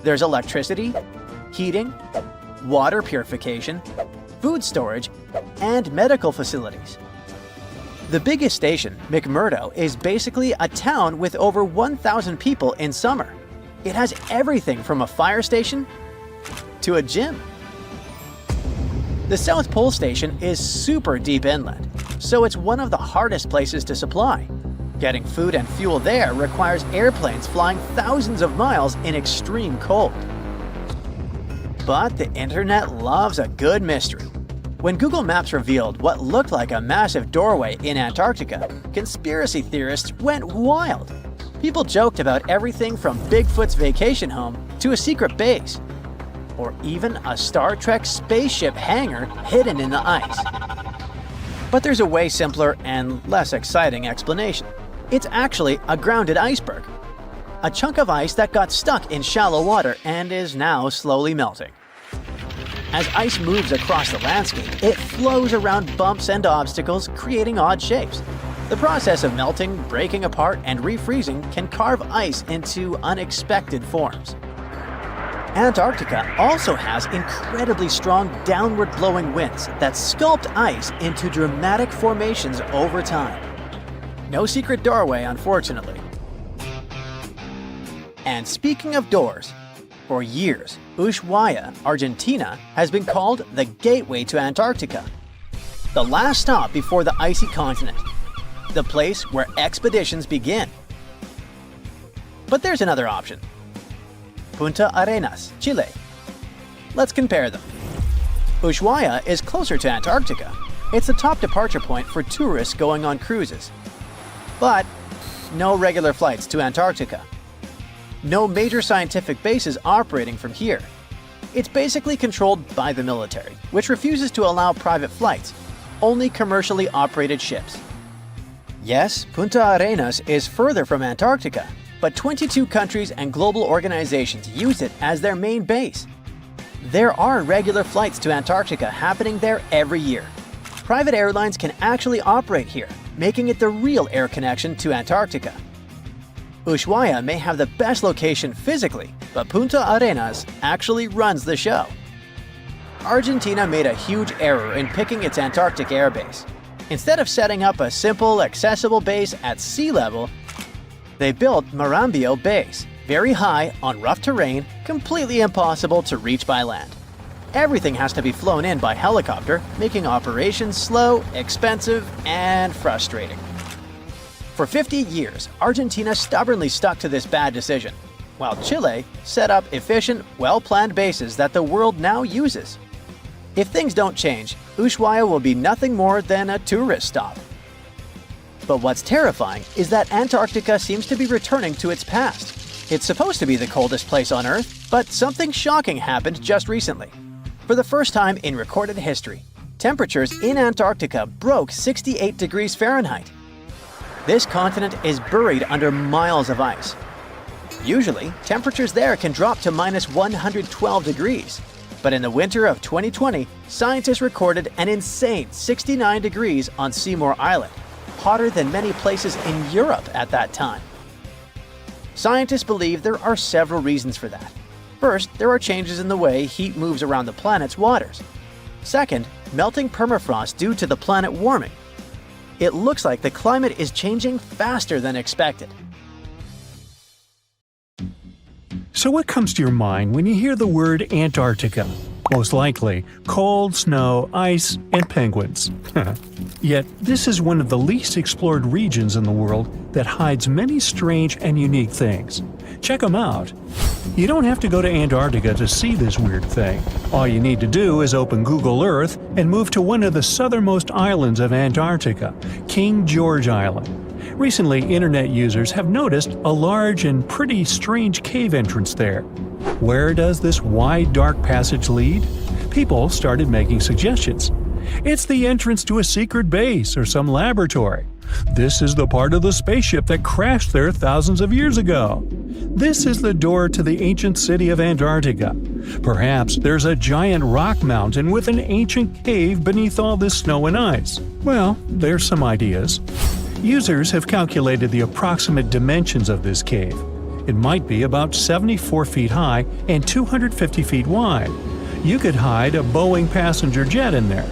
S2: There's electricity, heating, water purification, food storage, and medical facilities. The biggest station, McMurdo, is basically a town with over 1,000 people in summer. It has everything from a fire station to a gym. The South Pole Station is super deep inland, so it's one of the hardest places to supply. Getting food and fuel there requires airplanes flying thousands of miles in extreme cold. But the internet loves a good mystery. When Google Maps revealed what looked like a massive doorway in Antarctica, conspiracy theorists went wild. People joked about everything from Bigfoot's vacation home to a secret base, or even a Star Trek spaceship hangar hidden in the ice. But there's a way simpler and less exciting explanation. It's actually a grounded iceberg, a chunk of ice that got stuck in shallow water and is now slowly melting. As ice moves across the landscape, it flows around bumps and obstacles, creating odd shapes. The process of melting, breaking apart, and refreezing can carve ice into unexpected forms. Antarctica also has incredibly strong downward-blowing winds that sculpt ice into dramatic formations over time. No secret doorway, unfortunately. And speaking of doors, for years, Ushuaia, Argentina, has been called the gateway to Antarctica. The last stop before the icy continent. The place where expeditions begin. But there's another option. Punta Arenas, Chile. Let's compare them. Ushuaia is closer to Antarctica. It's the top departure point for tourists going on cruises. But no regular flights to Antarctica. No major scientific bases operating from here. It's basically controlled by the military, which refuses to allow private flights, only commercially operated ships. Yes, Punta Arenas is further from Antarctica, but 22 countries and global organizations use it as their main base. There are regular flights to Antarctica happening there every year. Private airlines can actually operate here, making it the real air connection to Antarctica. Ushuaia may have the best location physically, but Punta Arenas actually runs the show. Argentina made a huge error in picking its Antarctic airbase. Instead of setting up a simple, accessible base at sea level, they built Marambio Base, very high on rough terrain, completely impossible to reach by land. Everything has to be flown in by helicopter, making operations slow, expensive, and frustrating. For 50 years, Argentina stubbornly stuck to this bad decision, while Chile set up efficient, well-planned bases that the world now uses. If things don't change, Ushuaia will be nothing more than a tourist stop. But what's terrifying is that Antarctica seems to be returning to its past. It's supposed to be the coldest place on Earth, but something shocking happened just recently. For the first time in recorded history, temperatures in Antarctica broke 68 degrees Fahrenheit. This continent is buried under miles of ice. Usually, temperatures there can drop to minus 112 degrees. But in the winter of 2020, scientists recorded an insane 69 degrees on Seymour Island, hotter than many places in Europe at that time. Scientists believe there are several reasons for that. First, there are changes in the way heat moves around the planet's waters. Second, melting permafrost due to the planet warming. It looks like the climate is changing faster than expected.
S1: So what comes to your mind when you hear the word Antarctica? Most likely, cold, snow, ice, and penguins. Yet, this is one of the least explored regions in the world that hides many strange and unique things. Check them out. You don't have to go to Antarctica to see this weird thing. All you need to do is open Google Earth and move to one of the southernmost islands of Antarctica, King George Island. Recently, internet users have noticed a large and pretty strange cave entrance there. Where does this wide, dark passage lead? People started making suggestions. It's the entrance to a secret base or some laboratory. This is the part of the spaceship that crashed there thousands of years ago. This is the door to the ancient city of Antarctica. Perhaps there's a giant rock mountain with an ancient cave beneath all this snow and ice. Well, there's some ideas. Users have calculated the approximate dimensions of this cave. It might be about 74 feet high and 250 feet wide. You could hide a Boeing passenger jet in there.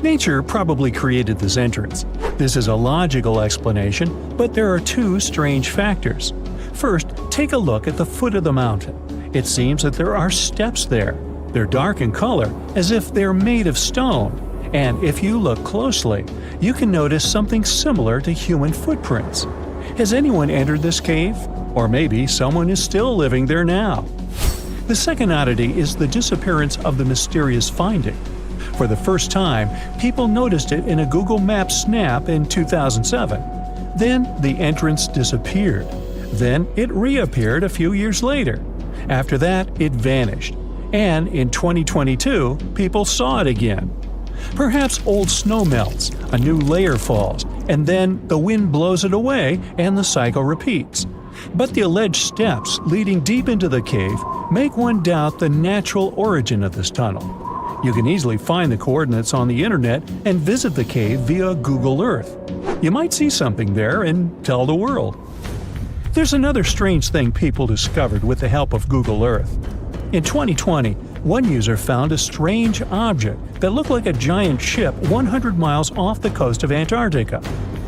S1: Nature probably created this entrance. This is a logical explanation, but there are two strange factors. First, take a look at the foot of the mountain. It seems that there are steps there. They're dark in color, as if they're made of stone. And if you look closely, you can notice something similar to human footprints. Has anyone entered this cave? Or maybe someone is still living there now. The second oddity is the disappearance of the mysterious finding. For the first time, people noticed it in a Google Maps snap in 2007. Then the entrance disappeared. Then it reappeared a few years later. After that, it vanished. And in 2022, people saw it again. Perhaps old snow melts, a new layer falls, and then the wind blows it away and the cycle repeats. But the alleged steps leading deep into the cave make one doubt the natural origin of this tunnel. You can easily find the coordinates on the internet and visit the cave via Google Earth. You might see something there and tell the world. There's another strange thing people discovered with the help of Google Earth. In 2020, one user found a strange object that looked like a giant ship 100 miles off the coast of Antarctica.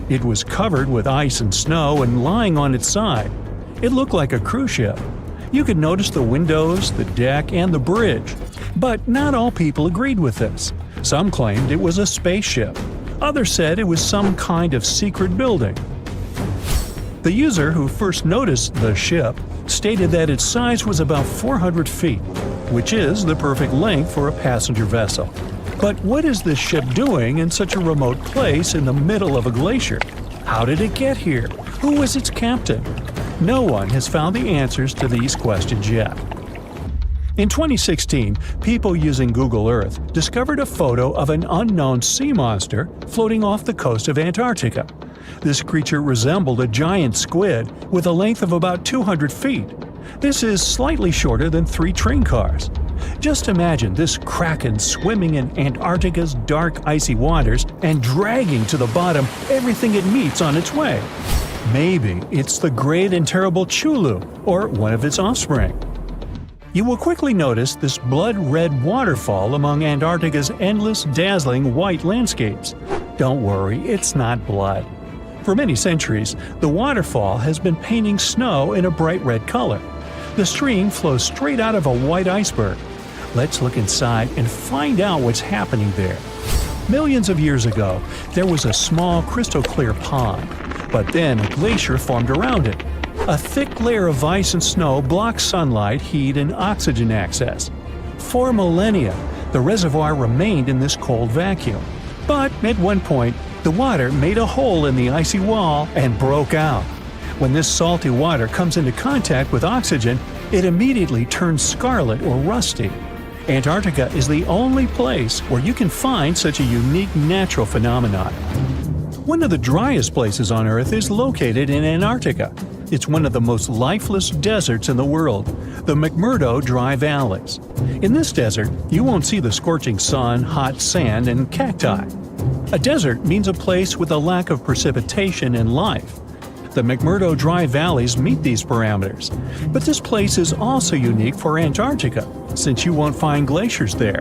S1: It was covered with ice and snow and lying on its side. It looked like a cruise ship. You could notice the windows, the deck, and the bridge. But not all people agreed with this. Some claimed it was a spaceship. Others said it was some kind of secret building. The user who first noticed the ship stated that its size was about 400 feet, which is the perfect length for a passenger vessel. But what is this ship doing in such a remote place in the middle of a glacier? How did it get here? Who was its captain? No one has found the answers to these questions yet. In 2016, people using Google Earth discovered a photo of an unknown sea monster floating off the coast of Antarctica. This creature resembled a giant squid with a length of about 200 feet. This is slightly shorter than 3 train cars. Just imagine this kraken swimming in Antarctica's dark, icy waters and dragging to the bottom everything it meets on its way. Maybe it's the great and terrible Chulu, or one of its offspring. You will quickly notice this blood-red waterfall among Antarctica's endless, dazzling white landscapes. Don't worry, it's not blood. For many centuries, the waterfall has been painting snow in a bright red color. The stream flows straight out of a white iceberg. Let's look inside and find out what's happening there. Millions of years ago, there was a small crystal-clear pond, but then a glacier formed around it. A thick layer of ice and snow blocks sunlight, heat, and oxygen access. For millennia, the reservoir remained in this cold vacuum. But at one point, the water made a hole in the icy wall and broke out. When this salty water comes into contact with oxygen, it immediately turns scarlet or rusty. Antarctica is the only place where you can find such a unique natural phenomenon. One of the driest places on Earth is located in Antarctica. It's one of the most lifeless deserts in the world, the McMurdo Dry Valleys. In this desert, you won't see the scorching sun, hot sand, and cacti. A desert means a place with a lack of precipitation and life. The McMurdo Dry Valleys meet these parameters. But this place is also unique for Antarctica, since you won't find glaciers there.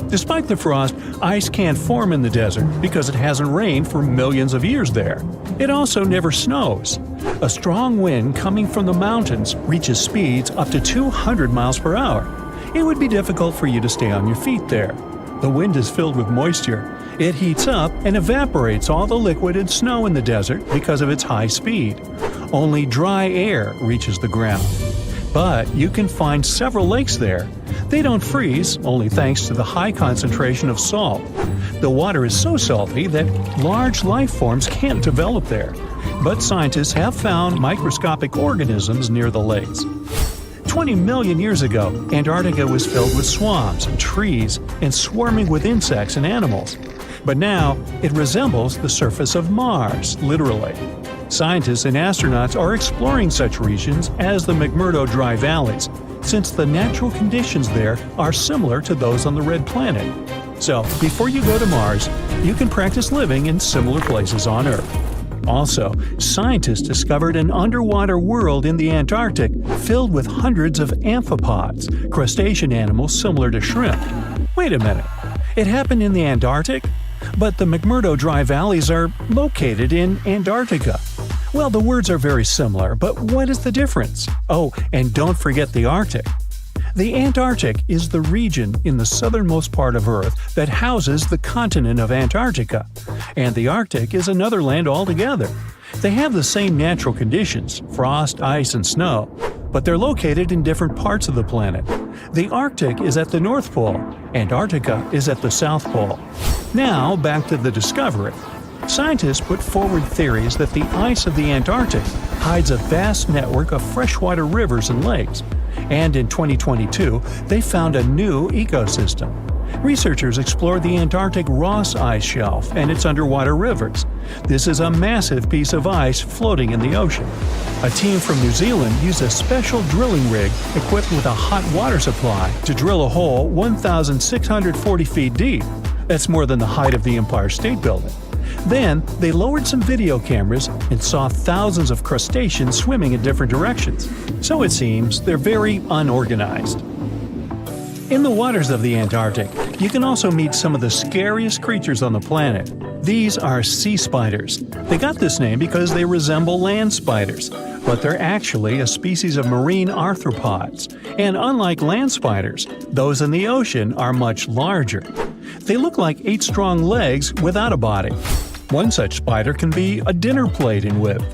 S1: Despite the frost, ice can't form in the desert because it hasn't rained for millions of years there. It also never snows. A strong wind coming from the mountains reaches speeds up to 200 miles per hour. It would be difficult for you to stay on your feet there. The wind is filled with moisture. It heats up and evaporates all the liquid and snow in the desert because of its high speed. Only dry air reaches the ground. But you can find several lakes there. They don't freeze, only thanks to the high concentration of salt. The water is so salty that large life forms can't develop there. But scientists have found microscopic organisms near the lakes. 20 million years ago, Antarctica was filled with swamps and trees and swarming with insects and animals. But now, it resembles the surface of Mars, literally. Scientists and astronauts are exploring such regions as the McMurdo Dry Valleys, since the natural conditions there are similar to those on the Red Planet. So, before you go to Mars, you can practice living in similar places on Earth. Also, scientists discovered an underwater world in the Antarctic filled with hundreds of amphipods, crustacean animals similar to shrimp. Wait a minute, it happened in the Antarctic? But the McMurdo Dry Valleys are located in Antarctica. Well, the words are very similar, but what is the difference? Oh, and don't forget the Arctic. The Antarctic is the region in the southernmost part of Earth that houses the continent of Antarctica, and the Arctic is another land altogether. They have the same natural conditions, frost, ice, and snow, but they're located in different parts of the planet. The Arctic is at the North Pole, Antarctica is at the South Pole. Now, back to the discovery. Scientists put forward theories that the ice of the Antarctic hides a vast network of freshwater rivers and lakes. And in 2022, they found a new ecosystem. Researchers explored the Antarctic Ross Ice Shelf and its underwater rivers. This is a massive piece of ice floating in the ocean. A team from New Zealand used a special drilling rig equipped with a hot water supply to drill a hole 1,640 feet deep. That's more than the height of the Empire State Building. Then, they lowered some video cameras and saw thousands of crustaceans swimming in different directions. So it seems they're very unorganized. In the waters of the Antarctic, you can also meet some of the scariest creatures on the planet. These are sea spiders. They got this name because they resemble land spiders, but they're actually a species of marine arthropods. And unlike land spiders, those in the ocean are much larger. They look like 8 strong legs without a body. One such spider can be a dinner plate in width.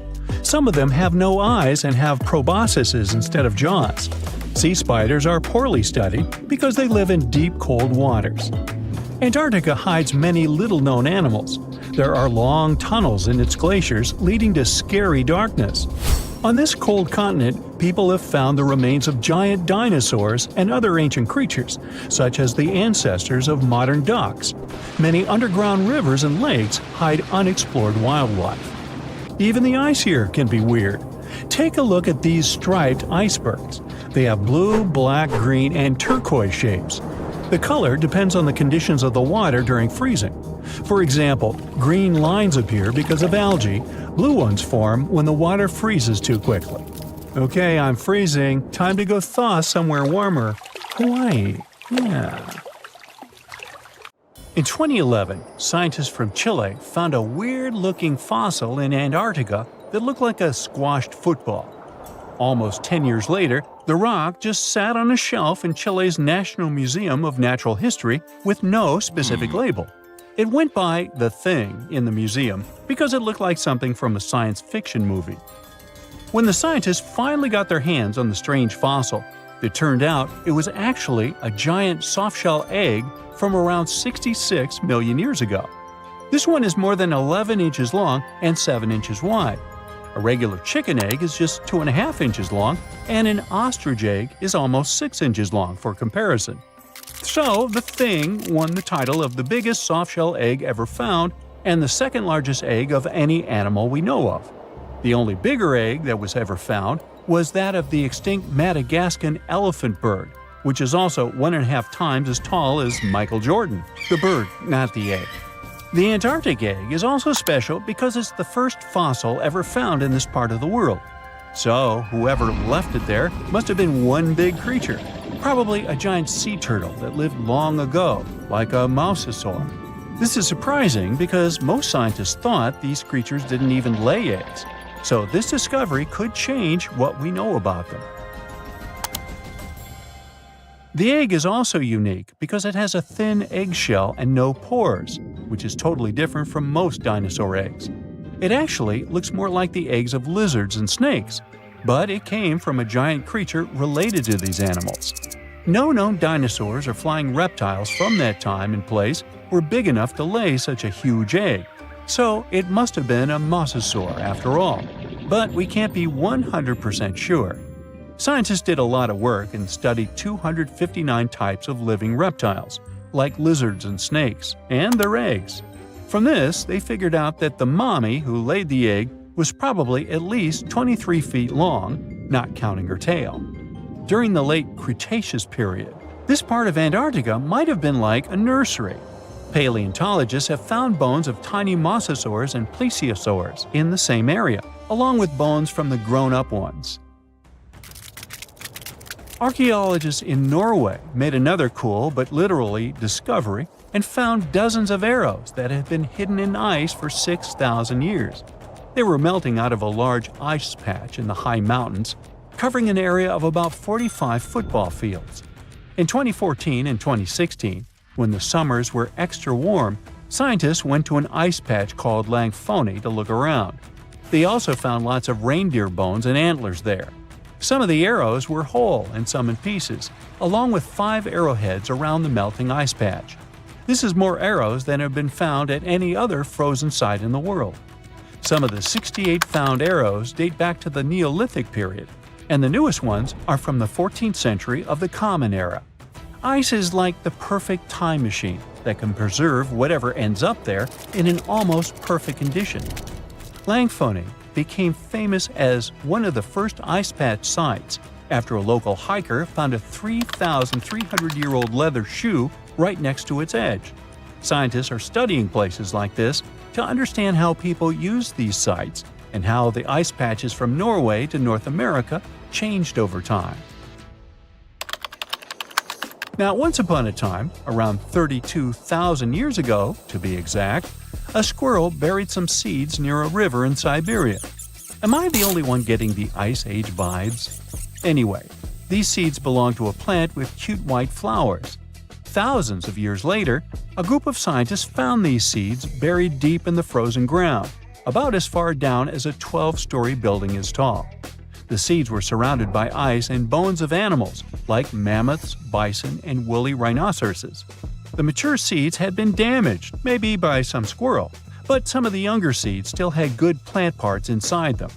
S1: Some of them have no eyes and have proboscises instead of jaws. Sea spiders are poorly studied because they live in deep, cold waters. Antarctica hides many little-known animals. There are long tunnels in its glaciers leading to scary darkness. On this cold continent, people have found the remains of giant dinosaurs and other ancient creatures, such as the ancestors of modern ducks. Many underground rivers and lakes hide unexplored wildlife. Even the ice here can be weird. Take a look at these striped icebergs. They have blue, black, green, and turquoise shapes. The color depends on the conditions of the water during freezing. For example, green lines appear because of algae. Blue ones form when the water freezes too quickly. Okay, I'm freezing. Time to go thaw somewhere warmer. Hawaii. Yeah. In 2011, scientists from Chile found a weird-looking fossil in Antarctica that looked like a squashed football. Almost 10 years later, the rock just sat on a shelf in Chile's National Museum of Natural History with no specific label. It went by The Thing in the museum because it looked like something from a science fiction movie. When the scientists finally got their hands on the strange fossil, it turned out it was actually a giant softshell egg from around 66 million years ago. This one is more than 11 inches long and 7 inches wide. A regular chicken egg is just 2.5 inches long, and an ostrich egg is almost 6 inches long for comparison. So, the Thing won the title of the biggest softshell egg ever found and the second largest egg of any animal we know of. The only bigger egg that was ever found was that of the extinct Madagascan elephant bird, which is also 1.5 times as tall as Michael Jordan. The bird, not the egg. The Antarctic egg is also special because it's the first fossil ever found in this part of the world. So, whoever left it there must have been one big creature, probably a giant sea turtle that lived long ago, like a mosasaur. This is surprising because most scientists thought these creatures didn't even lay eggs, so this discovery could change what we know about them. The egg is also unique because it has a thin eggshell and no pores, which is totally different from most dinosaur eggs. It actually looks more like the eggs of lizards and snakes, but it came from a giant creature related to these animals. No known dinosaurs or flying reptiles from that time and place were big enough to lay such a huge egg, so it must have been a mosasaur after all. But we can't be 100% sure. Scientists did a lot of work and studied 259 types of living reptiles, like lizards and snakes, and their eggs. From this, they figured out that the mommy who laid the egg was probably at least 23 feet long, not counting her tail. During the late Cretaceous period, this part of Antarctica might have been like a nursery. Paleontologists have found bones of tiny mosasaurs and plesiosaurs in the same area, along with bones from the grown-up ones. Archaeologists in Norway made another cool but literally discovery and found dozens of arrows that had been hidden in ice for 6,000 years. They were melting out of a large ice patch in the high mountains, covering an area of about 45 football fields. In 2014 and 2016, when the summers were extra warm, scientists went to an ice patch called Langfoni to look around. They also found lots of reindeer bones and antlers there. Some of the arrows were whole and some in pieces, along with 5 arrowheads around the melting ice patch. This is more arrows than have been found at any other frozen site in the world. Some of the 68 found arrows date back to the Neolithic period, and the newest ones are from the 14th century of the Common Era. Ice is like the perfect time machine that can preserve whatever ends up there in an almost perfect condition. Langfoni became famous as one of the first ice patch sites after a local hiker found a 3,300-year-old leather shoe right next to its edge. Scientists are studying places like this to understand how people used these sites and how the ice patches from Norway to North America changed over time. Now, once upon a time, around 32,000 years ago, to be exact, a squirrel buried some seeds near a river in Siberia. Am I the only one getting the Ice Age vibes? Anyway, these seeds belong to a plant with cute white flowers. Thousands of years later, a group of scientists found these seeds buried deep in the frozen ground, about as far down as a 12-story building is tall. The seeds were surrounded by ice and bones of animals like mammoths, bison, and woolly rhinoceroses. The mature seeds had been damaged, maybe by some squirrel, but some of the younger seeds still had good plant parts inside them.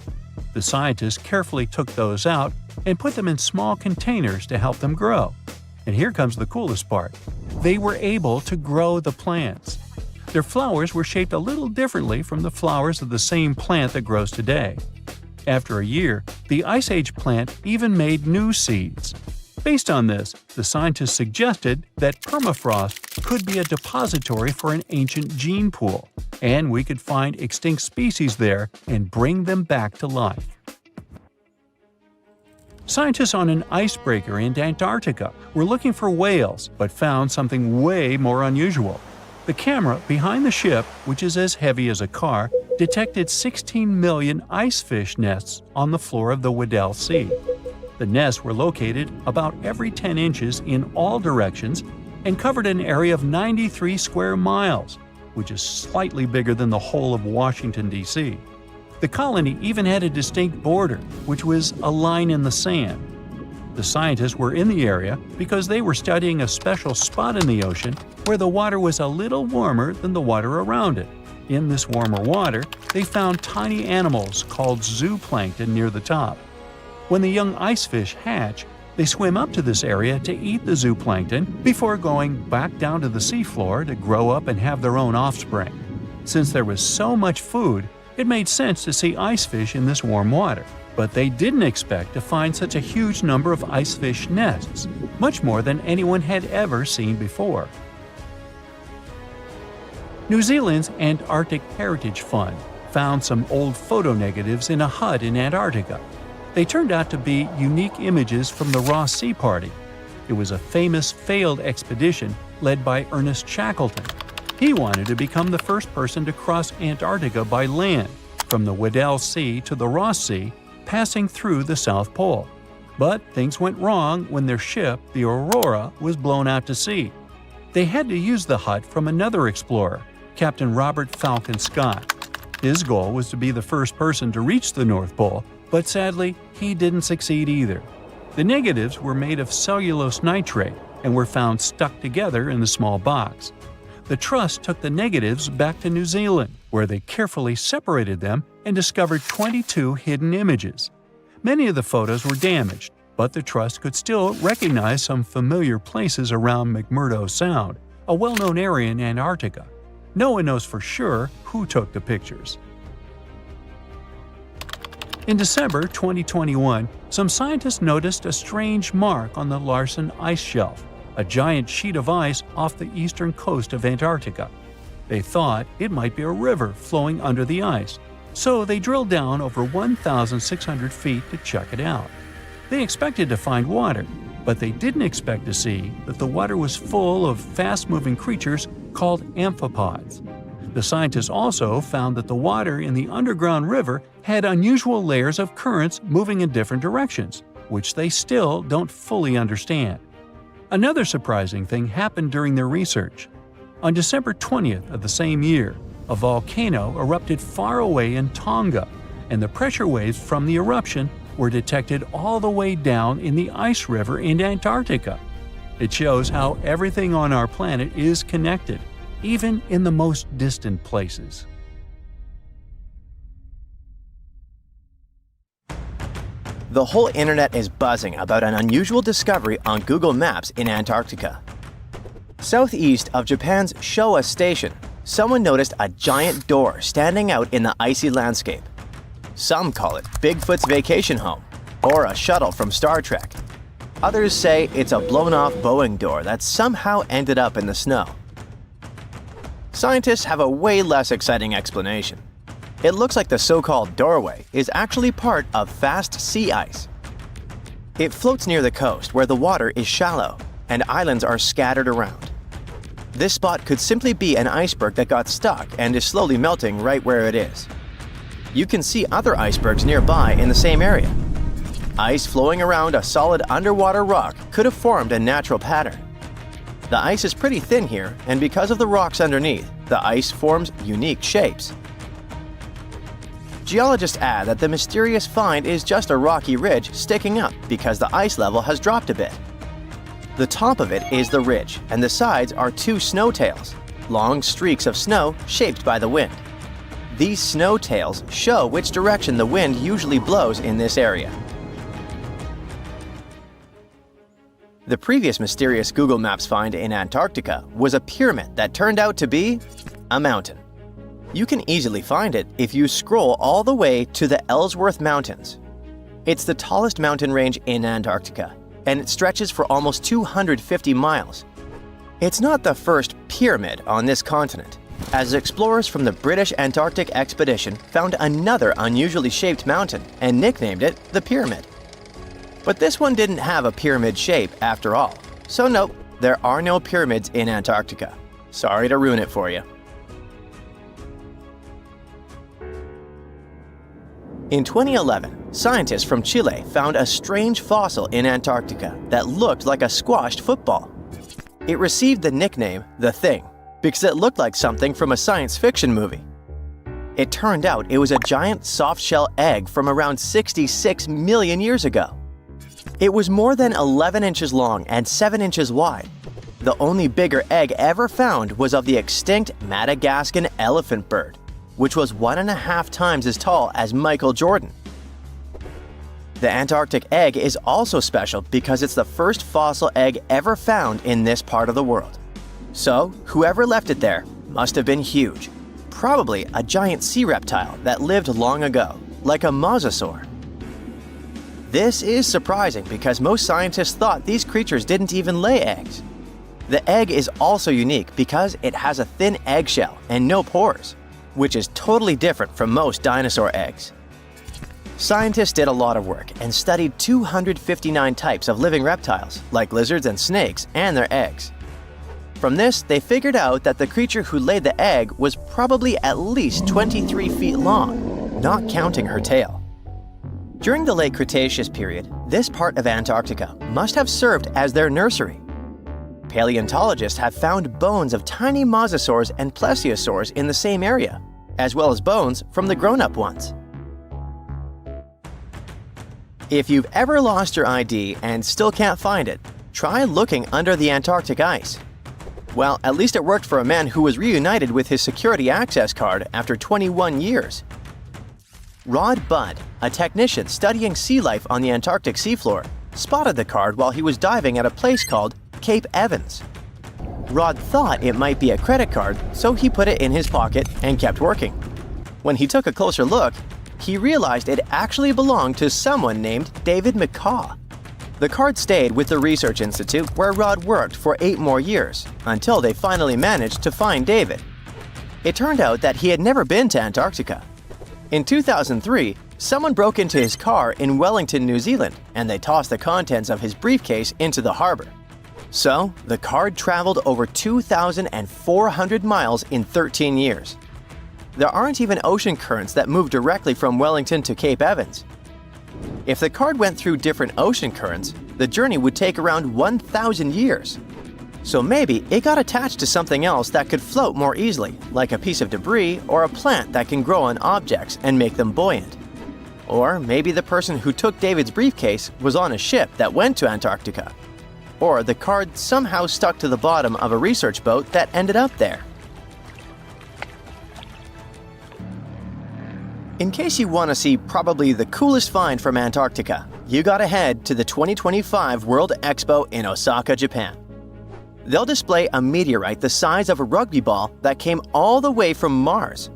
S1: The scientists carefully took those out and put them in small containers to help them grow. And here comes the coolest part. They were able to grow the plants. Their flowers were shaped a little differently from the flowers of the same plant that grows today. After a year, the Ice Age plant even made new seeds. Based on this, the scientists suggested that permafrost could be a depository for an ancient gene pool, and we could find extinct species there and bring them back to life. Scientists on an icebreaker in Antarctica were looking for whales, but found something way more unusual. The camera behind the ship, which is as heavy as a car, detected 16 million icefish nests on the floor of the Weddell Sea. The nests were located about every 10 inches in all directions and covered an area of 93 square miles, which is slightly bigger than the whole of Washington, D.C. The colony even had a distinct border, which was a line in the sand. The scientists were in the area because they were studying a special spot in the ocean where the water was a little warmer than the water around it. In this warmer water, they found tiny animals called zooplankton near the top. When the young icefish hatch, they swim up to this area to eat the zooplankton before going back down to the seafloor to grow up and have their own offspring. Since there was so much food, it made sense to see icefish in this warm water. But they didn't expect to find such a huge number of icefish nests, much more than anyone had ever seen before. New Zealand's Antarctic Heritage Fund found some old photo negatives in a hut in Antarctica. They turned out to be unique images from the Ross Sea Party. It was a famous failed expedition led by Ernest Shackleton. He wanted to become the first person to cross Antarctica by land, from the Weddell Sea to the Ross Sea, passing through the South Pole. But things went wrong when their ship, the Aurora, was blown out to sea. They had to use the hut from another explorer, Captain Robert Falcon Scott. His goal was to be the first person to reach the North Pole, but sadly, he didn't succeed either. The negatives were made of cellulose nitrate and were found stuck together in the small box. The Trust took the negatives back to New Zealand, where they carefully separated them and discovered 22 hidden images. Many of the photos were damaged, but the Trust could still recognize some familiar places around McMurdo Sound, a well-known area in Antarctica. No one knows for sure who took the pictures. In December 2021, some scientists noticed a strange mark on the Larsen ice shelf, a giant sheet of ice off the eastern coast of Antarctica. They thought it might be a river flowing under the ice, so they drilled down over 1,600 feet to check it out. They expected to find water, but they didn't expect to see that the water was full of fast-moving creatures called amphipods. The scientists also found that the water in the underground river had unusual layers of currents moving in different directions, which they still don't fully understand. Another surprising thing happened during their research. On December 20th of the same year, a volcano erupted far away in Tonga, and the pressure waves from the eruption were detected all the way down in the ice river in Antarctica. It shows how everything on our planet is connected, even in the most distant places.
S5: The whole internet is buzzing about an unusual discovery on Google Maps in Antarctica. Southeast of Japan's Showa Station, someone noticed a giant door standing out in the icy landscape. Some call it Bigfoot's vacation home, or a shuttle from Star Trek. Others say it's a blown-off Boeing door that somehow ended up in the snow. Scientists have a way less exciting explanation. It looks like the so-called doorway is actually part of fast sea ice. It floats near the coast where the water is shallow and islands are scattered around. This spot could simply be an iceberg that got stuck and is slowly melting right where it is. You can see other icebergs nearby in the same area. Ice flowing around a solid underwater rock could have formed a natural pattern. The ice is pretty thin here, and because of the rocks underneath, the ice forms unique shapes. Geologists add that the mysterious find is just a rocky ridge sticking up because the ice level has dropped a bit. The top of it is the ridge, and the sides are two snow tails, long streaks of snow shaped by the wind. These snow tails show which direction the wind usually blows in this area. The previous mysterious Google Maps find in Antarctica was a pyramid that turned out to be a mountain. You can easily find it if you scroll all the way to the Ellsworth Mountains. It's the tallest mountain range in Antarctica, and it stretches for almost 250 miles. It's not the first pyramid on this continent, as explorers from the British Antarctic Expedition found another unusually shaped mountain and nicknamed it the Pyramid. But this one didn't have a pyramid shape after all, so nope, there are no pyramids in Antarctica. Sorry to ruin it for you. In 2011, scientists from Chile found a strange fossil in Antarctica that looked like a squashed football. It received the nickname The Thing because it looked like something from a science fiction movie. It turned out it was a giant soft-shell egg from around 66 million years ago. It was more than 11 inches long and 7 inches wide. The only bigger egg ever found was of the extinct Madagascan elephant bird, which was 1.5 times as tall as Michael Jordan. The Antarctic egg is also special because it's the first fossil egg ever found in this part of the world. So, whoever left it there must have been huge, probably a giant sea reptile that lived long ago, like a mosasaur. This is surprising because most scientists thought these creatures didn't even lay eggs. The egg is also unique because it has a thin eggshell and no pores, which is totally different from most dinosaur eggs. Scientists did a lot of work and studied 259 types of living reptiles, like lizards and snakes, and their eggs. From this, they figured out that the creature who laid the egg was probably at least 23 feet long, not counting her tail. During the late Cretaceous period, this part of Antarctica must have served as their nursery. Paleontologists have found bones of tiny mosasaurs and plesiosaurs in the same area, as well as bones from the grown-up ones. If you've ever lost your ID and still can't find it, try looking under the Antarctic ice. Well, at least it worked for a man who was reunited with his security access card after 21 years. Rod Budd, a technician studying sea life on the Antarctic seafloor, spotted the card while he was diving at a place called Cape Evans. Rod thought it might be a credit card, so he put it in his pocket and kept working. When he took a closer look, he realized it actually belonged to someone named David McCaw. The card stayed with the research institute where Rod worked for 8 more years, until they finally managed to find David. It turned out that he had never been to Antarctica. In 2003, someone broke into his car in Wellington, New Zealand, and they tossed the contents of his briefcase into the harbor. So, the card traveled over 2,400 miles in 13 years. There aren't even ocean currents that move directly from Wellington to Cape Evans. If the card went through different ocean currents, the journey would take around 1,000 years. So maybe it got attached to something else that could float more easily, like a piece of debris or a plant that can grow on objects and make them buoyant. Or maybe the person who took David's briefcase was on a ship that went to Antarctica. Or the card somehow stuck to the bottom of a research boat that ended up there. In case you want to see probably the coolest find from Antarctica, you gotta head to the 2025 World Expo in Osaka, Japan. They'll display a meteorite the size of a rugby ball that came all the way from Mars.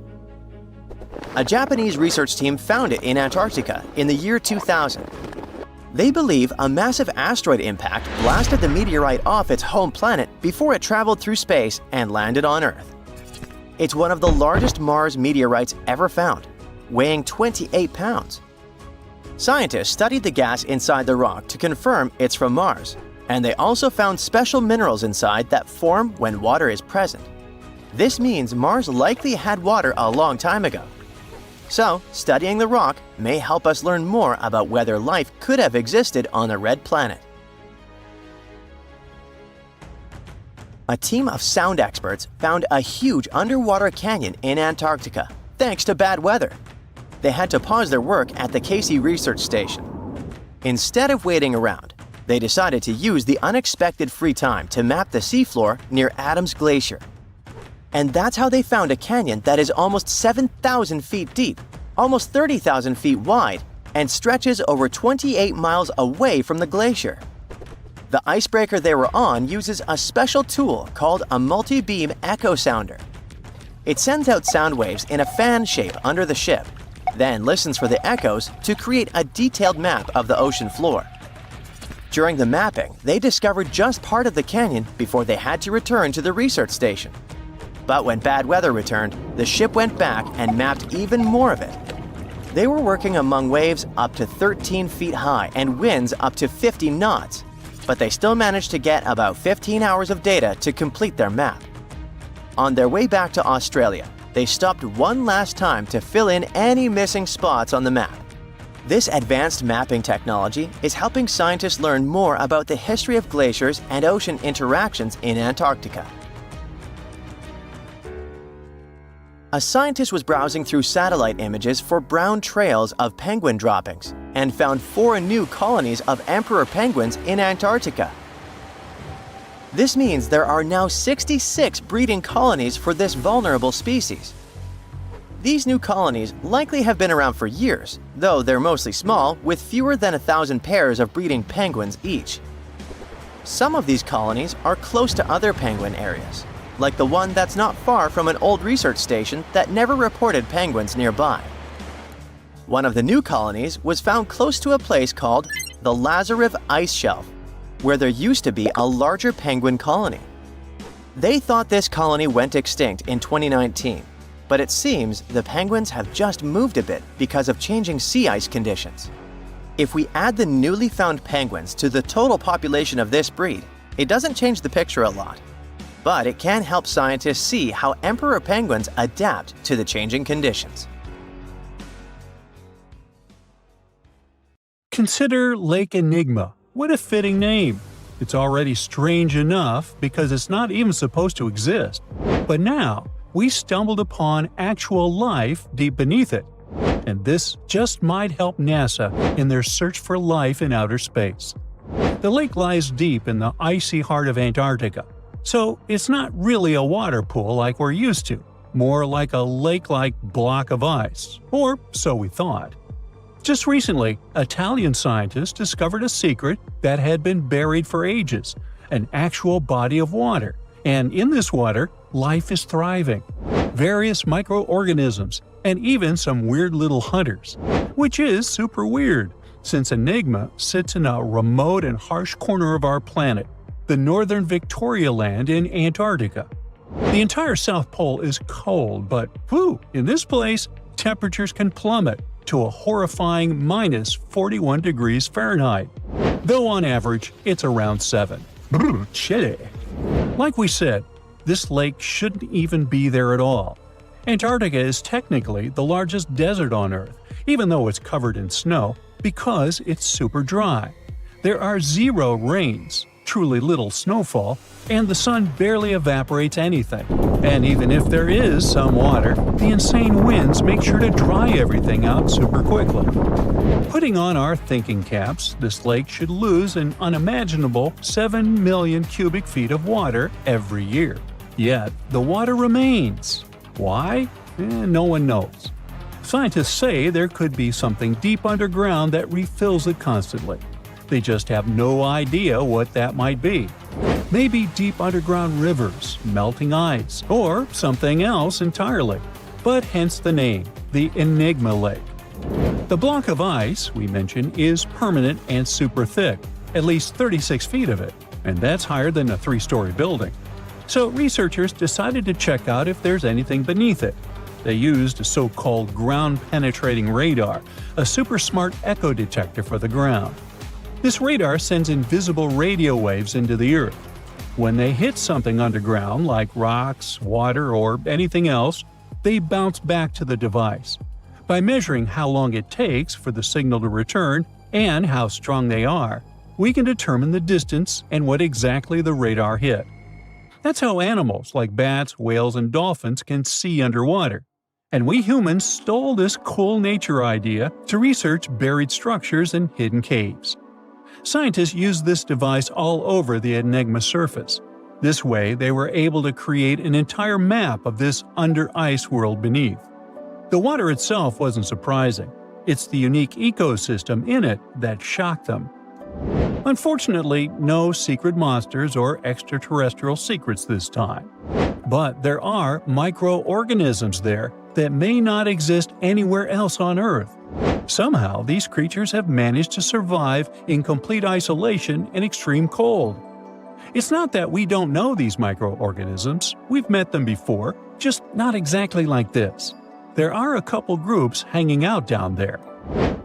S5: A Japanese research team found it in Antarctica in the year 2000. They believe a massive asteroid impact blasted the meteorite off its home planet before it traveled through space and landed on Earth. It's one of the largest Mars meteorites ever found, weighing 28 pounds. Scientists studied the gas inside the rock to confirm it's from Mars, and they also found special minerals inside that form when water is present. This means Mars likely had water a long time ago. So, studying the rock may help us learn more about whether life could have existed on the red planet. A team of sound experts found a huge underwater canyon in Antarctica, thanks to bad weather. They had to pause their work at the Casey Research Station. Instead of waiting around, they decided to use the unexpected free time to map the seafloor near Adams Glacier. And that's how they found a canyon that is almost 7,000 feet deep, almost 30,000 feet wide, and stretches over 28 miles away from the glacier. The icebreaker they were on uses a special tool called a multi-beam echo sounder. It sends out sound waves in a fan shape under the ship, then listens for the echoes to create a detailed map of the ocean floor. During the mapping, they discovered just part of the canyon before they had to return to the research station. But when bad weather returned, the ship went back and mapped even more of it. They were working among waves up to 13 feet high and winds up to 50 knots, but they still managed to get about 15 hours of data to complete their map. On their way back to Australia, they stopped one last time to fill in any missing spots on the map. This advanced mapping technology is helping scientists learn more about the history of glaciers and ocean interactions in Antarctica. A scientist was browsing through satellite images for brown trails of penguin droppings and found 4 new colonies of emperor penguins in Antarctica. This means there are now 66 breeding colonies for this vulnerable species. These new colonies likely have been around for years, though they're mostly small, with fewer than 1,000 pairs of breeding penguins each. Some of these colonies are close to other penguin areas, like the one that's not far from an old research station that never reported penguins nearby. One of the new colonies was found close to a place called the Lazarev Ice Shelf, where there used to be a larger penguin colony. They thought this colony went extinct in 2019, but it seems the penguins have just moved a bit because of changing sea ice conditions. If we add the newly found penguins to the total population of this breed, it doesn't change the picture a lot. But it can help scientists see how emperor penguins adapt to the changing conditions.
S1: Consider Lake Enigma. What a fitting name. It's already strange enough because it's not even supposed to exist. But now, we stumbled upon actual life deep beneath it. And this just might help NASA in their search for life in outer space. The lake lies deep in the icy heart of Antarctica, so it's not really a water pool like we're used to, more like a lake-like block of ice, or so we thought. Just recently, Italian scientists discovered a secret that had been buried for ages, an actual body of water, and in this water, life is thriving. Various microorganisms, and even some weird little hunters. Which is super weird, since Enigma sits in a remote and harsh corner of our planet, the northern Victoria Land in Antarctica. The entire South Pole is cold, but in this place, temperatures can plummet to a horrifying minus 41 degrees Fahrenheit, though on average it's around 7. Chilly. Like we said, this lake shouldn't even be there at all. Antarctica is technically the largest desert on Earth, even though it's covered in snow, because it's super dry. There are 0 rains, truly little snowfall, and the sun barely evaporates anything. And even if there is some water, the insane winds make sure to dry everything out super quickly. Putting on our thinking caps, this lake should lose an unimaginable 7 million cubic feet of water every year. Yet, the water remains. Why? No one knows. Scientists say there could be something deep underground that refills it constantly. They just have no idea what that might be. Maybe deep underground rivers, melting ice, or something else entirely. But hence the name, the Enigma Lake. The block of ice we mentioned is permanent and super thick, at least 36 feet of it, and that's higher than a 3-story building. So researchers decided to check out if there's anything beneath it. They used a so-called ground-penetrating radar, a super smart echo detector for the ground. This radar sends invisible radio waves into the Earth. When they hit something underground, like rocks, water, or anything else, they bounce back to the device. By measuring how long it takes for the signal to return and how strong they are, we can determine the distance and what exactly the radar hit. That's how animals like bats, whales, and dolphins can see underwater. And we humans stole this cool nature idea to research buried structures and hidden caves. Scientists used this device all over the Enigma surface. This way, they were able to create an entire map of this under-ice world beneath. The water itself wasn't surprising. It's the unique ecosystem in it that shocked them. Unfortunately, no secret monsters or extraterrestrial secrets this time. But there are microorganisms there that may not exist anywhere else on Earth. Somehow, these creatures have managed to survive in complete isolation and extreme cold. It's not that we don't know these microorganisms, we've met them before, just not exactly like this. There are a couple groups hanging out down there.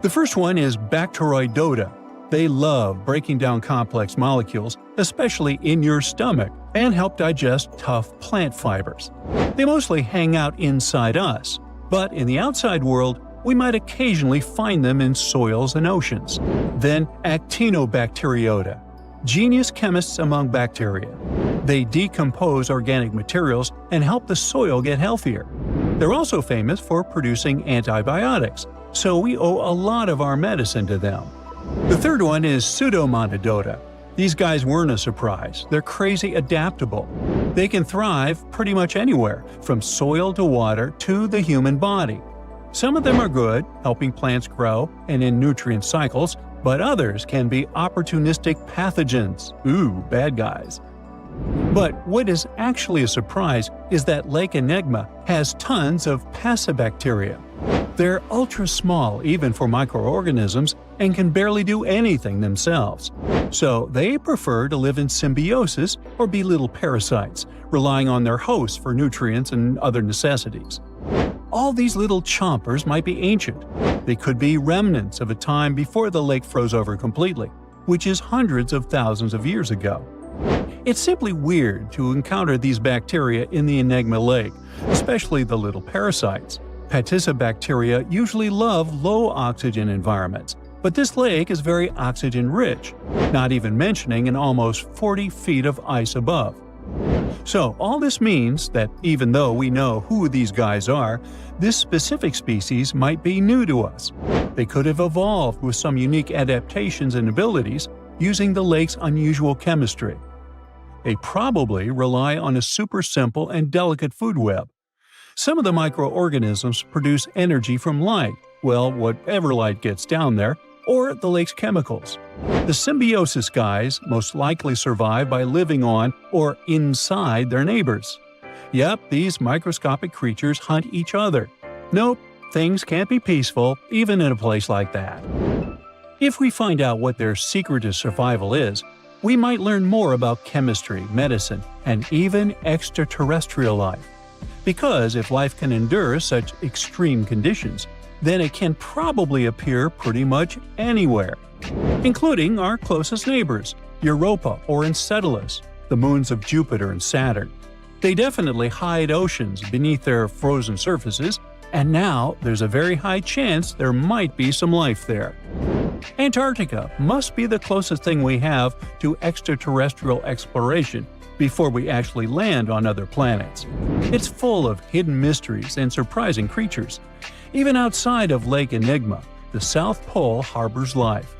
S1: The first one is Bacteroidota. They love breaking down complex molecules, especially in your stomach, and help digest tough plant fibers. They mostly hang out inside us, but in the outside world, we might occasionally find them in soils and oceans. Then Actinobacteriota, genius chemists among bacteria. They decompose organic materials and help the soil get healthier. They're also famous for producing antibiotics, so we owe a lot of our medicine to them. The third one is Pseudomonadota. These guys weren't a surprise. They're crazy adaptable. They can thrive pretty much anywhere, from soil to water to the human body. Some of them are good, helping plants grow and in nutrient cycles, but others can be opportunistic pathogens. Bad guys. But what is actually a surprise is that Lake Enigma has tons of passibacteria, They're ultra-small even for microorganisms and can barely do anything themselves. So they prefer to live in symbiosis or be little parasites, relying on their hosts for nutrients and other necessities. All these little chompers might be ancient. They could be remnants of a time before the lake froze over completely, which is hundreds of thousands of years ago. It's simply weird to encounter these bacteria in the Enigma lake, especially the little parasites. Paticibacteria usually love low-oxygen environments, but this lake is very oxygen-rich, not even mentioning an almost 40 feet of ice above. So all this means that even though we know who these guys are, this specific species might be new to us. They could have evolved with some unique adaptations and abilities using the lake's unusual chemistry. They probably rely on a super simple and delicate food web. Some of the microorganisms produce energy from light, well, whatever light gets down there, or the lake's chemicals. The symbiosis guys most likely survive by living on or inside their neighbors. Yep, these microscopic creatures hunt each other. Nope, things can't be peaceful even in a place like that. If we find out what their secret to survival is, we might learn more about chemistry, medicine, and even extraterrestrial life. Because if life can endure such extreme conditions, then it can probably appear pretty much anywhere, including our closest neighbors, Europa or Enceladus, the moons of Jupiter and Saturn. They definitely hide oceans beneath their frozen surfaces, and now there's a very high chance there might be some life there. Antarctica must be the closest thing we have to extraterrestrial exploration before we actually land on other planets. It's full of hidden mysteries and surprising creatures. Even outside of Lake Enigma, the South Pole harbors life.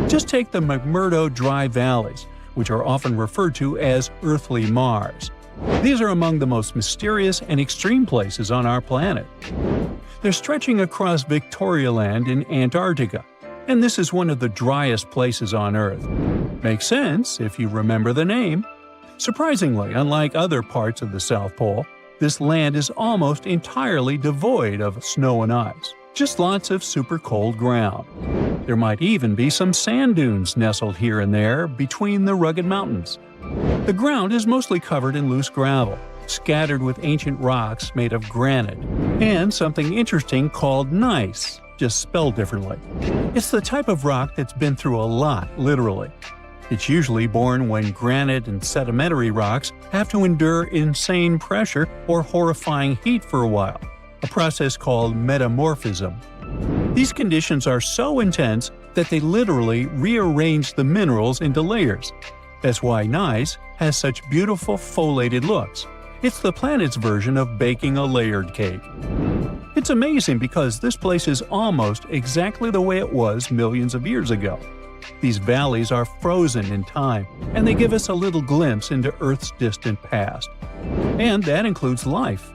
S1: Just take the McMurdo Dry Valleys, which are often referred to as Earthly Mars. These are among the most mysterious and extreme places on our planet. They're stretching across Victoria Land in Antarctica, and this is one of the driest places on Earth. Makes sense if you remember the name. Surprisingly, unlike other parts of the South Pole, this land is almost entirely devoid of snow and ice, just lots of super cold ground. There might even be some sand dunes nestled here and there between the rugged mountains. The ground is mostly covered in loose gravel, scattered with ancient rocks made of granite, and something interesting called gneiss, just spelled differently. It's the type of rock that's been through a lot, literally. It's usually born when granite and sedimentary rocks have to endure insane pressure or horrifying heat for a while, a process called metamorphism. These conditions are so intense that they literally rearrange the minerals into layers. That's why gneiss has such beautiful foliated looks. It's the planet's version of baking a layered cake. It's amazing because this place is almost exactly the way it was millions of years ago. These valleys are frozen in time, and they give us a little glimpse into Earth's distant past. And that includes life.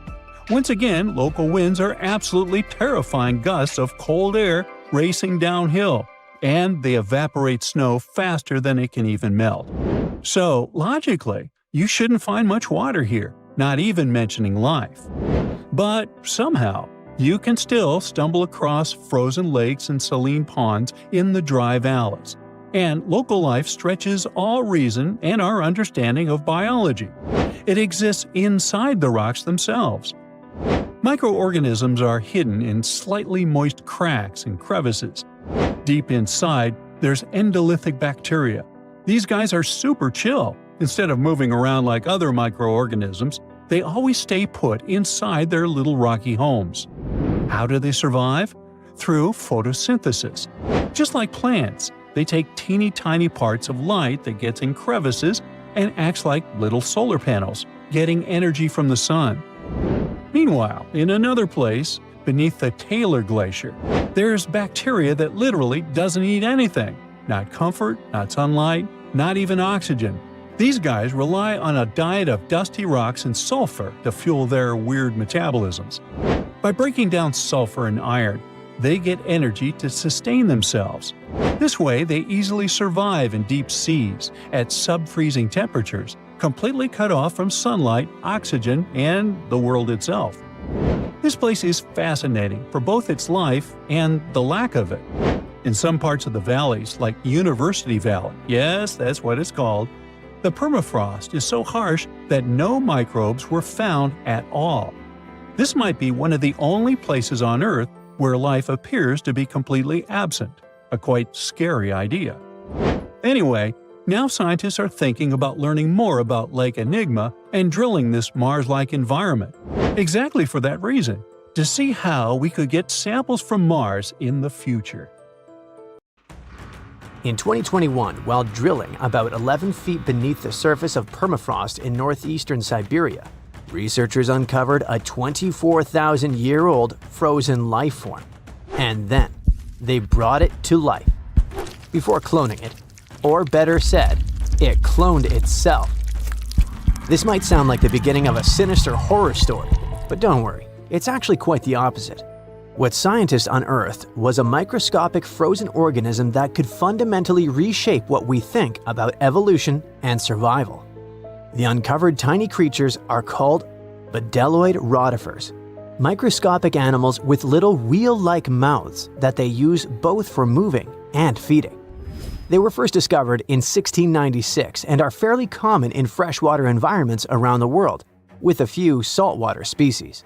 S1: Once again, local winds are absolutely terrifying gusts of cold air racing downhill, and they evaporate snow faster than it can even melt. So, logically, you shouldn't find much water here, not even mentioning life. But somehow, you can still stumble across frozen lakes and saline ponds in the dry valleys. And local life stretches all reason and our understanding of biology. It exists inside the rocks themselves. Microorganisms are hidden in slightly moist cracks and crevices. Deep inside, there's endolithic bacteria. These guys are super chill. Instead of moving around like other microorganisms, they always stay put inside their little rocky homes. How do they survive? Through photosynthesis. Just like plants, they take teeny tiny parts of light that gets in crevices and acts like little solar panels, getting energy from the sun. Meanwhile, in another place, beneath the Taylor Glacier, there's bacteria that literally doesn't eat anything. Not comfort, not sunlight, not even oxygen. These guys rely on a diet of dusty rocks and sulfur to fuel their weird metabolisms. By breaking down sulfur and iron, they get energy to sustain themselves. This way, they easily survive in deep seas at sub-freezing temperatures, completely cut off from sunlight, oxygen, and the world itself. This place is fascinating for both its life and the lack of it. In some parts of the valleys, like University Valley, yes, that's what it's called, the permafrost is so harsh that no microbes were found at all. This might be one of the only places on Earth where life appears to be completely absent, a quite scary idea. Anyway, now scientists are thinking about learning more about Lake Enigma and drilling this Mars-like environment, exactly for that reason, to see how we could get samples from Mars in the future.
S2: In 2021, while drilling about 11 feet beneath the surface of permafrost in northeastern Siberia, researchers uncovered a 24,000-year-old frozen life form. And then, they brought it to life. Before cloning it, or better said, it cloned itself. This might sound like the beginning of a sinister horror story, but don't worry, it's actually quite the opposite. What scientists unearthed was a microscopic frozen organism that could fundamentally reshape what we think about evolution and survival. The uncovered tiny creatures are called bdelloid rotifers, microscopic animals with little wheel-like mouths that they use both for moving and feeding. They were first discovered in 1696 and are fairly common in freshwater environments around the world, with a few saltwater species.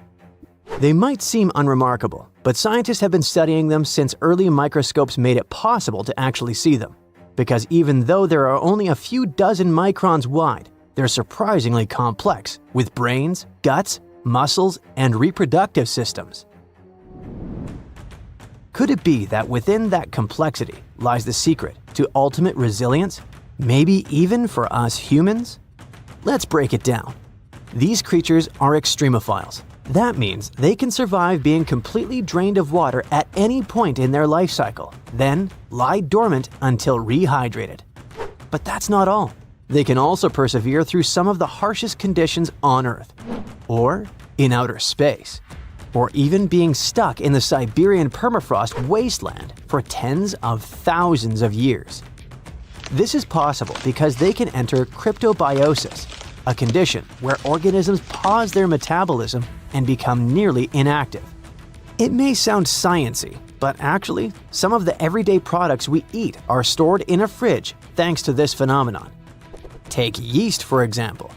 S2: They might seem unremarkable, but scientists have been studying them since early microscopes made it possible to actually see them. Because even though there are only a few dozen microns wide, they're surprisingly complex, with brains, guts, muscles, and reproductive systems. Could it be that within that complexity lies the secret to ultimate resilience, maybe even for us humans? Let's break it down. These creatures are extremophiles. That means they can survive being completely drained of water at any point in their life cycle, then lie dormant until rehydrated. But that's not all. They can also persevere through some of the harshest conditions on Earth, or in outer space, or even being stuck in the Siberian permafrost wasteland for tens of thousands of years. This is possible because they can enter cryptobiosis, a condition where organisms pause their metabolism and become nearly inactive. It may sound sciencey, but actually, some of the everyday products we eat are stored in a fridge thanks to this phenomenon. Take yeast, for example.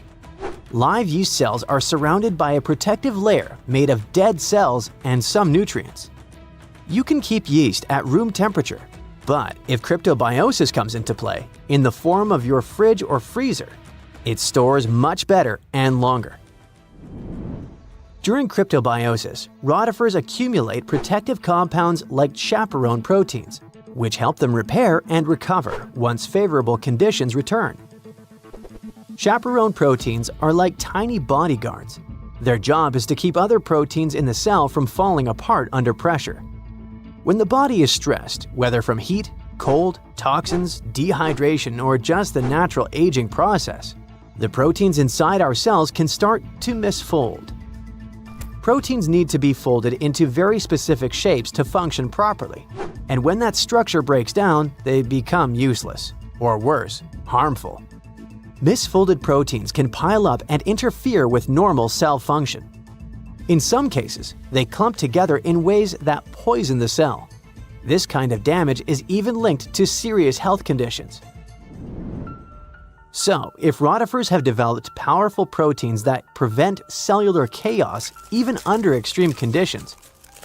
S2: Live yeast cells are surrounded by a protective layer made of dead cells and some nutrients. You can keep yeast at room temperature, but if cryptobiosis comes into play, in the form of your fridge or freezer, it stores much better and longer. During cryptobiosis, rotifers accumulate protective compounds like chaperone proteins, which help them repair and recover once favorable conditions return. Chaperone proteins are like tiny bodyguards. Their job is to keep other proteins in the cell from falling apart under pressure. When the body is stressed, whether from heat, cold, toxins, dehydration, or just the natural aging process, the proteins inside our cells can start to misfold. Proteins need to be folded into very specific shapes to function properly, and when that structure breaks down, they become useless, or worse, harmful. Misfolded proteins can pile up and interfere with normal cell function. In some cases, they clump together in ways that poison the cell. This kind of damage is even linked to serious health conditions. So, if rotifers have developed powerful proteins that prevent cellular chaos even under extreme conditions,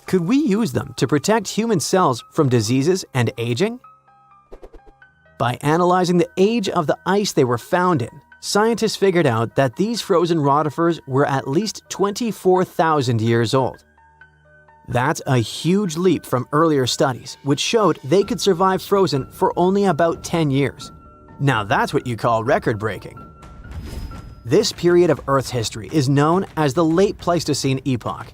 S2: could we use them to protect human cells from diseases and aging? By analyzing the age of the ice they were found in, scientists figured out that these frozen rotifers were at least 24,000 years old. That's a huge leap from earlier studies, which showed they could survive frozen for only about 10 years. Now that's what you call record-breaking. This period of Earth's history is known as the Late Pleistocene Epoch,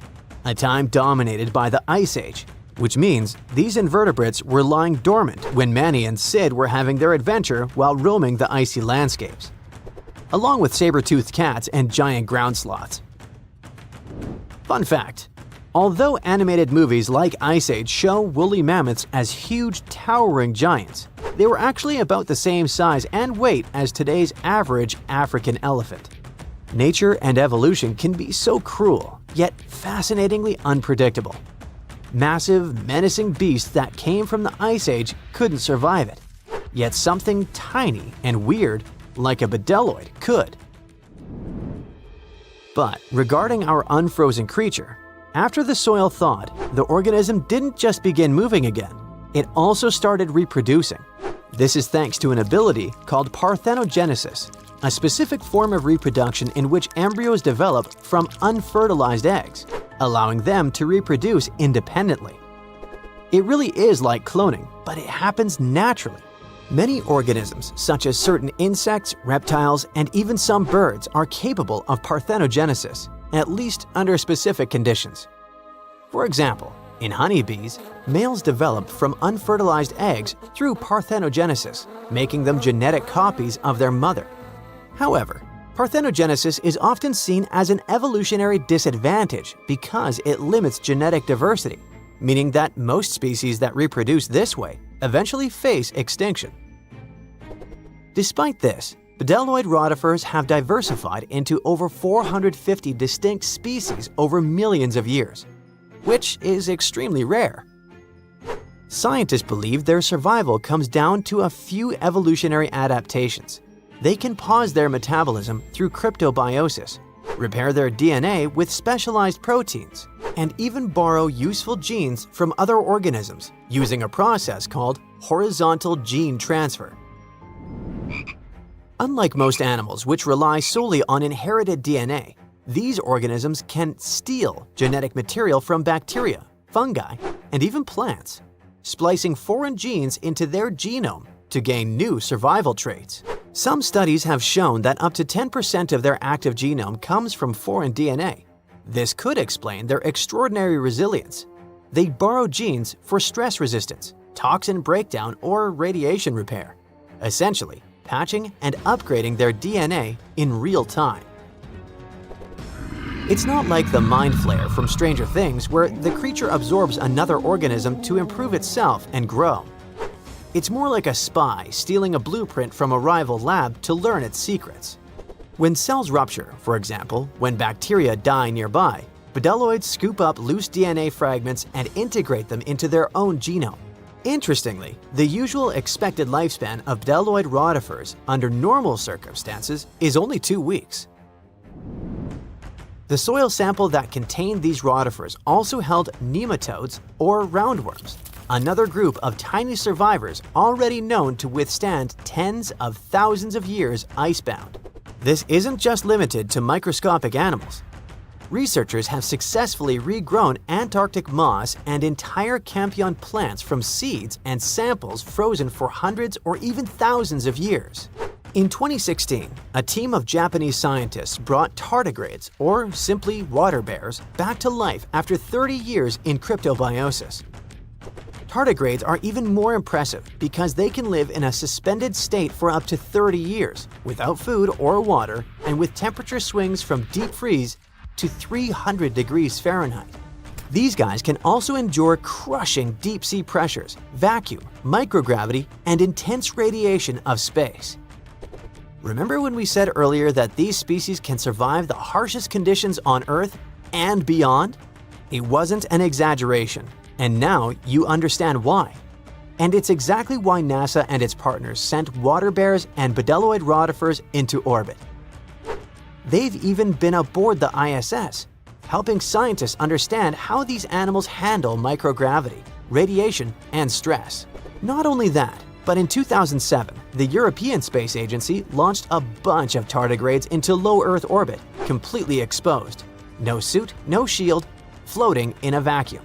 S2: a time dominated by the Ice Age, which means these invertebrates were lying dormant when Manny and Sid were having their adventure while roaming the icy landscapes, along with saber-toothed cats and giant ground sloths. Fun fact: although animated movies like Ice Age show woolly mammoths as huge, towering giants, they were actually about the same size and weight as today's average African elephant. Nature and evolution can be so cruel, yet fascinatingly unpredictable. Massive, menacing beasts that came from the Ice Age couldn't survive it, yet something tiny and weird, like a bedeloid, could. But regarding our unfrozen creature, after the soil thawed, the organism didn't just begin moving again, it also started reproducing. This is thanks to an ability called parthenogenesis, a specific form of reproduction in which embryos develop from unfertilized eggs, allowing them to reproduce independently. It really is like cloning, but it happens naturally. Many organisms, such as certain insects, reptiles, and even some birds, are capable of parthenogenesis, at least under specific conditions. For example, in honeybees, males develop from unfertilized eggs through parthenogenesis, making them genetic copies of their mother. However, parthenogenesis is often seen as an evolutionary disadvantage because it limits genetic diversity, meaning that most species that reproduce this way eventually face extinction. Despite this, bedeloid rotifers have diversified into over 450 distinct species over millions of years, which is extremely rare. Scientists believe their survival comes down to a few evolutionary adaptations. They can pause their metabolism through cryptobiosis, repair their DNA with specialized proteins, and even borrow useful genes from other organisms using a process called horizontal gene transfer. Unlike most animals, which rely solely on inherited DNA, these organisms can steal genetic material from bacteria, fungi, and even plants, splicing foreign genes into their genome to gain new survival traits. Some studies have shown that up to 10% of their active genome comes from foreign DNA. This could explain their extraordinary resilience. They borrow genes for stress resistance, toxin breakdown, or radiation repair, essentially patching and upgrading their DNA in real time. It's not like the mind flare from Stranger Things, where the creature absorbs another organism to improve itself and grow. It's more like a spy stealing a blueprint from a rival lab to learn its secrets. When cells rupture, for example, when bacteria die nearby, bedeloids scoop up loose DNA fragments and integrate them into their own genome. Interestingly, the usual expected lifespan of bedeloid rotifers under normal circumstances is only 2 weeks. The soil sample that contained these rotifers also held nematodes, or roundworms, another group of tiny survivors already known to withstand tens of thousands of years icebound. This isn't just limited to microscopic animals. Researchers have successfully regrown Antarctic moss and entire Campion plants from seeds and samples frozen for hundreds or even thousands of years. In 2016, a team of Japanese scientists brought tardigrades, or simply water bears, back to life after 30 years in cryptobiosis. Tardigrades are even more impressive because they can live in a suspended state for up to 30 years, without food or water, and with temperature swings from deep freeze to 300 degrees Fahrenheit. These guys can also endure crushing deep-sea pressures, vacuum, microgravity, and intense radiation of space. Remember when we said earlier that these species can survive the harshest conditions on Earth and beyond? It wasn't an exaggeration, and now you understand why. And it's exactly why NASA and its partners sent water bears and bedeloid rotifers into orbit. They've even been aboard the ISS, helping scientists understand how these animals handle microgravity, radiation, and stress. Not only that, but in 2007, the European Space Agency launched a bunch of tardigrades into low Earth orbit, completely exposed. No suit, no shield, floating in a vacuum.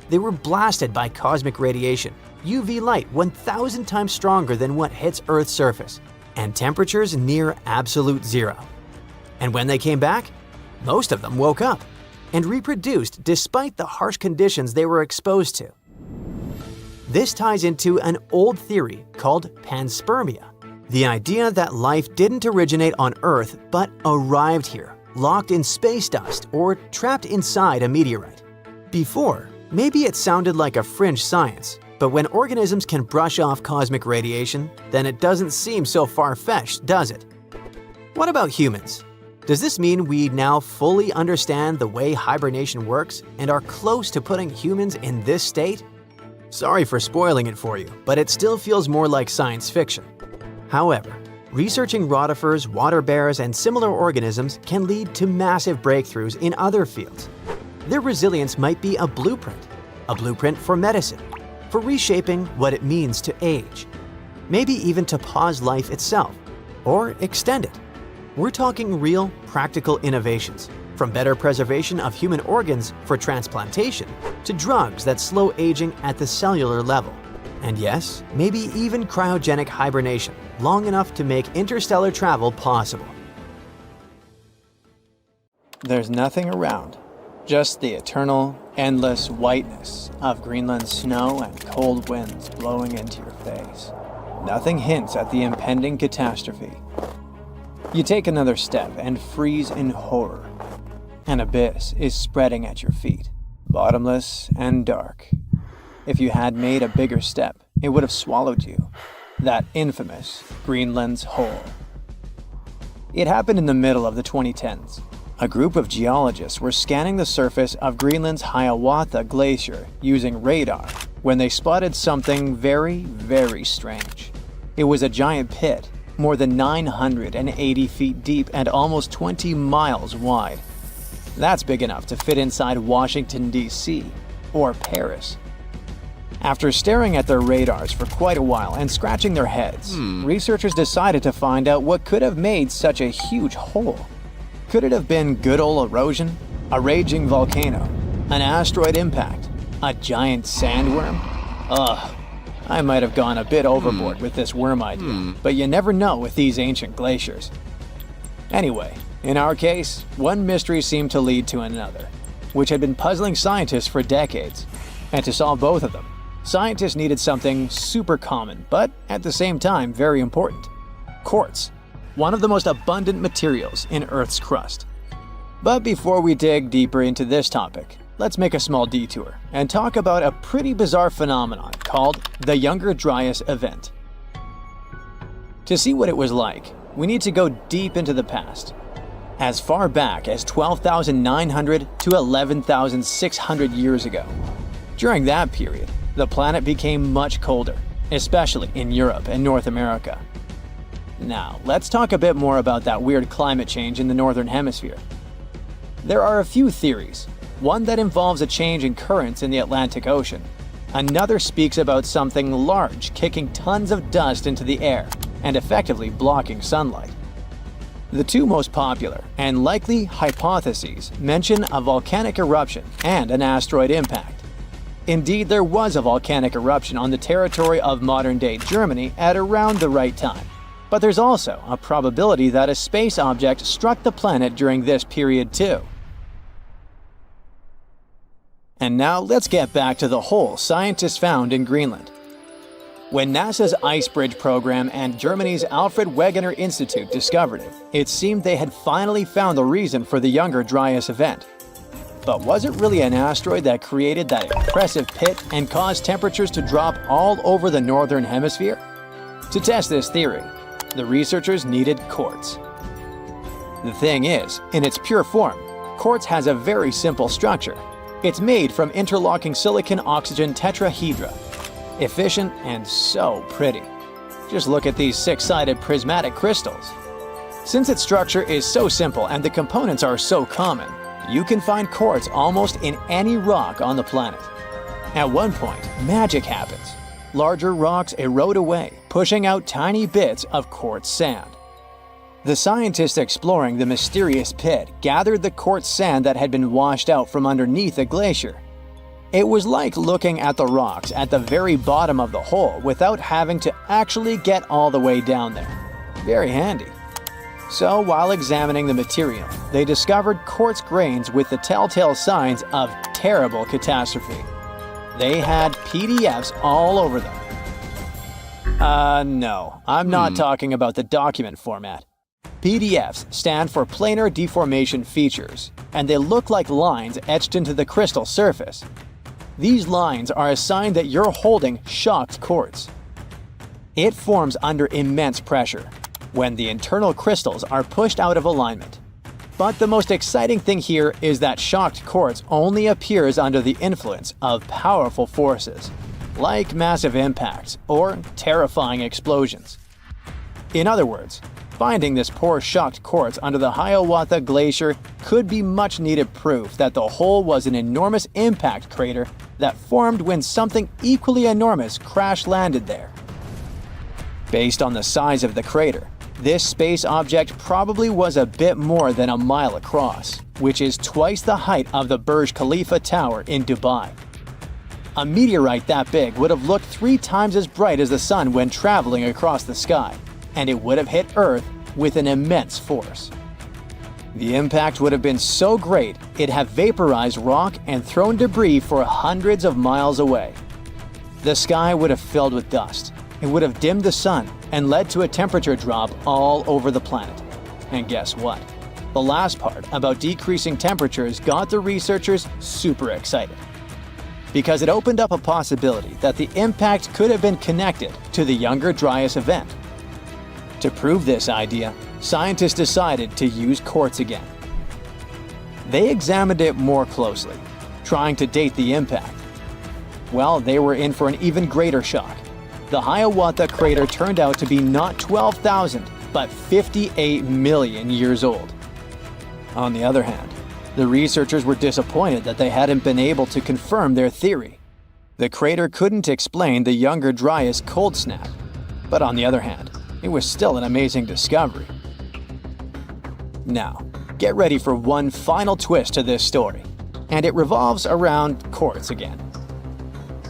S2: They were blasted by cosmic radiation, UV light 1,000 times stronger than what hits Earth's surface, and temperatures near absolute zero. And when they came back, most of them woke up and reproduced despite the harsh conditions they were exposed to. This ties into an old theory called panspermia, the idea that life didn't originate on Earth but arrived here, locked in space dust or trapped inside a meteorite. Before, maybe it sounded like a fringe science, but when organisms can brush off cosmic radiation, then it doesn't seem so far-fetched, does it? What about humans? Does this mean we now fully understand the way hibernation works and are close to putting humans in this state? Sorry for spoiling it for you, but it still feels more like science fiction. However, researching rotifers, water bears, and similar organisms can lead to massive breakthroughs in other fields. Their resilience might be a blueprint for medicine, for reshaping what it means to age, maybe even to pause life itself, or extend it. We're talking real, practical innovations, from better preservation of human organs for transplantation to drugs that slow aging at the cellular level. And yes, maybe even cryogenic hibernation, long enough to make interstellar travel possible.
S5: There's nothing around, just the eternal, endless whiteness of Greenland's snow and cold winds blowing into your face. Nothing hints at the impending catastrophe. You take another step and freeze in horror. An abyss is spreading at your feet, bottomless and dark. If you had made a bigger step, it would have swallowed you. That infamous Greenland's hole. It happened in the middle of the 2010s. A group of geologists were scanning the surface of Greenland's Hiawatha Glacier using radar when they spotted something very, very strange. It was a giant pit, more than 980 feet deep and almost 20 miles wide. That's big enough to fit inside Washington, D.C. or Paris. After staring at their radars for quite a while and scratching their heads, researchers decided to find out what could have made such a huge hole. Could it have been good old erosion, a raging volcano, an asteroid impact, a giant sandworm? Ugh, I might have gone a bit overboard with this worm idea, but you never know with these ancient glaciers. Anyway, in our case, one mystery seemed to lead to another, which had been puzzling scientists for decades. And to solve both of them, scientists needed something super common, but at the same time very important: quartz, one of the most abundant materials in Earth's crust. But before we dig deeper into this topic, let's make a small detour and talk about a pretty bizarre phenomenon called the Younger Dryas event. To see what it was like, we need to go deep into the past, as far back as 12,900 to 11,600 years ago. During that period, the planet became much colder, especially in Europe and North America. Now, let's talk a bit more about that weird climate change in the Northern Hemisphere. There are a few theories. One that involves a change in currents in the Atlantic Ocean. Another speaks about something large kicking tons of dust into the air and effectively blocking sunlight. The two most popular and likely hypotheses mention a volcanic eruption and an asteroid impact. Indeed, there was a volcanic eruption on the territory of modern-day Germany at around the right time. But there's also a probability that a space object struck the planet during this period too. And now let's get back to the hole scientists found in Greenland. When NASA's Ice Bridge program and Germany's Alfred Wegener Institute discovered it, it seemed they had finally found the reason for the Younger Dryas event. But was it really an asteroid that created that impressive pit and caused temperatures to drop all over the Northern Hemisphere? To test this theory, the researchers needed quartz. The thing is, in its pure form, quartz has a very simple structure. It's made from interlocking silicon-oxygen tetrahedra. Efficient and so pretty. Just look at these six-sided prismatic crystals. Since its structure is so simple and the components are so common, you can find quartz almost in any rock on the planet. At one point, magic happens. Larger rocks erode away, pushing out tiny bits of quartz sand. The scientists exploring the mysterious pit gathered the quartz sand that had been washed out from underneath the glacier. It was like looking at the rocks at the very bottom of the hole without having to actually get all the way down there. Very handy. So while examining the material, they discovered quartz grains with the telltale signs of terrible catastrophe. They had PDFs all over them. No, I'm not talking about the document format. PDFs stand for planar deformation features, and they look like lines etched into the crystal surface. These lines are a sign that you're holding shocked quartz. It forms under immense pressure, when the internal crystals are pushed out of alignment.
S2: But the most exciting thing here is that shocked quartz only appears under the influence of powerful forces, like massive impacts or terrifying explosions. In other words, finding this poor shocked quartz under the Hiawatha Glacier could be much needed proof that the hole was an enormous impact crater that formed when something equally enormous crash-landed there. Based on the size of the crater, this space object probably was a bit more than a mile across, which is twice the height of the Burj Khalifa Tower in Dubai. A meteorite that big would have looked 3 times as bright as the sun when traveling across the sky, and it would have hit Earth with an immense force. The impact would have been so great it'd have vaporized rock and thrown debris for hundreds of miles away. The sky would have filled with dust. It would have dimmed the sun and led to a temperature drop all over the planet. And guess what? The last part about decreasing temperatures got the researchers super excited, because it opened up a possibility that the impact could have been connected to the Younger Dryas event. To prove this idea, scientists decided to use quartz again. They examined it more closely, trying to date the impact. Well, they were in for an even greater shock. The Hiawatha crater turned out to be not 12,000, but 58 million years old. On the other hand, the researchers were disappointed that they hadn't been able to confirm their theory. The crater couldn't explain the Younger Dryas cold snap, but on the other hand, it was still an amazing discovery. Now, get ready for one final twist to this story, and it revolves around quartz again.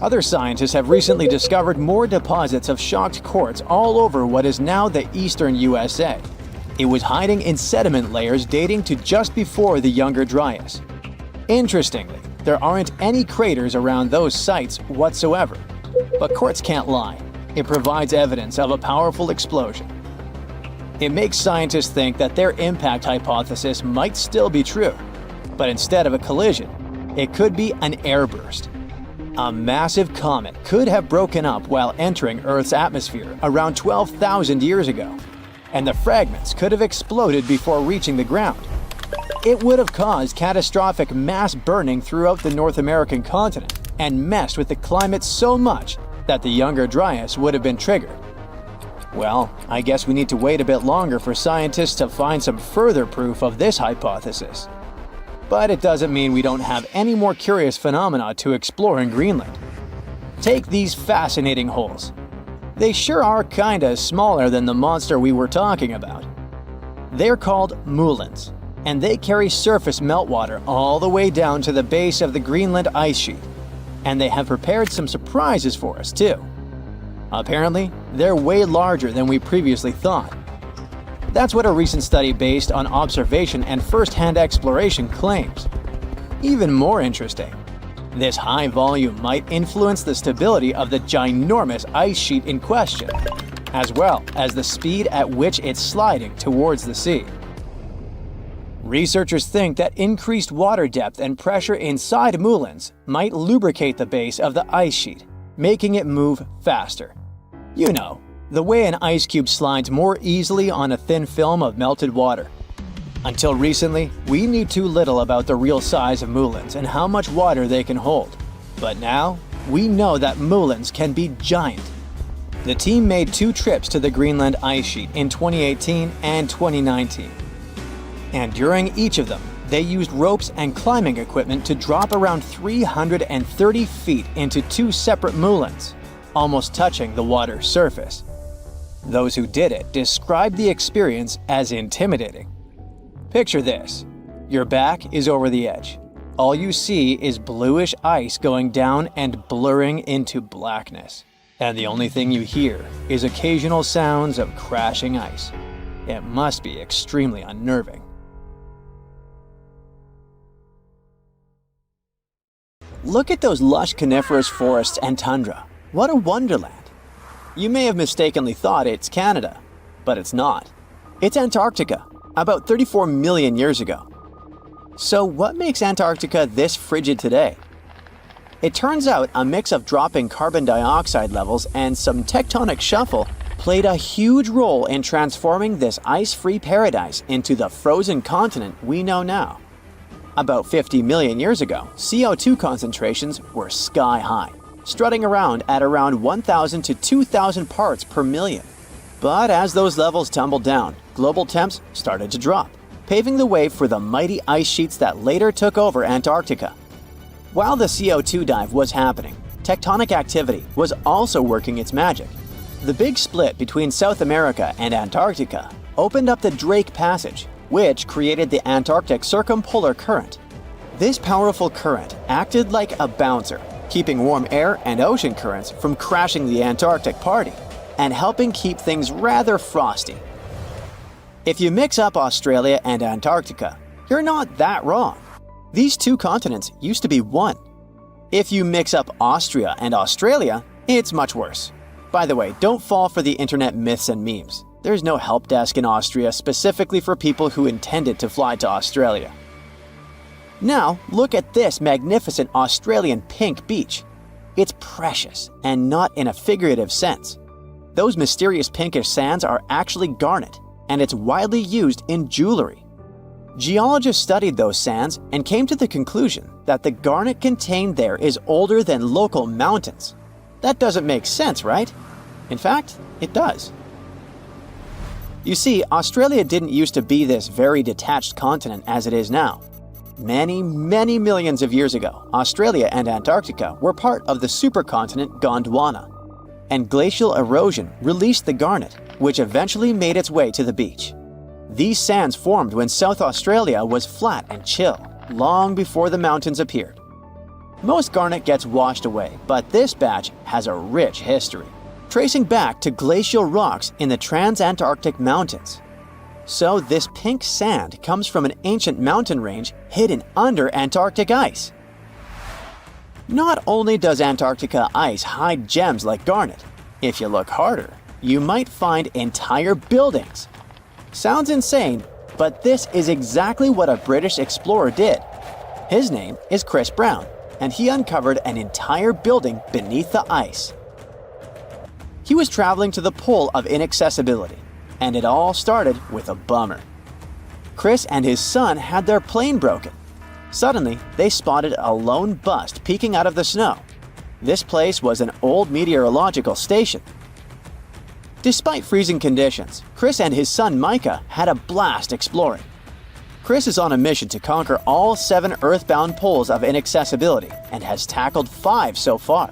S2: Other scientists have recently discovered more deposits of shocked quartz all over what is now the eastern USA. It was hiding in sediment layers dating to just before the Younger Dryas. Interestingly, there aren't any craters around those sites whatsoever. But quartz can't lie. It provides evidence of a powerful explosion. It makes scientists think that their impact hypothesis might still be true, but instead of a collision, it could be an airburst. A massive comet could have broken up while entering Earth's atmosphere around 12,000 years ago, and the fragments could have exploded before reaching the ground. It would have caused catastrophic mass burning throughout the North American continent and messed with the climate so much that the Younger Dryas would have been triggered. Well, I guess we need to wait a bit longer for scientists to find some further proof of this hypothesis. But it doesn't mean we don't have any more curious phenomena to explore in Greenland. Take these fascinating holes. They sure are kinda smaller than the monster we were talking about. They're called moulins, and they carry surface meltwater all the way down to the base of the Greenland ice sheet. And they have prepared some surprises for us too. Apparently, they're way larger than we previously thought. That's what a recent study based on observation and first-hand exploration claims. Even more interesting, this high volume might influence the stability of the ginormous ice sheet in question, as well as the speed at which it's sliding towards the sea. Researchers think that increased water depth and pressure inside moulins might lubricate the base of the ice sheet, making it move faster. You know, the way an ice cube slides more easily on a thin film of melted water. Until recently, we knew too little about the real size of moulins and how much water they can hold. But now, we know that moulins can be giant. The team made 2 trips to the Greenland ice sheet in 2018 and 2019. And during each of them, they used ropes and climbing equipment to drop around 330 feet into 2 separate moulins, almost touching the water's surface. Those who did it described the experience as intimidating. Picture this. Your back is over the edge. All you see is bluish ice going down and blurring into blackness. And the only thing you hear is occasional sounds of crashing ice. It must be extremely unnerving. Look at those lush coniferous forests and tundra. What a wonderland! You may have mistakenly thought it's Canada, but it's not. It's Antarctica, about 34 million years ago. So what makes Antarctica this frigid today? It turns out a mix of dropping carbon dioxide levels and some tectonic shuffle
S5: played a huge role in transforming this ice-free paradise into the frozen continent we know now. About 50 million years ago, CO2 concentrations were sky high, strutting around at around 1,000 to 2,000 parts per million. But as those levels tumbled down, global temps started to drop, paving the way for the mighty ice sheets that later took over Antarctica. While the CO2 dive was happening, tectonic activity was also working its magic. The big split between South America and Antarctica opened up the Drake Passage, which created the Antarctic circumpolar current. This powerful current acted like a bouncer, keeping warm air and ocean currents from crashing the Antarctic party, and helping keep things rather frosty. If you mix up Australia and Antarctica, you're not that wrong. These two continents used to be one. If you mix up Austria and Australia, it's much worse. By the way, don't fall for the internet myths and memes. There's no help desk in Austria specifically for people who intended to fly to Australia. Now, look at this magnificent Australian pink beach. It's precious, and not in a figurative sense. Those mysterious pinkish sands are actually garnet, and it's widely used in jewelry. Geologists studied those sands and came to the conclusion that the garnet contained there is older than local mountains. That doesn't make sense, right? In fact, it does. You see, Australia didn't used to be this very detached continent as it is now. Many millions of years ago, Australia and Antarctica were part of the supercontinent Gondwana, and glacial erosion released the garnet, which eventually made its way to the beach. These sands formed when South Australia was flat and chill, long before the mountains appeared. Most garnet gets washed away, but this batch has a rich history, tracing back to glacial rocks in the Transantarctic Mountains. So this pink sand comes from an ancient mountain range hidden under Antarctic ice. Not only does Antarctica ice hide gems like garnet, if you look harder, you might find entire buildings. Sounds insane, but this is exactly what a British explorer did. His name is Chris Brown, and he uncovered an entire building beneath the ice. He was traveling to the pole of inaccessibility, and it all started with a bummer. Chris and his son had their plane broken. Suddenly, they spotted a lone bust peeking out of the snow. This place was an old meteorological station. Despite freezing conditions, Chris and his son Micah had a blast exploring. Chris is on a mission to conquer all 7 earthbound poles of inaccessibility and has tackled 5 so far.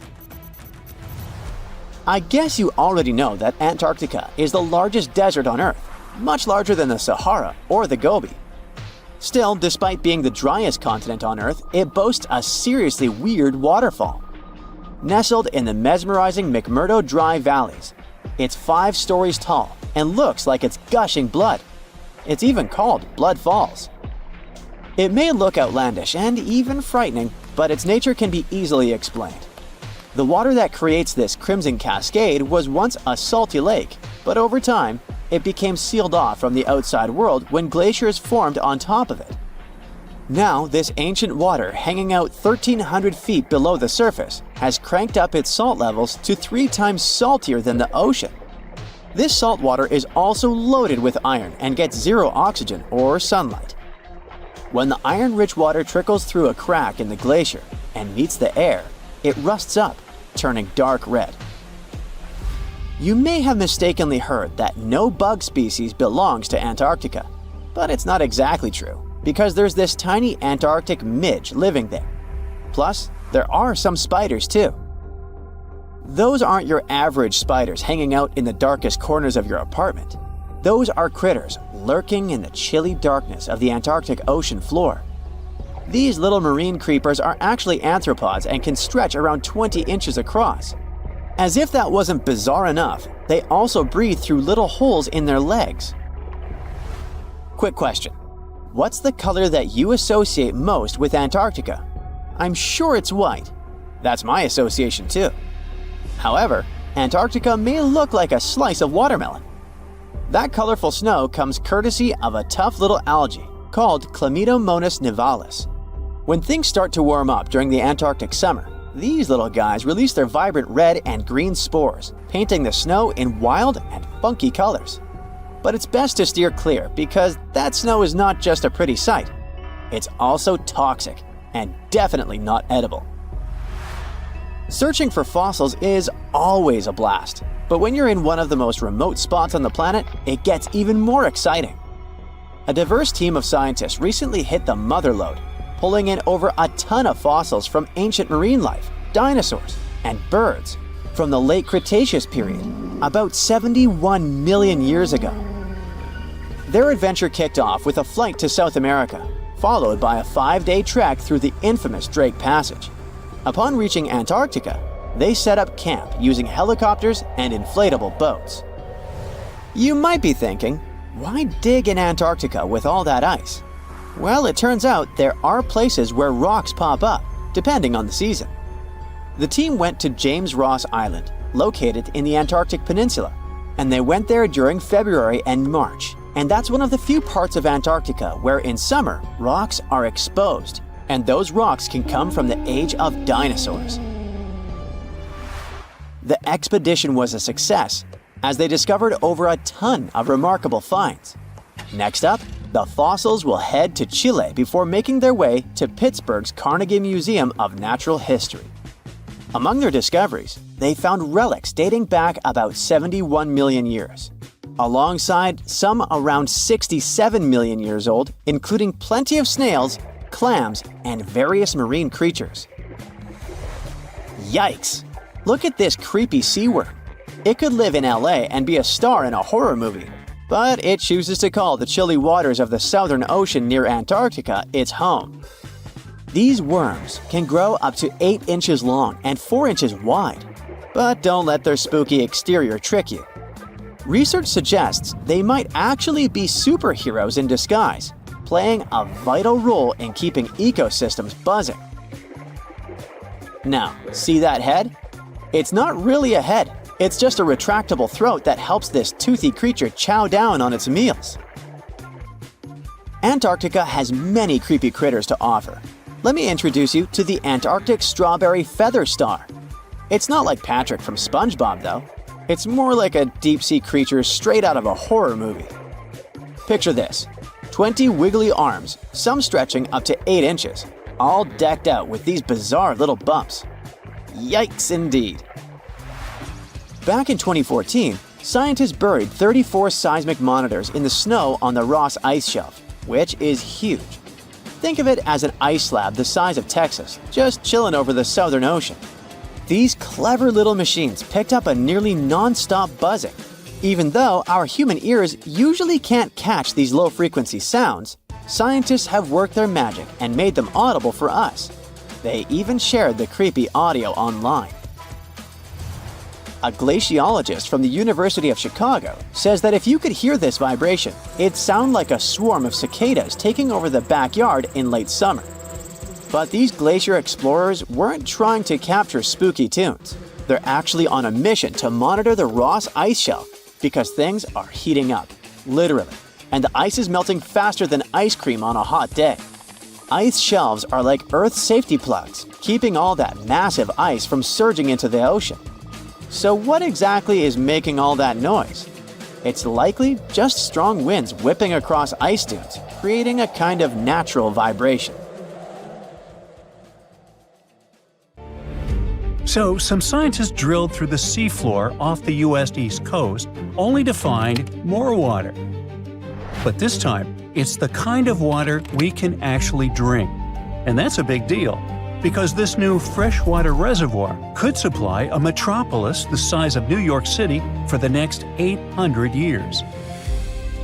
S5: I guess you already know that Antarctica is the largest desert on Earth, much larger than the Sahara or the Gobi. Still, despite being the driest continent on Earth, it boasts a seriously weird waterfall. Nestled in the mesmerizing McMurdo Dry Valleys, it's 5 stories tall and looks like it's gushing blood. It's even called Blood Falls. It may look outlandish and even frightening, but its nature can be easily explained. The water that creates this crimson cascade was once a salty lake, but over time, it became sealed off from the outside world when glaciers formed on top of it. Now, this ancient water hanging out 1,300 feet below the surface has cranked up its salt levels to 3 times saltier than the ocean. This salt water is also loaded with iron and gets 0 oxygen or sunlight. When the iron-rich water trickles through a crack in the glacier and meets the air, it rusts up, turning dark red. You may have mistakenly heard that no bug species belongs to Antarctica, but it's not exactly true, because there's this tiny Antarctic midge living there. Plus, there are some spiders too. Those aren't your average spiders hanging out in the darkest corners of your apartment. Those are critters lurking in the chilly darkness of the Antarctic ocean floor. These little marine creepers are actually arthropods and can stretch around 20 inches across. As if that wasn't bizarre enough, they also breathe through little holes in their legs. Quick question. What's the color that you associate most with Antarctica? I'm sure it's white. That's my association too. However, Antarctica may look like a slice of watermelon. That colorful snow comes courtesy of a tough little algae called Chlamydomonas nivalis. When things start to warm up during the Antarctic summer, These little guys release their vibrant red and green spores, painting the snow in wild and funky colors. But it's best to steer clear because that snow is not just a pretty sight. It's also toxic and definitely not edible. Searching for fossils is always a blast, but when you're in one of the most remote spots on the planet, it gets even more exciting. A diverse team of scientists recently hit the mother lode, pulling in over a ton of fossils from ancient marine life, dinosaurs, and birds from the late Cretaceous period, about 71 million years ago. Their adventure kicked off with a flight to South America, followed by a 5-day trek through the infamous Drake Passage. Upon reaching Antarctica, they set up camp using helicopters and inflatable boats. You might be thinking, why dig in Antarctica with all that ice? Well, it turns out there are places where rocks pop up, depending on the season. The team went to James Ross Island, located in the Antarctic Peninsula, and they went there during February and March. And that's one of the few parts of Antarctica where in summer, rocks are exposed, and those rocks can come from the age of dinosaurs. The expedition was a success, as they discovered over a ton of remarkable finds. Next up, the fossils will head to Chile before making their way to Pittsburgh's Carnegie Museum of Natural History. Among their discoveries, they found relics dating back about 71 million years, alongside some around 67 million years old, including plenty of snails, clams, and various marine creatures. Yikes! Look at this creepy sea worm. It could live in LA and be a star in a horror movie, but it chooses to call the chilly waters of the Southern Ocean near Antarctica its home. These worms can grow up to 8 inches long and 4 inches wide, but don't let their spooky exterior trick you. Research suggests they might actually be superheroes in disguise, playing a vital role in keeping ecosystems buzzing. Now, see that head? It's not really a head, it's just a retractable throat that helps this toothy creature chow down on its meals. Antarctica has many creepy critters to offer. Let me introduce you to the Antarctic strawberry feather star. It's not like Patrick from SpongeBob though. It's more like a deep-sea creature straight out of a horror movie. Picture this, 20 wiggly arms, some stretching up to 8 inches, all decked out with these bizarre little bumps. Yikes indeed. Back in 2014, scientists buried 34 seismic monitors in the snow on the Ross Ice Shelf, which is huge. Think of it as an ice slab the size of Texas, just chilling over the Southern Ocean. These clever little machines picked up a nearly non-stop buzzing. Even though our human ears usually can't catch these low-frequency sounds, scientists have worked their magic and made them audible for us. They even shared the creepy audio online. A glaciologist from the University of Chicago says that if you could hear this vibration, it'd sound like a swarm of cicadas taking over the backyard in late summer. But these glacier explorers weren't trying to capture spooky tunes. They're actually on a mission to monitor the Ross Ice Shelf because things are heating up, literally, and the ice is melting faster than ice cream on a hot day. Ice shelves are like Earth's safety plugs, keeping all that massive ice from surging into the ocean. So what exactly is making all that noise? It's likely just strong winds whipping across ice dunes, creating a kind of natural vibration.
S1: So, some scientists drilled through the seafloor off the U.S. East Coast, only to find more water. But this time, it's the kind of water we can actually drink. And that's a big deal, because this new freshwater reservoir could supply a metropolis the size of New York City for the next 800 years.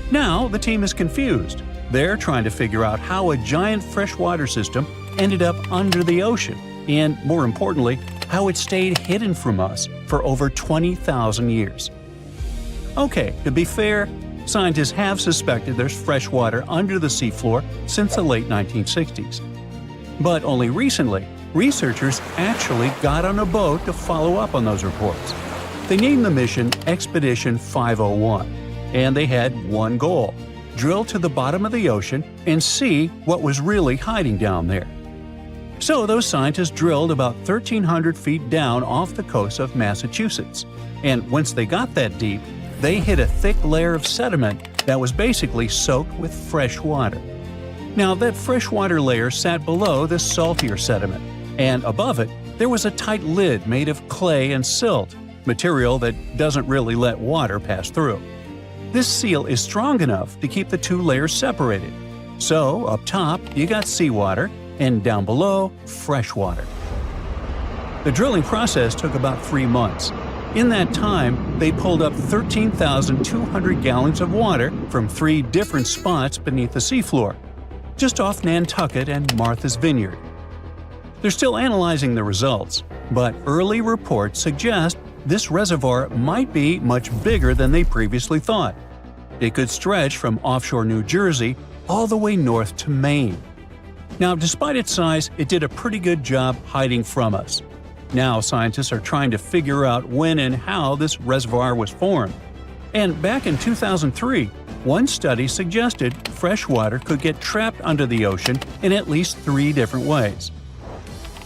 S1: Now, the team is confused. They're trying to figure out how a giant freshwater system ended up under the ocean, and more importantly, how it stayed hidden from us for over 20,000 years. Okay, to be fair, scientists have suspected there's fresh water under the seafloor since the late 1960s. But only recently, researchers actually got on a boat to follow up on those reports. They named the mission Expedition 501, and they had one goal: drill to the bottom of the ocean and see what was really hiding down there. So those scientists drilled about 1,300 feet down off the coast of Massachusetts. And once they got that deep, they hit a thick layer of sediment that was basically soaked with fresh water. Now, that freshwater layer sat below the saltier sediment, and above it, there was a tight lid made of clay and silt, material that doesn't really let water pass through. This seal is strong enough to keep the two layers separated. So, up top, you got seawater, and down below, fresh water. The drilling process took about 3 months. In that time, they pulled up 13,200 gallons of water from 3 different spots beneath the seafloor, just off Nantucket and Martha's Vineyard. They're still analyzing the results, but early reports suggest this reservoir might be much bigger than they previously thought. It could stretch from offshore New Jersey all the way north to Maine. Now, despite its size, it did a pretty good job hiding from us. Now, scientists are trying to figure out when and how this reservoir was formed. And back in 2003, one study suggested fresh water could get trapped under the ocean in at least 3 different ways.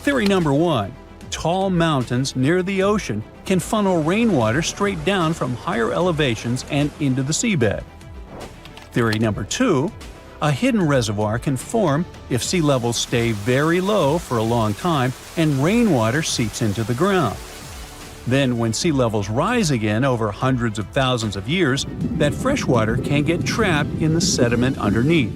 S1: Theory number 1. Tall mountains near the ocean can funnel rainwater straight down from higher elevations and into the seabed. Theory number 2. A hidden reservoir can form if sea levels stay very low for a long time and rainwater seeps into the ground. Then, when sea levels rise again over hundreds of thousands of years, that fresh water can get trapped in the sediment underneath.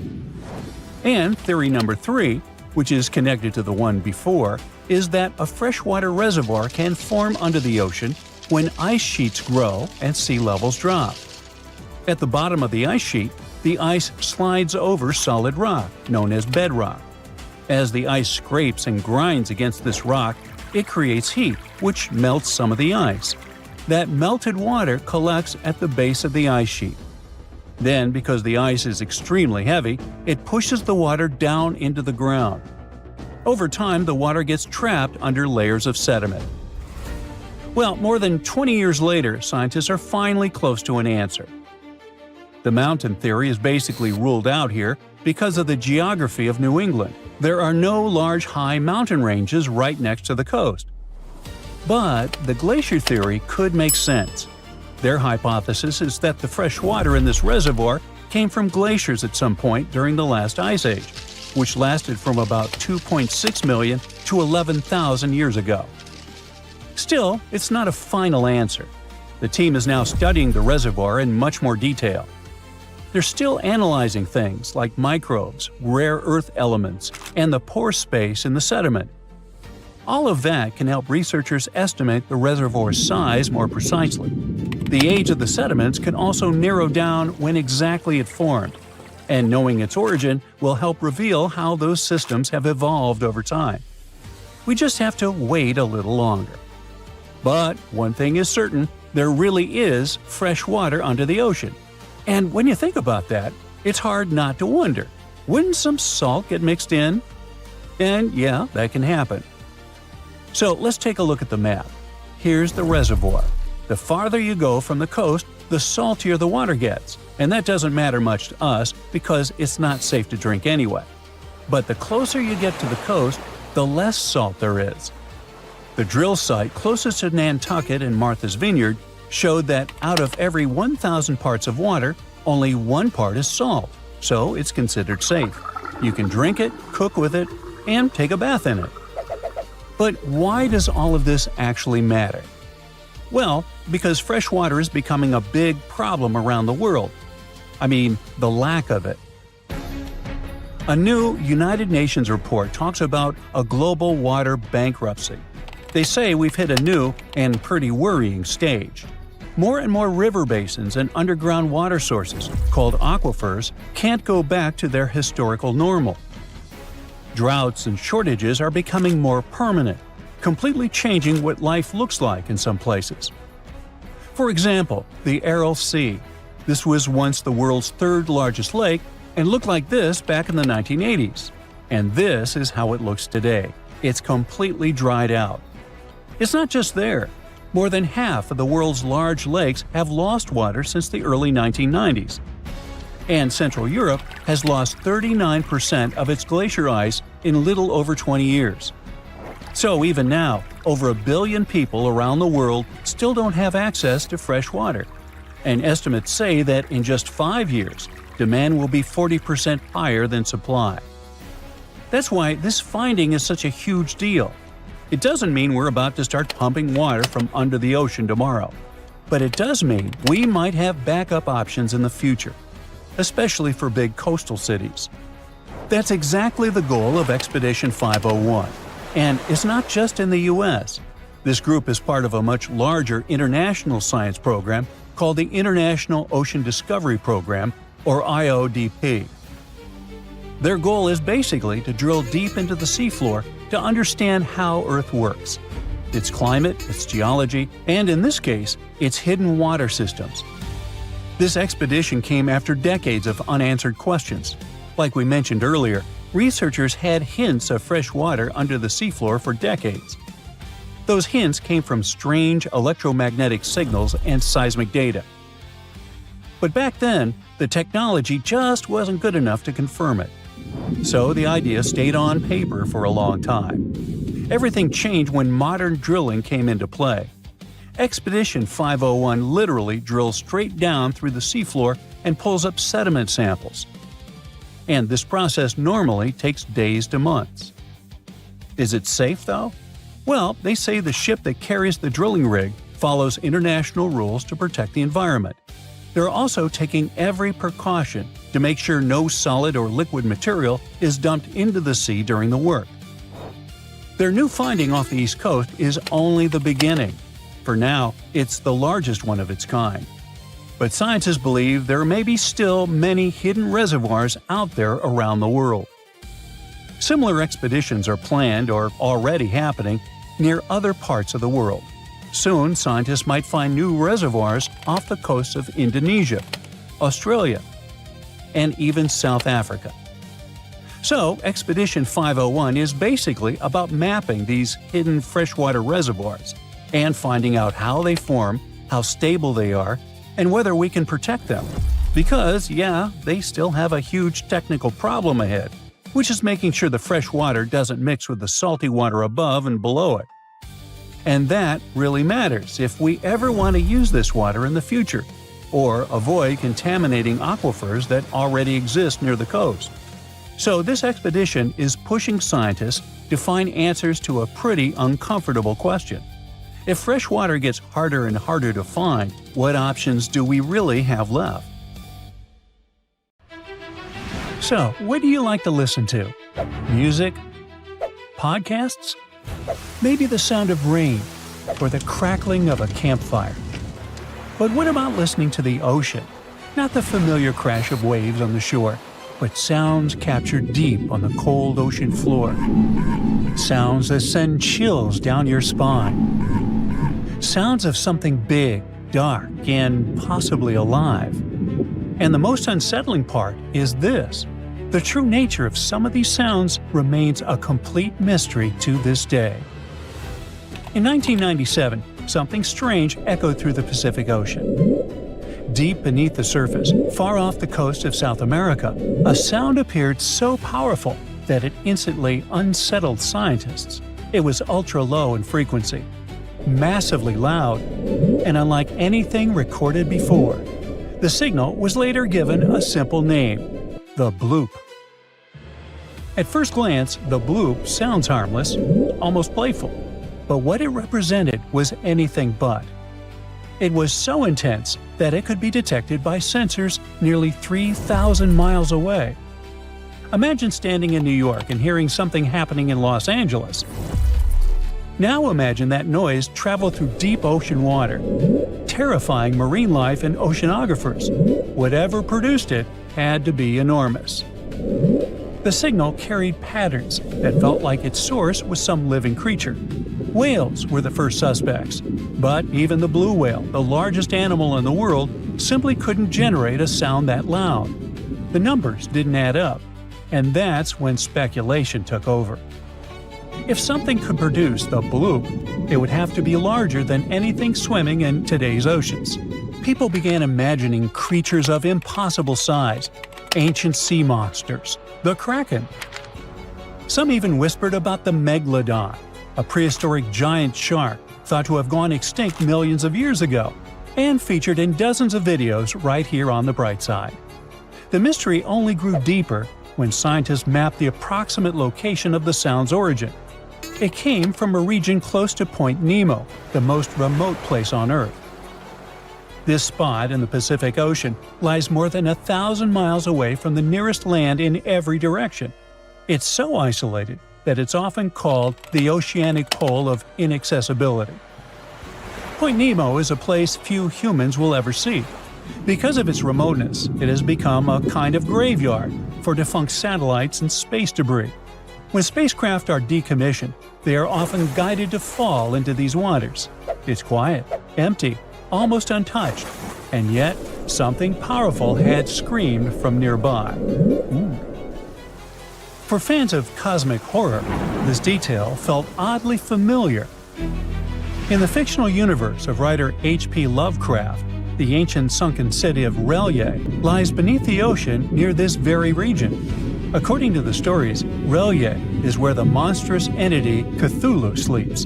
S1: And theory number 3, which is connected to the one before, is that a freshwater reservoir can form under the ocean when ice sheets grow and sea levels drop. At the bottom of the ice sheet, the ice slides over solid rock, known as bedrock. As the ice scrapes and grinds against this rock, it creates heat, which melts some of the ice. That melted water collects at the base of the ice sheet. Then, because the ice is extremely heavy, it pushes the water down into the ground. Over time, the water gets trapped under layers of sediment. Well, more than 20 years later, scientists are finally close to an answer. The mountain theory is basically ruled out here because of the geography of New England. There are no large high mountain ranges right next to the coast. But the glacier theory could make sense. Their hypothesis is that the fresh water in this reservoir came from glaciers at some point during the last ice age, which lasted from about 2.6 million to 11,000 years ago. Still, it's not a final answer. The team is now studying the reservoir in much more detail. They're still analyzing things like microbes, rare earth elements, and the pore space in the sediment. All of that can help researchers estimate the reservoir's size more precisely. The age of the sediments can also narrow down when exactly it formed, and knowing its origin will help reveal how those systems have evolved over time. We just have to wait a little longer. But one thing is certain, there really is fresh water under the ocean. And when you think about that, it's hard not to wonder, wouldn't some salt get mixed in? And yeah, that can happen. So let's take a look at the map. Here's the reservoir. The farther you go from the coast, the saltier the water gets. And that doesn't matter much to us because it's not safe to drink anyway. But the closer you get to the coast, the less salt there is. The drill site closest to Nantucket and Martha's Vineyard showed that out of every 1,000 parts of water, only 1 part is salt, so it's considered safe. You can drink it, cook with it, and take a bath in it. But why does all of this actually matter? Well, because fresh water is becoming a big problem around the world. I mean, the lack of it. A new United Nations report talks about a global water bankruptcy. They say we've hit a new and pretty worrying stage. More and more river basins and underground water sources, called aquifers, can't go back to their historical normal. Droughts and shortages are becoming more permanent, completely changing what life looks like in some places. For example, the Aral Sea. This was once the world's 3rd largest lake and looked like this back in the 1980s. And this is how it looks today. It's completely dried out. It's not just there. More than half of the world's large lakes have lost water since the early 1990s. And Central Europe has lost 39% of its glacier ice in little over 20 years. So even now, over 1 billion people around the world still don't have access to fresh water. And estimates say that in just 5 years, demand will be 40% higher than supply. That's why this finding is such a huge deal. It doesn't mean we're about to start pumping water from under the ocean tomorrow. But it does mean we might have backup options in the future, especially for big coastal cities. That's exactly the goal of Expedition 501. And it's not just in the U.S. This group is part of a much larger international science program called the International Ocean Discovery Program, or IODP. Their goal is basically to drill deep into the seafloor to understand how Earth works, its climate, its geology, and in this case, its hidden water systems. This expedition came after decades of unanswered questions. Like we mentioned earlier, researchers had hints of fresh water under the seafloor for decades. Those hints came from strange electromagnetic signals and seismic data. But back then, the technology just wasn't good enough to confirm it. So the idea stayed on paper for a long time. Everything changed when modern drilling came into play. Expedition 501 literally drills straight down through the seafloor and pulls up sediment samples. And this process normally takes days to months. Is it safe, though? Well, they say the ship that carries the drilling rig follows international rules to protect the environment. They're also taking every precaution to make sure no solid or liquid material is dumped into the sea during the work. Their new finding off the East Coast is only the beginning. For now, it's the largest one of its kind. But scientists believe there may be still many hidden reservoirs out there around the world. Similar expeditions are planned or already happening near other parts of the world. Soon, scientists might find new reservoirs off the coasts of Indonesia, Australia, and even South Africa. So, Expedition 501 is basically about mapping these hidden freshwater reservoirs and finding out how they form, how stable they are, and whether we can protect them. Because, yeah, they still have a huge technical problem ahead, which is making sure the fresh water doesn't mix with the salty water above and below it. And that really matters if we ever want to use this water in the future, or avoid contaminating aquifers that already exist near the coast. So this expedition is pushing scientists to find answers to a pretty uncomfortable question. If fresh water gets harder and harder to find, what options do we really have left? So, what do you like to listen to? Music? Podcasts? Maybe the sound of rain or the crackling of a campfire. But what about listening to the ocean? Not the familiar crash of waves on the shore, but sounds captured deep on the cold ocean floor. Sounds that send chills down your spine. Sounds of something big, dark, and possibly alive. And the most unsettling part is this. The true nature of some of these sounds remains a complete mystery to this day. In 1997, something strange echoed through the Pacific Ocean. Deep beneath the surface, far off the coast of South America, a sound appeared so powerful that it instantly unsettled scientists. It was ultra-low in frequency, massively loud, and unlike anything recorded before. The signal was later given a simple name: the bloop. At first glance, the bloop sounds harmless, almost playful, but what it represented was anything but. It was so intense that it could be detected by sensors nearly 3,000 miles away. Imagine standing in New York and hearing something happening in Los Angeles. Now imagine that noise traveled through deep ocean water, terrifying marine life and oceanographers. Whatever produced it had to be enormous. The signal carried patterns that felt like its source was some living creature. Whales were the first suspects, but even the blue whale, the largest animal in the world, simply couldn't generate a sound that loud. The numbers didn't add up, and that's when speculation took over. If something could produce the bloop, it would have to be larger than anything swimming in today's oceans. People began imagining creatures of impossible size, ancient sea monsters, the kraken. Some even whispered about the megalodon, a prehistoric giant shark thought to have gone extinct millions of years ago, and featured in dozens of videos right here on the bright side. The mystery only grew deeper when scientists mapped the approximate location of the sound's origin. It came from a region close to Point Nemo, the most remote place on Earth. This spot in the Pacific Ocean lies more than 1,000 miles away from the nearest land in every direction. It's so isolated that it's often called the oceanic pole of inaccessibility. Point Nemo is a place few humans will ever see. Because of its remoteness, it has become a kind of graveyard for defunct satellites and space debris. When spacecraft are decommissioned, they are often guided to fall into these waters. It's quiet, empty, almost untouched, and yet something powerful had screamed from nearby. For fans of cosmic horror, this detail felt oddly familiar. In the fictional universe of writer H.P. Lovecraft, the ancient sunken city of R'lyeh lies beneath the ocean near this very region. According to the stories, R'lyeh is where the monstrous entity Cthulhu sleeps.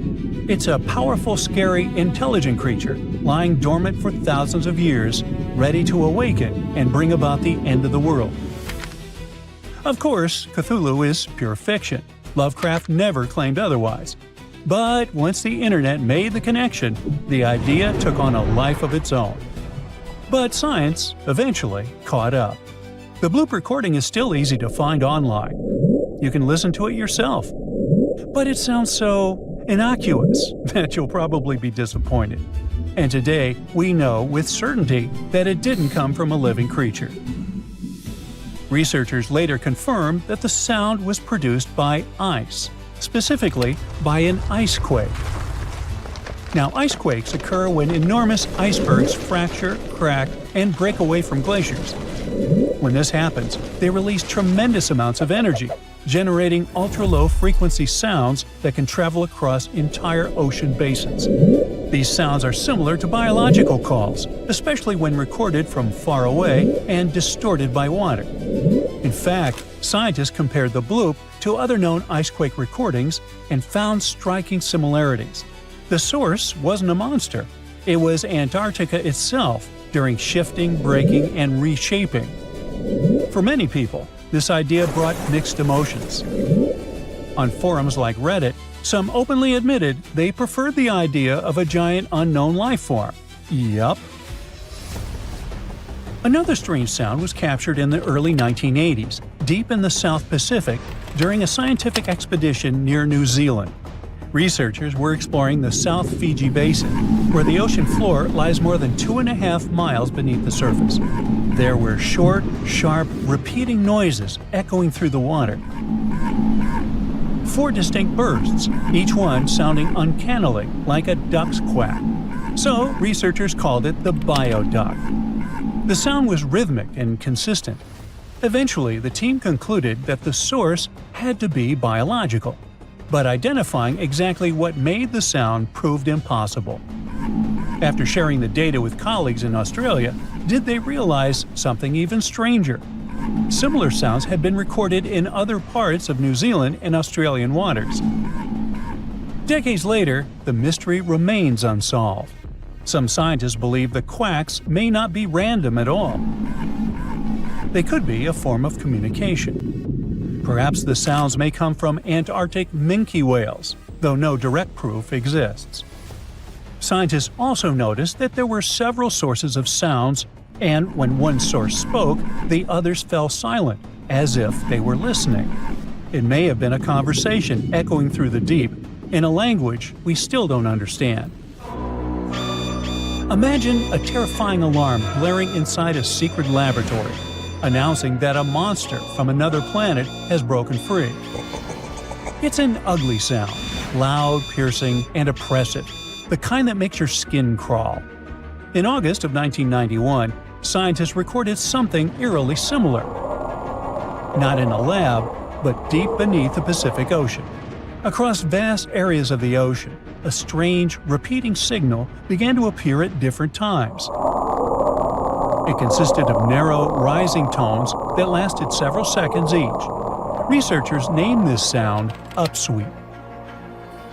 S1: It's a powerful, scary, intelligent creature lying dormant for thousands of years, ready to awaken and bring about the end of the world. Of course, Cthulhu is pure fiction. Lovecraft never claimed otherwise. But once the internet made the connection, the idea took on a life of its own. But science eventually caught up. The bloop recording is still easy to find online. You can listen to it yourself. But it sounds so innocuous that you'll probably be disappointed. And today, we know with certainty that it didn't come from a living creature. Researchers later confirmed that the sound was produced by ice, specifically by an ice quake. Now, ice quakes occur when enormous icebergs fracture, crack, and break away from glaciers. When this happens, they release tremendous amounts of energy, generating ultra-low frequency sounds that can travel across entire ocean basins. These sounds are similar to biological calls, especially when recorded from far away and distorted by water. In fact, scientists compared the bloop to other known icequake recordings and found striking similarities. The source wasn't a monster. It was Antarctica itself during shifting, breaking, and reshaping. For many people, this idea brought mixed emotions. On forums like Reddit, some openly admitted they preferred the idea of a giant unknown life form. Yup. Another strange sound was captured in the early 1980s, deep in the South Pacific, during a scientific expedition near New Zealand. Researchers were exploring the South Fiji Basin, where the ocean floor lies more than 2.5 miles beneath the surface. There were short, sharp, repeating noises echoing through the water. 4 distinct bursts, each one sounding uncannily like a duck's quack. So, researchers called it the Bioduck. The sound was rhythmic and consistent. Eventually, the team concluded that the source had to be biological, but identifying exactly what made the sound proved impossible. After sharing the data with colleagues in Australia, did they realize something even stranger? Similar sounds had been recorded in other parts of New Zealand and Australian waters. Decades later, the mystery remains unsolved. Some scientists believe the quacks may not be random at all. They could be a form of communication. Perhaps the sounds may come from Antarctic minke whales, though no direct proof exists. Scientists also noticed that there were several sources of sounds, and when one source spoke, the others fell silent, as if they were listening. It may have been a conversation echoing through the deep, in a language we still don't understand. Imagine a terrifying alarm blaring inside a secret laboratory, announcing that a monster from another planet has broken free. It's an ugly sound, loud, piercing, and oppressive, the kind that makes your skin crawl. In August of 1991, scientists recorded something eerily similar. Not in a lab, but deep beneath the Pacific Ocean. Across vast areas of the ocean, a strange, repeating signal began to appear at different times. It consisted of narrow, rising tones that lasted several seconds each. Researchers name this sound upsweep.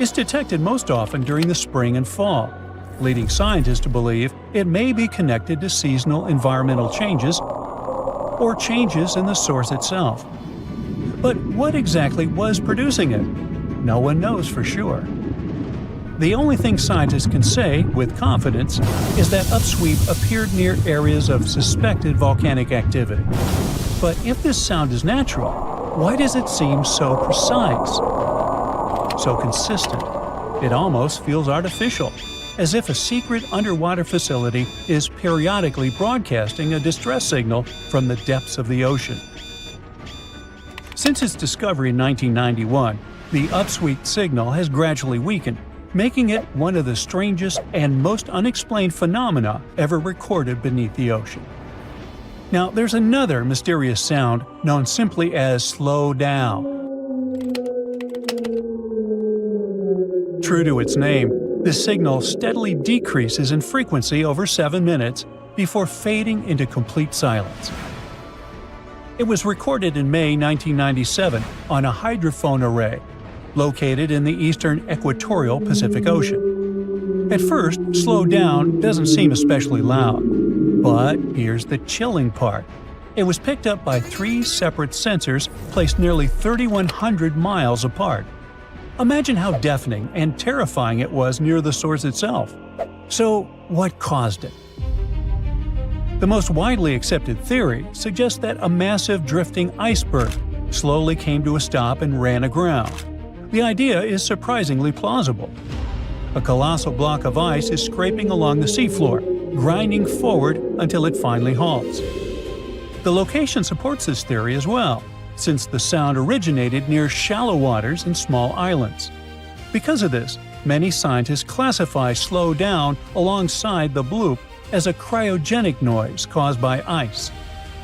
S1: It's detected most often during the spring and fall, leading scientists to believe it may be connected to seasonal environmental changes or changes in the source itself. But what exactly was producing it? No one knows for sure. The only thing scientists can say with confidence is that upsweep appeared near areas of suspected volcanic activity. But if this sound is natural, why does it seem so precise? So consistent. It almost feels artificial, as if a secret underwater facility is periodically broadcasting a distress signal from the depths of the ocean. Since its discovery in 1991, the upsweep signal has gradually weakened, making it one of the strangest and most unexplained phenomena ever recorded beneath the ocean. Now, there's another mysterious sound known simply as slow down. True to its name, this signal steadily decreases in frequency over 7 minutes before fading into complete silence. It was recorded in May 1997 on a hydrophone array located in the eastern equatorial Pacific Ocean. At first, slow down doesn't seem especially loud. But here's the chilling part. It was picked up by 3 separate sensors placed nearly 3,100 miles apart. Imagine how deafening and terrifying it was near the source itself. So, what caused it? The most widely accepted theory suggests that a massive drifting iceberg slowly came to a stop and ran aground. The idea is surprisingly plausible. A colossal block of ice is scraping along the seafloor, grinding forward until it finally halts. The location supports this theory as well, since the sound originated near shallow waters and small islands. Because of this, many scientists classify slow down alongside the bloop as a cryogenic noise caused by ice.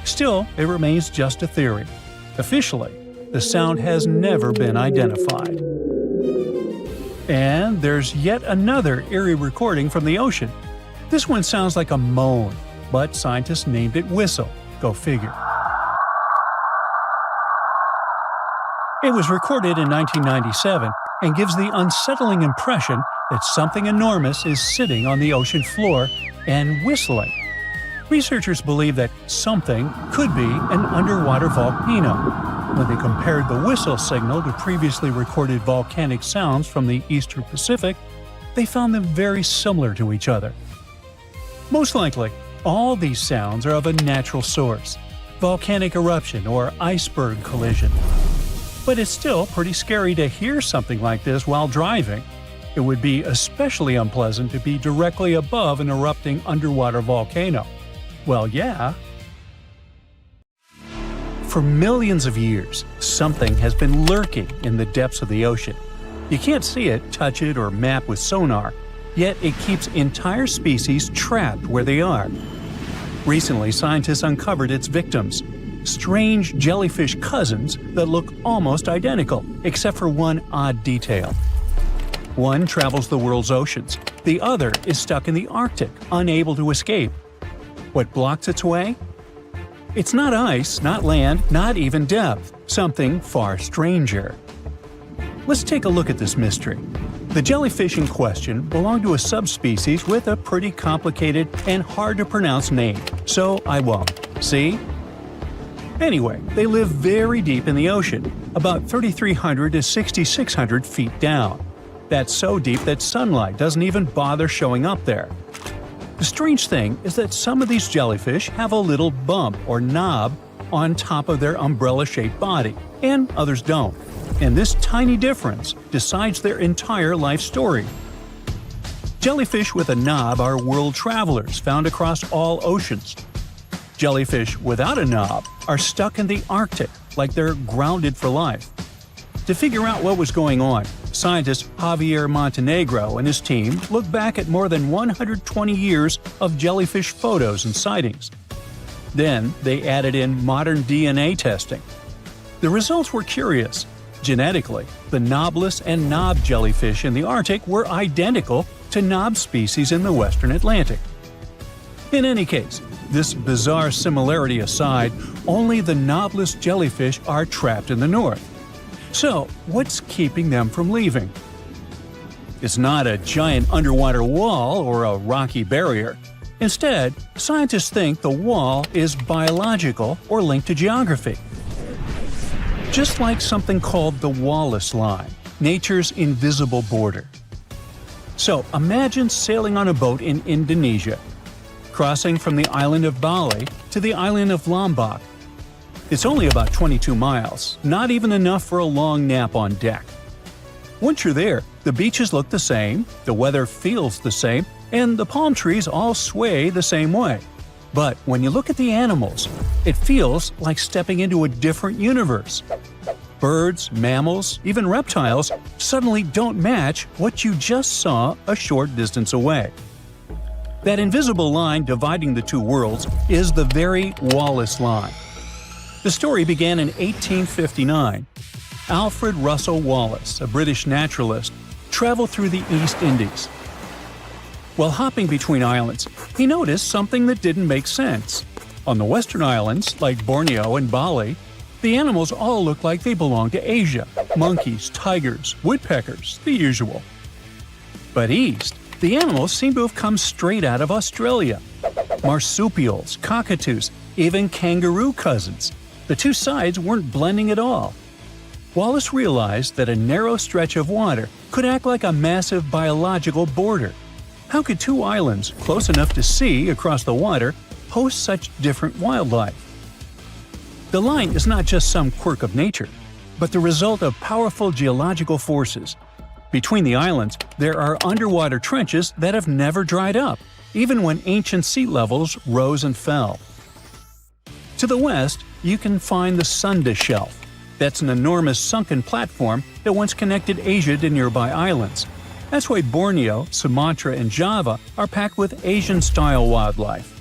S1: Still, it remains just a theory. Officially, the sound has never been identified. And there's yet another eerie recording from the ocean. This one sounds like a moan, but scientists named it whistle. Go figure. It was recorded in 1997 and gives the unsettling impression that something enormous is sitting on the ocean floor and whistling. Researchers believe that something could be an underwater volcano. When they compared the whistle signal to previously recorded volcanic sounds from the Eastern Pacific, they found them very similar to each other. Most likely, all these sounds are of a natural source, volcanic eruption or iceberg collision. But it's still pretty scary to hear something like this while driving. It would be especially unpleasant to be directly above an erupting underwater volcano. Well, yeah. For millions of years, something has been lurking in the depths of the ocean. You can't see it, touch it, or map with sonar, yet it keeps entire species trapped where they are. Recently, scientists uncovered its victims, strange jellyfish cousins that look almost identical, except for one odd detail. One travels the world's oceans, the other is stuck in the Arctic, unable to escape. What blocks its way? It's not ice, not land, not even depth, something far stranger. Let's take a look at this mystery. The jellyfish in question belong to a subspecies with a pretty complicated and hard-to-pronounce name, so I won't. See? Anyway, they live very deep in the ocean, about 3,300 to 6,600 feet down. That's so deep that sunlight doesn't even bother showing up there. The strange thing is that some of these jellyfish have a little bump or knob on top of their umbrella-shaped body, and others don't. And this tiny difference decides their entire life story. Jellyfish with a knob are world travelers found across all oceans. Jellyfish without a knob are stuck in the Arctic, like they're grounded for life. To figure out what was going on, scientist Javier Montenegro and his team looked back at more than 120 years of jellyfish photos and sightings. Then they added in modern DNA testing. The results were curious. Genetically, the knobless and knob jellyfish in the Arctic were identical to knob species in the Western Atlantic. In any case, This bizarre similarity aside, only the knobless jellyfish are trapped in the north. So, what's keeping them from leaving? It's not a giant underwater wall or a rocky barrier. Instead, scientists think the wall is biological or linked to geography. Just like something called the Wallace Line, nature's invisible border. So imagine sailing on a boat in Indonesia, crossing from the island of Bali to the island of Lombok. It's only about 22 miles, not even enough for a long nap on deck. Once you're there, the beaches look the same, the weather feels the same, and the palm trees all sway the same way. But when you look at the animals, it feels like stepping into a different universe. Birds, mammals, even reptiles suddenly don't match what you just saw a short distance away. That invisible line dividing the two worlds is the very Wallace Line. The story began in 1859. Alfred Russel Wallace, a British naturalist, traveled through the East Indies. While hopping between islands, he noticed something that didn't make sense. On the western islands, like Borneo and Bali, the animals all look like they belong to Asia – monkeys, tigers, woodpeckers, the usual. But east, the animals seem to have come straight out of Australia. Marsupials, cockatoos, even kangaroo cousins. The two sides weren't blending at all. Wallace realized that a narrow stretch of water could act like a massive biological border. How could two islands, close enough to see across the water, host such different wildlife? The line is not just some quirk of nature, but the result of powerful geological forces. Between the islands, there are underwater trenches that have never dried up, even when ancient sea levels rose and fell. To the west, you can find the Sunda Shelf. That's an enormous sunken platform that once connected Asia to nearby islands. That's why Borneo, Sumatra, and Java are packed with Asian-style wildlife.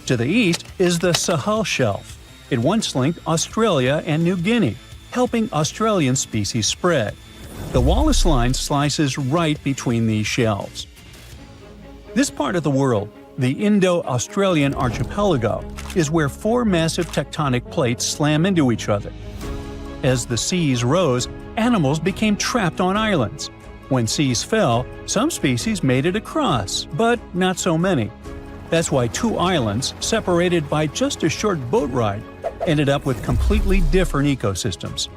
S1: To the east is the Sahel Shelf. It once linked Australia and New Guinea, helping Australian species spread. The Wallace Line slices right between these shelves. This part of the world, the Indo-Australian archipelago, is where four massive tectonic plates slam into each other. As the seas rose, animals became trapped on islands. When seas fell, some species made it across, but not so many. That's why two islands, separated by just a short boat ride, ended up with completely different ecosystems.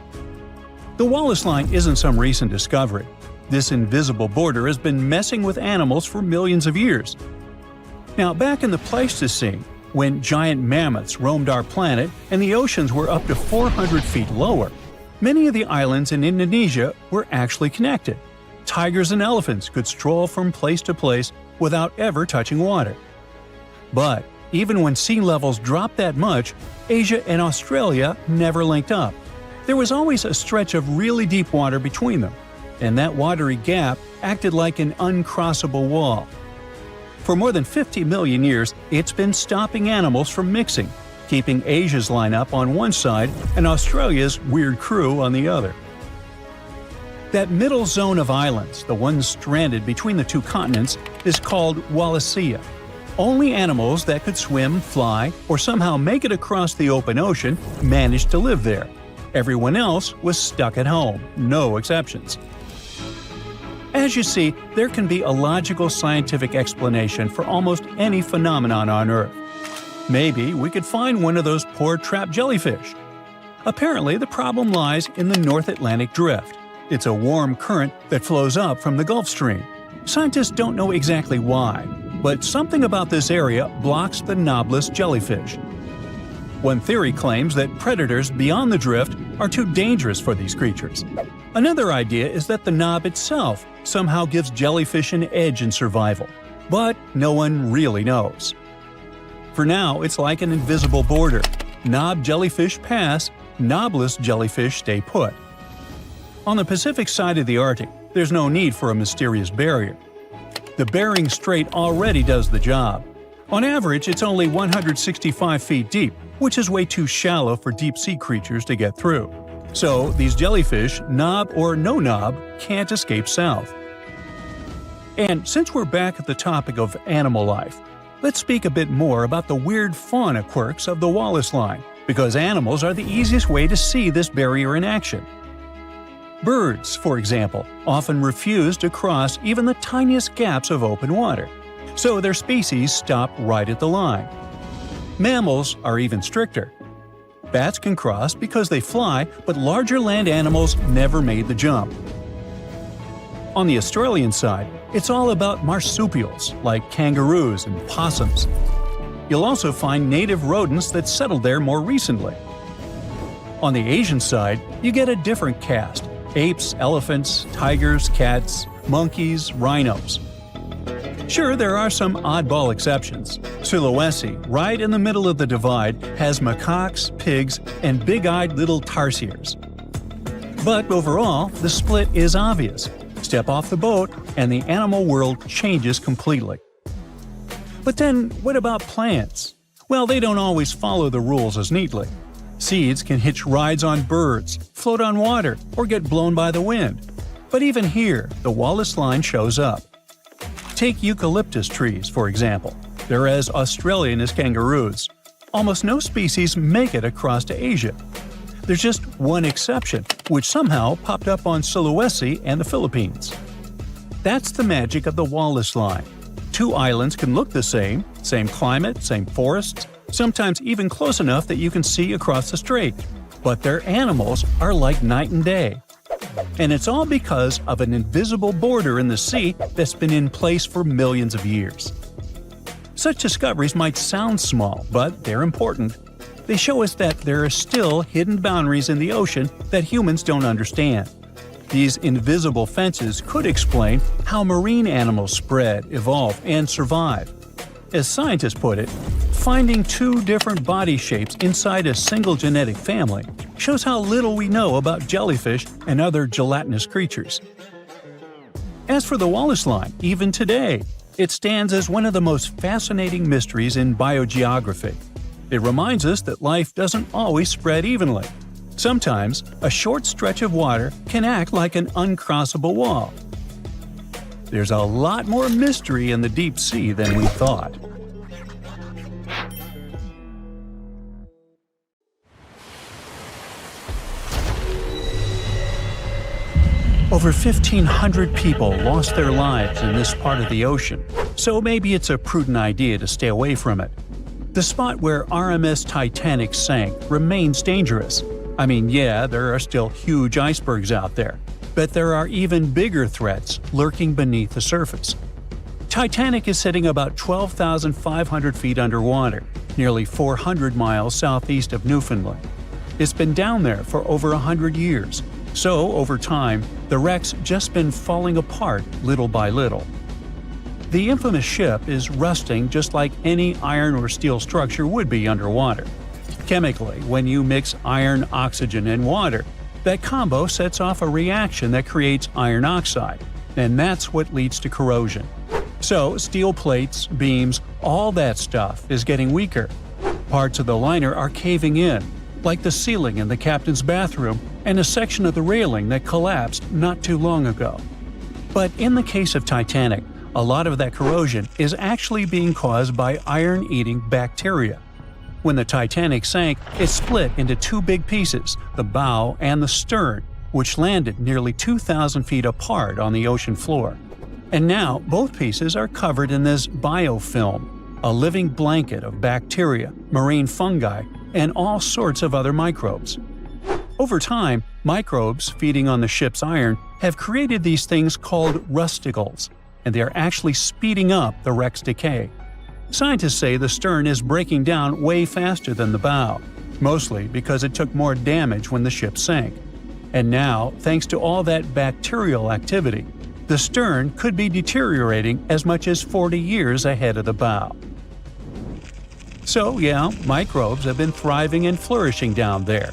S1: The Wallace Line isn't some recent discovery. This invisible border has been messing with animals for millions of years. Now, back in the Pleistocene, when giant mammoths roamed our planet and the oceans were up to 400 feet lower, many of the islands in Indonesia were actually connected. Tigers and elephants could stroll from place to place without ever touching water. But even when sea levels dropped that much, Asia and Australia never linked up. There was always a stretch of really deep water between them, and that watery gap acted like an uncrossable wall. For more than 50 million years, it's been stopping animals from mixing, keeping Asia's lineup on one side and Australia's weird crew on the other. That middle zone of islands, the ones stranded between the two continents, is called Wallacea. Only animals that could swim, fly, or somehow make it across the open ocean managed to live there. Everyone else was stuck at home, no exceptions. As you see, there can be a logical scientific explanation for almost any phenomenon on Earth. Maybe we could find one of those poor trapped jellyfish. Apparently, the problem lies in the North Atlantic Drift. It's a warm current that flows up from the Gulf Stream. Scientists don't know exactly why, but something about this area blocks the knobless jellyfish. One theory claims that predators beyond the drift are too dangerous for these creatures. Another idea is that the knob itself somehow gives jellyfish an edge in survival, but no one really knows. For now, it's like an invisible border. Knob jellyfish pass, knobless jellyfish stay put. On the Pacific side of the Arctic, there's no need for a mysterious barrier. The Bering Strait already does the job. On average, it's only 165 feet deep, which is way too shallow for deep-sea creatures to get through. So these jellyfish, knob or no knob, can't escape south. And since we're back at the topic of animal life, Let's speak a bit more about the weird fauna quirks of the Wallace Line, because animals are the easiest way to see this barrier in action. Birds, for example, often refuse to cross even the tiniest gaps of open water, so their species stop right at the line. Mammals are even stricter. Bats can cross because they fly, but larger land animals never made the jump. On the Australian side, it's all about marsupials like kangaroos and possums. You'll also find native rodents that settled there more recently. On the Asian side, you get a different cast: apes, elephants, tigers, cats, monkeys, rhinos. Sure, there are some oddball exceptions. Sulawesi, right in the middle of the divide, has macaques, pigs, and big-eyed little tarsiers. But overall, the split is obvious. Step off the boat, and the animal world changes completely. But then, what about plants? Well, they don't always follow the rules as neatly. Seeds can hitch rides on birds, float on water, or get blown by the wind. But even here, the Wallace Line shows up. Take eucalyptus trees, for example. They're as Australian as kangaroos. Almost no species make it across to Asia. There's just one exception, which somehow popped up on Sulawesi and the Philippines. That's the magic of the Wallace Line. Two islands can look the same climate, same forests, sometimes even close enough that you can see across the strait. But their animals are like night and day. And it's all because of an invisible border in the sea that's been in place for millions of years. Such discoveries might sound small, but they're important. They show us that there are still hidden boundaries in the ocean that humans don't understand. These invisible fences could explain how marine animals spread, evolve, and survive. As scientists put it, finding two different body shapes inside a single genetic family shows how little we know about jellyfish and other gelatinous creatures. As for the Wallace Line, even today, it stands as one of the most fascinating mysteries in biogeography. It reminds us that life doesn't always spread evenly. Sometimes, a short stretch of water can act like an uncrossable wall. There's a lot more mystery in the deep sea than we thought. Over 1,500 people lost their lives in this part of the ocean, so maybe it's a prudent idea to stay away from it. The spot where RMS Titanic sank remains dangerous. I mean, yeah, there are still huge icebergs out there, but there are even bigger threats lurking beneath the surface. Titanic is sitting about 12,500 feet underwater, nearly 400 miles southeast of Newfoundland. It's been down there for over 100 years, so over time, the wreck's just been falling apart little by little. The infamous ship is rusting just like any iron or steel structure would be underwater. Chemically, when you mix iron, oxygen, and water, that combo sets off a reaction that creates iron oxide, and that's what leads to corrosion. So, steel plates, beams, all that stuff is getting weaker. Parts of the liner are caving in, like the ceiling in the captain's bathroom and a section of the railing that collapsed not too long ago. But in the case of Titanic, a lot of that corrosion is actually being caused by iron-eating bacteria. When the Titanic sank, it split into two big pieces, the bow and the stern, which landed nearly 2,000 feet apart on the ocean floor. And now, both pieces are covered in this biofilm, a living blanket of bacteria, marine fungi, and all sorts of other microbes. Over time, microbes feeding on the ship's iron have created these things called rusticles, and they are actually speeding up the wreck's decay. Scientists say the stern is breaking down way faster than the bow, mostly because it took more damage when the ship sank. And now, thanks to all that bacterial activity, the stern could be deteriorating as much as 40 years ahead of the bow. So yeah, microbes have been thriving and flourishing down there.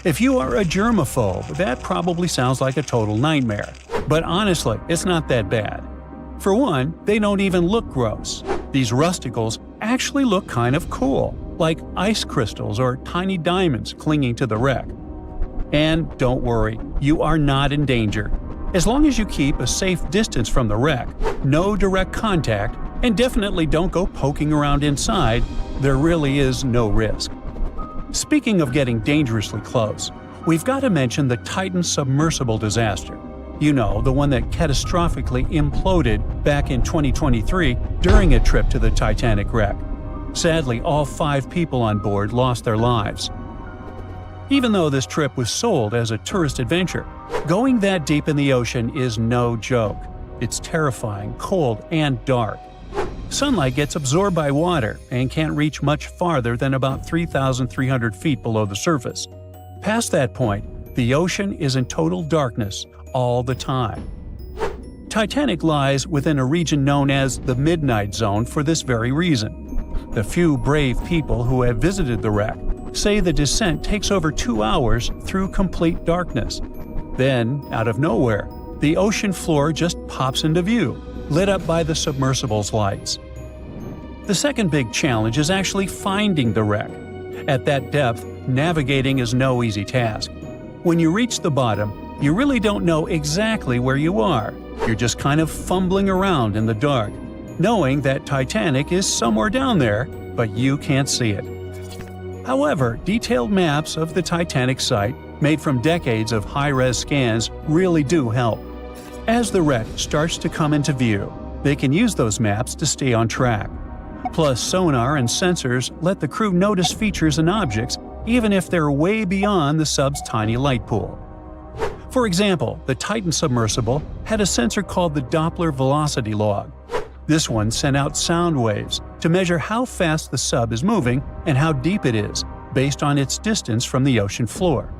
S1: If you are a germaphobe, that probably sounds like a total nightmare. But honestly, it's not that bad. For one, they don't even look gross. These rusticles actually look kind of cool, like ice crystals or tiny diamonds clinging to the wreck. And don't worry, you are not in danger. As long as you keep a safe distance from the wreck, no direct contact, And definitely don't go poking around inside, there really is no risk. Speaking of getting dangerously close, we've got to mention the Titan submersible disaster. You know, the one that catastrophically imploded back in 2023 during a trip to the Titanic wreck. Sadly, all 5 people on board lost their lives. Even though this trip was sold as a tourist adventure, going that deep in the ocean is no joke. It's terrifying, cold, and dark. Sunlight gets absorbed by water and can't reach much farther than about 3,300 feet below the surface. Past that point, the ocean is in total darkness all the time. Titanic lies within a region known as the Midnight Zone for this very reason. The few brave people who have visited the wreck say the descent takes over 2 hours through complete darkness. Then, out of nowhere, the ocean floor just pops into view, lit up by the submersible's lights. The second big challenge is actually finding the wreck. At that depth, navigating is no easy task. When you reach the bottom, you really don't know exactly where you are. You're just kind of fumbling around in the dark, knowing that Titanic is somewhere down there, but you can't see it. However, detailed maps of the Titanic site, made from decades of high-res scans, really do help. As the wreck starts to come into view, they can use those maps to stay on track. Plus, sonar and sensors let the crew notice features and objects even if they're way beyond the sub's tiny light pool. For example, the Titan submersible had a sensor called the Doppler velocity log. This one sent out sound waves to measure how fast the sub is moving and how deep it is, based on its distance from the ocean floor.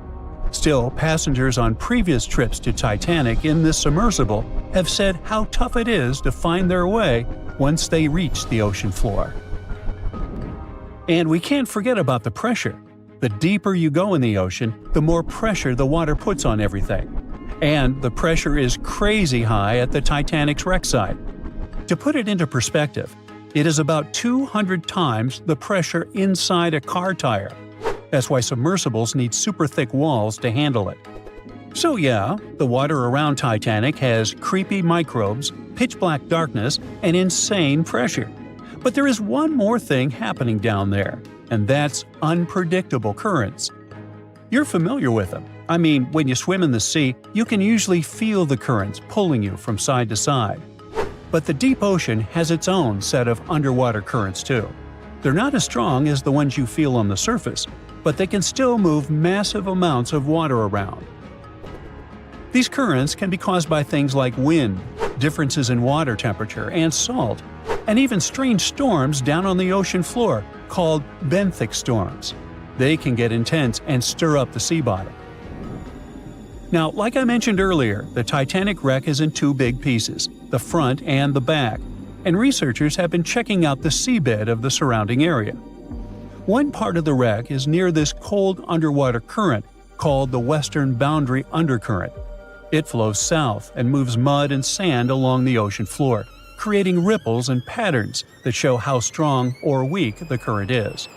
S1: Still, passengers on previous trips to Titanic in this submersible have said how tough it is to find their way once they reach the ocean floor. And we can't forget about the pressure. The deeper you go in the ocean, the more pressure the water puts on everything. And the pressure is crazy high at the Titanic's wreck site. To put it into perspective, it is about 200 times the pressure inside a car tire. That's why submersibles need super thick walls to handle it. So yeah, the water around Titanic has creepy microbes, pitch-black darkness, and insane pressure. But there is one more thing happening down there, and that's unpredictable currents. You're familiar with them. I mean, when you swim in the sea, you can usually feel the currents pulling you from side to side. But the deep ocean has its own set of underwater currents too. They're not as strong as the ones you feel on the surface, but they can still move massive amounts of water around. These currents can be caused by things like wind, differences in water temperature and salt, and even strange storms down on the ocean floor called benthic storms. They can get intense and stir up the sea bottom. Now, like I mentioned earlier, the Titanic wreck is in 2 big pieces, the front and the back, and researchers have been checking out the seabed of the surrounding area. One part of the wreck is near this cold underwater current called the Western Boundary Undercurrent. It flows south and moves mud and sand along the ocean floor, creating ripples and patterns that show how strong or weak the current is.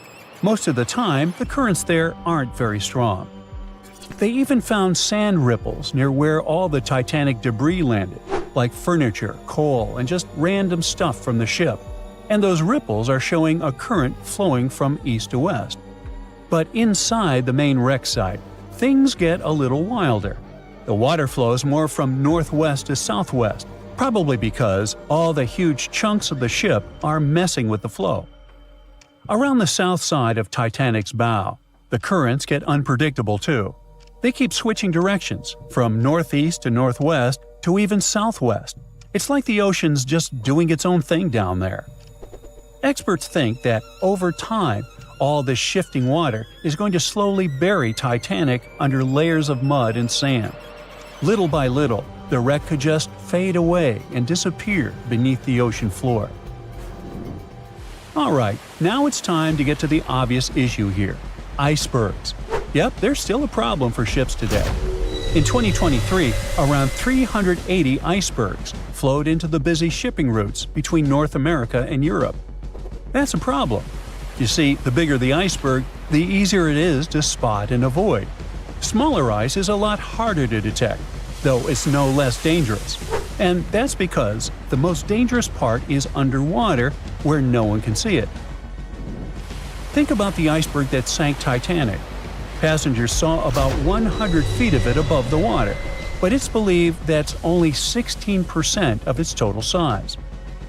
S1: Most of the time, the currents there aren't very strong. They even found sand ripples near where all the Titanic debris landed, like furniture, coal, and just random stuff from the ship. And those ripples are showing a current flowing from east to west. But inside the main wreck site, things get a little wilder. The water flows more from northwest to southwest, probably because all the huge chunks of the ship are messing with the flow. Around the south side of Titanic's bow, the currents get unpredictable too. They keep switching directions, from northeast to northwest to even southwest. It's like the ocean's just doing its own thing down there. Experts think that over time, all this shifting water is going to slowly bury Titanic under layers of mud and sand. Little by little, the wreck could just fade away and disappear beneath the ocean floor. Alright, now it's time to get to the obvious issue here: icebergs. Yep, they're still a problem for ships today. In 2023, around 380 icebergs flowed into the busy shipping routes between North America and Europe. That's a problem. You see, the bigger the iceberg, the easier it is to spot and avoid. Smaller ice is a lot harder to detect, though it's no less dangerous. And that's because the most dangerous part is underwater, where no one can see it. Think about the iceberg that sank Titanic. Passengers saw about 100 feet of it above the water, but it's believed that's only 16% of its total size.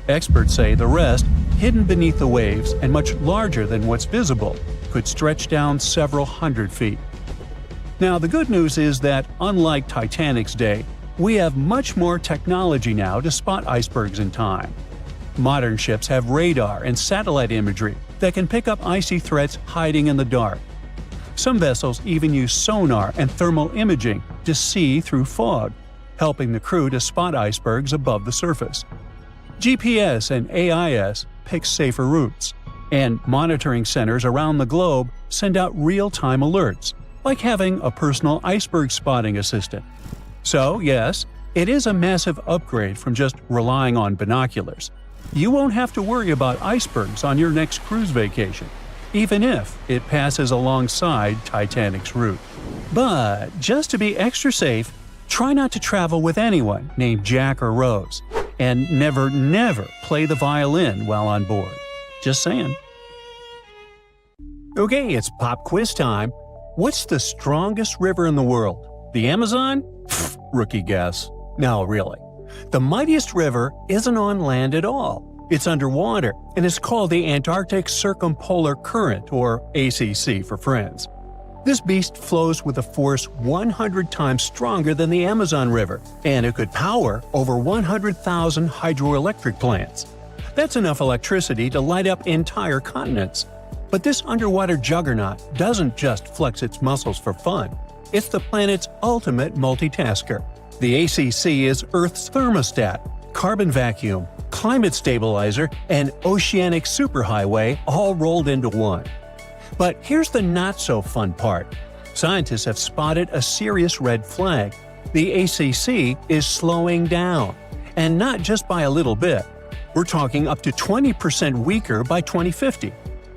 S1: Experts say the rest, hidden beneath the waves and much larger than what's visible, could stretch down several hundred feet. Now, the good news is that, unlike Titanic's day, we have much more technology now to spot icebergs in time. Modern ships have radar and satellite imagery that can pick up icy threats hiding in the dark. Some vessels even use sonar and thermal imaging to see through fog, helping the crew to spot icebergs above the surface. GPS and AIS pick safer routes, and monitoring centers around the globe send out real-time alerts, like having a personal iceberg spotting assistant. So, yes, it is a massive upgrade from just relying on binoculars. You won't have to worry about icebergs on your next cruise vacation, even if it passes alongside Titanic's route. But just to be extra safe, try not to travel with anyone named Jack or Rose, and never play the violin while on board. Just saying. Okay, it's pop quiz time. What's the strongest river in the world? The Amazon? Pfft, rookie guess. No, really. The mightiest river isn't on land at all. It's underwater, and is called the Antarctic Circumpolar Current, or ACC for friends. This beast flows with a force 100 times stronger than the Amazon River, and it could power over 100,000 hydroelectric plants. That's enough electricity to light up entire continents. But this underwater juggernaut doesn't just flex its muscles for fun. It's the planet's ultimate multitasker. The ACC is Earth's thermostat, carbon vacuum, climate stabilizer, and oceanic superhighway all rolled into one. But here's the not-so-fun part. Scientists have spotted a serious red flag. The ACC is slowing down. And not just by a little bit. We're talking up to 20% weaker by 2050.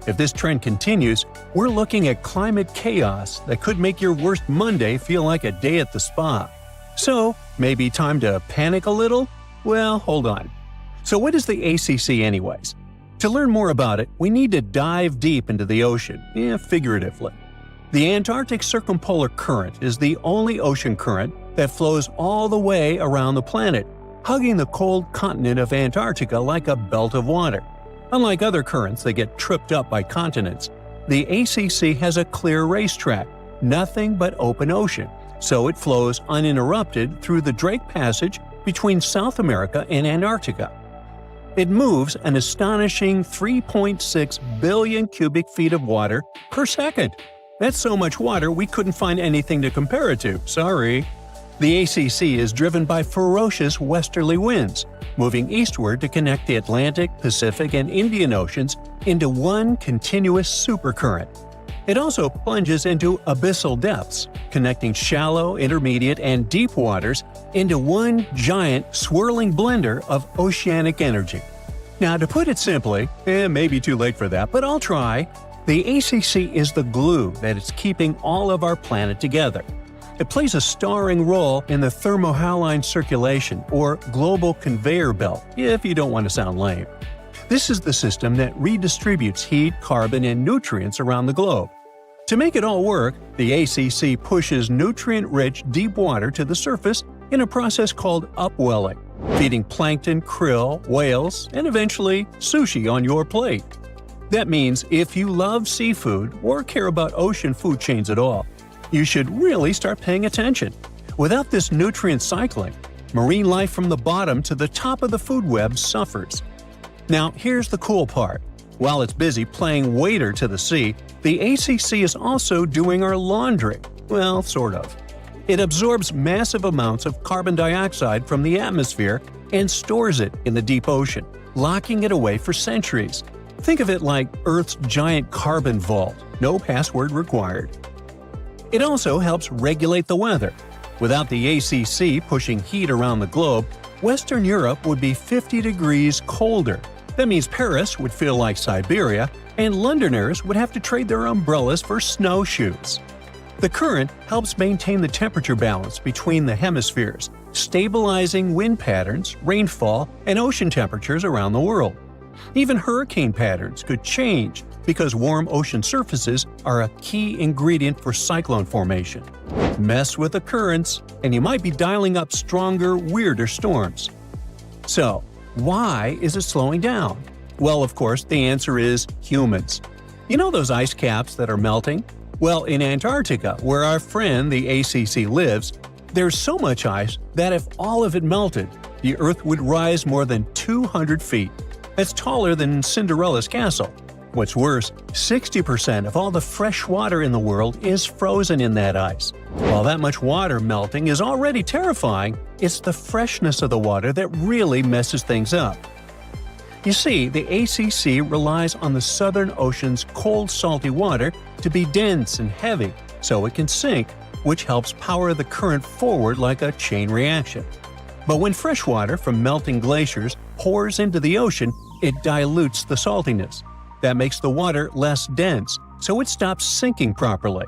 S1: If this trend continues, we're looking at climate chaos that could make your worst Monday feel like a day at the spa. So, maybe time to panic a little? Well, hold on. So what is the ACC anyways? To learn more about it, we need to dive deep into the ocean, figuratively. The Antarctic Circumpolar Current is the only ocean current that flows all the way around the planet, hugging the cold continent of Antarctica like a belt of water. Unlike other currents that get tripped up by continents, the ACC has a clear racetrack, nothing but open ocean, so it flows uninterrupted through the Drake Passage between South America and Antarctica. It moves an astonishing 3.6 billion cubic feet of water per second. That's so much water we couldn't find anything to compare it to, sorry. The ACC is driven by ferocious westerly winds, moving eastward to connect the Atlantic, Pacific, and Indian Oceans into one continuous supercurrent. It also plunges into abyssal depths, connecting shallow, intermediate, and deep waters into one giant, swirling blender of oceanic energy. Now, to put it simply, maybe too late for that, but I'll try, the ACC is the glue that is keeping all of our planet together. It plays a starring role in the thermohaline circulation, or global conveyor belt, if you don't want to sound lame. This is the system that redistributes heat, carbon, and nutrients around the globe. To make it all work, the ACC pushes nutrient-rich deep water to the surface in a process called upwelling, feeding plankton, krill, whales, and eventually sushi on your plate. That means if you love seafood or care about ocean food chains at all, you should really start paying attention. Without this nutrient cycling, marine life from the bottom to the top of the food web suffers. Now, here's the cool part. While it's busy playing waiter to the sea, the ACC is also doing our laundry. Well, sort of. It absorbs massive amounts of carbon dioxide from the atmosphere and stores it in the deep ocean, locking it away for centuries. Think of it like Earth's giant carbon vault, no password required. It also helps regulate the weather. Without the ACC pushing heat around the globe, Western Europe would be 50 degrees colder. That means Paris would feel like Siberia, and Londoners would have to trade their umbrellas for snowshoes. The current helps maintain the temperature balance between the hemispheres, stabilizing wind patterns, rainfall, and ocean temperatures around the world. Even hurricane patterns could change because warm ocean surfaces are a key ingredient for cyclone formation. Mess with the currents, and you might be dialing up stronger, weirder storms. So, why is it slowing down? Well, of course, the answer is humans. You know those ice caps that are melting? Well, in Antarctica, where our friend the ACC lives, there's so much ice that if all of it melted, the Earth would rise more than 200 feet. That's taller than Cinderella's castle. What's worse, 60% of all the fresh water in the world is frozen in that ice. While that much water melting is already terrifying, it's the freshness of the water that really messes things up. You see, the ACC relies on the Southern Ocean's cold, salty water to be dense and heavy so it can sink, which helps power the current forward like a chain reaction. But when fresh water from melting glaciers pours into the ocean, it dilutes the saltiness. That makes the water less dense, so it stops sinking properly.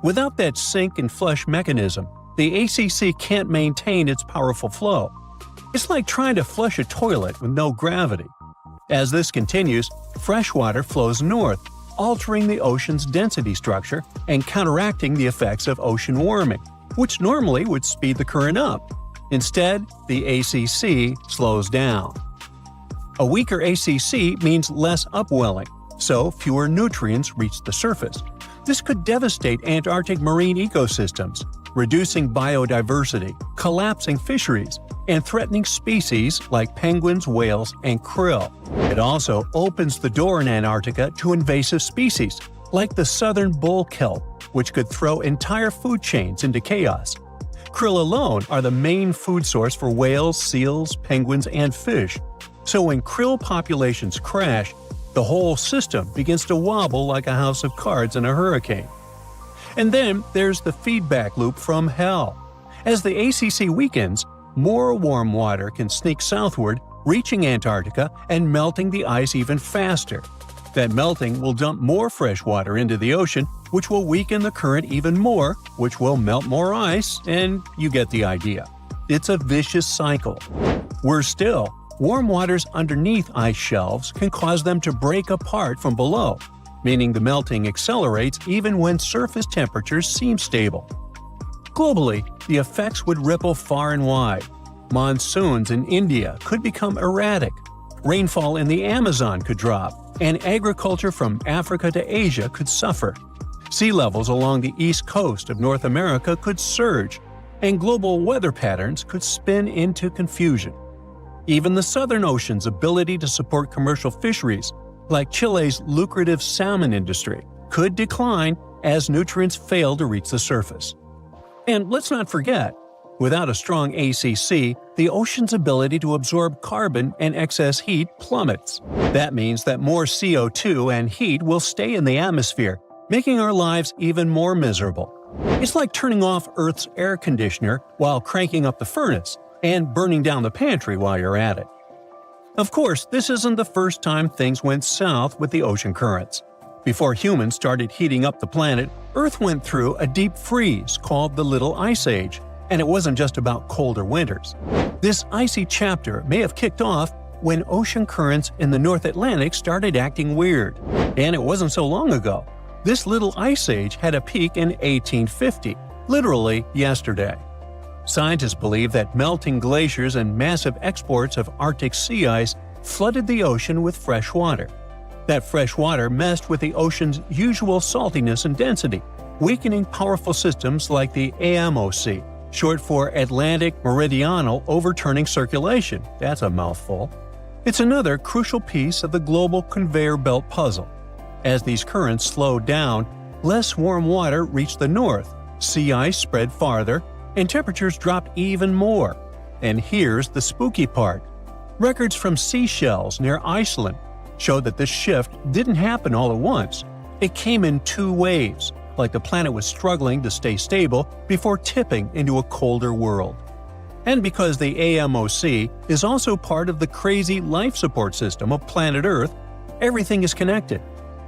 S1: Without that sink and flush mechanism, the ACC can't maintain its powerful flow. It's like trying to flush a toilet with no gravity. As this continues, fresh water flows north, altering the ocean's density structure and counteracting the effects of ocean warming, which normally would speed the current up. Instead, the ACC slows down. A weaker ACC means less upwelling, so fewer nutrients reach the surface. This could devastate Antarctic marine ecosystems, reducing biodiversity, collapsing fisheries, and threatening species like penguins, whales, and krill. It also opens the door in Antarctica to invasive species, like the southern bull kelp, which could throw entire food chains into chaos. Krill alone are the main food source for whales, seals, penguins, and fish. So when krill populations crash, the whole system begins to wobble like a house of cards in a hurricane. And then there's the feedback loop from hell. As the ACC weakens, more warm water can sneak southward, reaching Antarctica and melting the ice even faster. That melting will dump more fresh water into the ocean, which will weaken the current even more, which will melt more ice, and you get the idea. It's a vicious cycle. Worse still, warm waters underneath ice shelves can cause them to break apart from below, meaning the melting accelerates even when surface temperatures seem stable. Globally, the effects would ripple far and wide. Monsoons in India could become erratic, rainfall in the Amazon could drop, and agriculture from Africa to Asia could suffer. Sea levels along the east coast of North America could surge, and global weather patterns could spin into confusion. Even the Southern Ocean's ability to support commercial fisheries, like Chile's lucrative salmon industry, could decline as nutrients fail to reach the surface. And let's not forget, without a strong ACC, the ocean's ability to absorb carbon and excess heat plummets. That means that more CO2 and heat will stay in the atmosphere, making our lives even more miserable. It's like turning off Earth's air conditioner while cranking up the furnace, and burning down the pantry while you're at it. Of course, this isn't the first time things went south with the ocean currents. Before humans started heating up the planet, Earth went through a deep freeze called the Little Ice Age, and it wasn't just about colder winters. This icy chapter may have kicked off when ocean currents in the North Atlantic started acting weird. And it wasn't so long ago. This Little Ice Age had a peak in 1850, literally yesterday. Scientists believe that melting glaciers and massive exports of Arctic sea ice flooded the ocean with fresh water. That fresh water messed with the ocean's usual saltiness and density, weakening powerful systems like the AMOC, short for Atlantic Meridional Overturning Circulation. That's a mouthful. It's another crucial piece of the global conveyor belt puzzle. As these currents slowed down, less warm water reached the north, sea ice spread farther, and temperatures dropped even more. And here's the spooky part. Records from seashells near Iceland show that this shift didn't happen all at once. It came in two waves, like the planet was struggling to stay stable before tipping into a colder world. And because the AMOC is also part of the crazy life support system of planet Earth, everything is connected.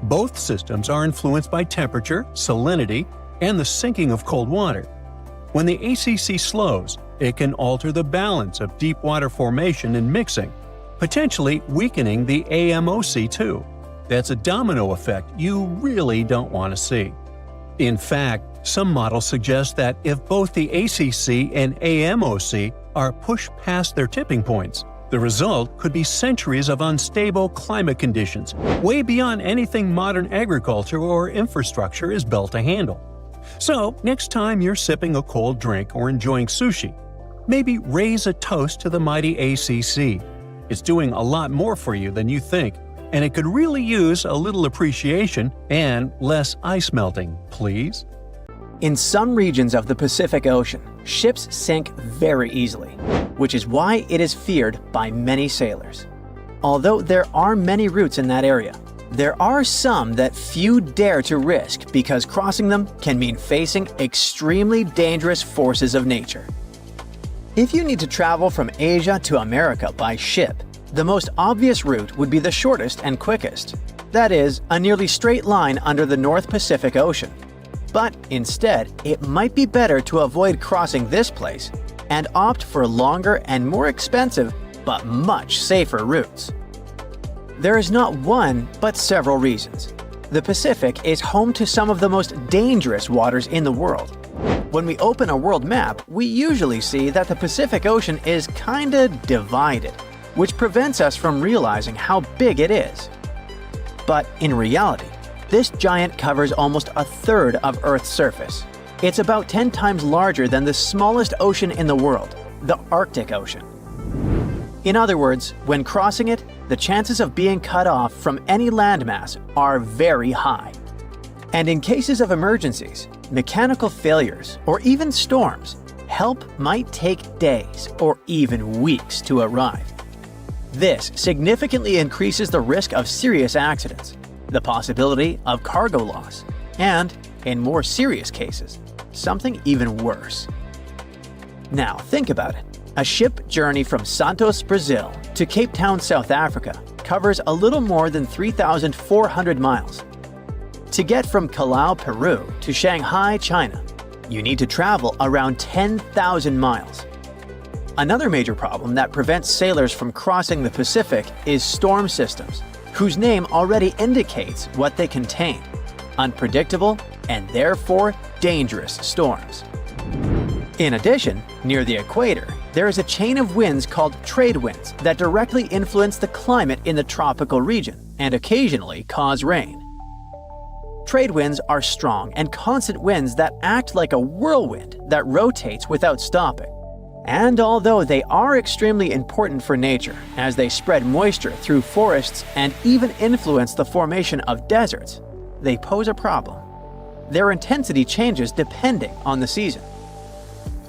S1: Both systems are influenced by temperature, salinity, and the sinking of cold water. When the ACC slows, it can alter the balance of deep water formation and mixing, potentially weakening the AMOC too. That's a domino effect you really don't want to see. In fact, some models suggest that if both the ACC and AMOC are pushed past their tipping points, the result could be centuries of unstable climate conditions, way beyond anything modern agriculture or infrastructure is built to handle. So, next time you're sipping a cold drink or enjoying sushi, maybe raise a toast to the mighty ACC. It's doing a lot more for you than you think, and it could really use a little appreciation and less ice melting, please.
S2: In some regions of the Pacific Ocean, ships sink very easily, which is why it is feared by many sailors. Although there are many routes in that area, there are some that few dare to risk because crossing them can mean facing extremely dangerous forces of nature. If you need to travel from Asia to America by ship, the most obvious route would be the shortest and quickest. That is, a nearly straight line under the North Pacific Ocean. But instead, it might be better to avoid crossing this place and opt for longer and more expensive, but much safer routes. There is not one, but several reasons. The Pacific is home to some of the most dangerous waters in the world. When we open a world map, we usually see that the Pacific Ocean is kinda divided, which prevents us from realizing how big it is. But in reality, this giant covers almost a third of Earth's surface. It's about 10 times larger than the smallest ocean in the world, the Arctic Ocean. In other words, when crossing it, the chances of being cut off from any landmass are very high. And in cases of emergencies, mechanical failures, or even storms, help might take days or even weeks to arrive. This significantly increases the risk of serious accidents, the possibility of cargo loss, and, in more serious cases, something even worse. Now think about it. A ship journey from Santos, Brazil to Cape Town, South Africa covers a little more than 3,400 miles. To get from Callao, Peru to Shanghai, China, you need to travel around 10,000 miles. Another major problem that prevents sailors from crossing the Pacific is storm systems, whose name already indicates what they contain: unpredictable and therefore dangerous storms. In addition, near the equator, there is a chain of winds called trade winds that directly influence the climate in the tropical region and occasionally cause rain. Trade winds are strong and constant winds that act like a whirlwind that rotates without stopping. And although they are extremely important for nature, as they spread moisture through forests and even influence the formation of deserts, they pose a problem. Their intensity changes depending on the season.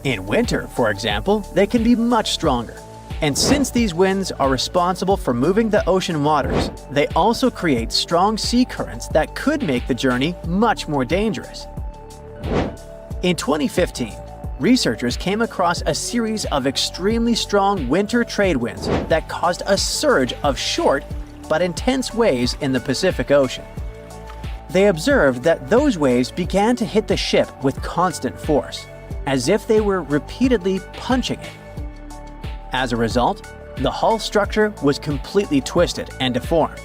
S2: In winter, for example, they can be much stronger. And since these winds are responsible for moving the ocean waters, they also create strong sea currents that could make the journey much more dangerous. In 2015, researchers came across a series of extremely strong winter trade winds that caused a surge of short but intense waves in the Pacific Ocean. They observed that those waves began to hit the ship with constant force, as if they were repeatedly punching it. As a result, the hull structure was completely twisted and deformed.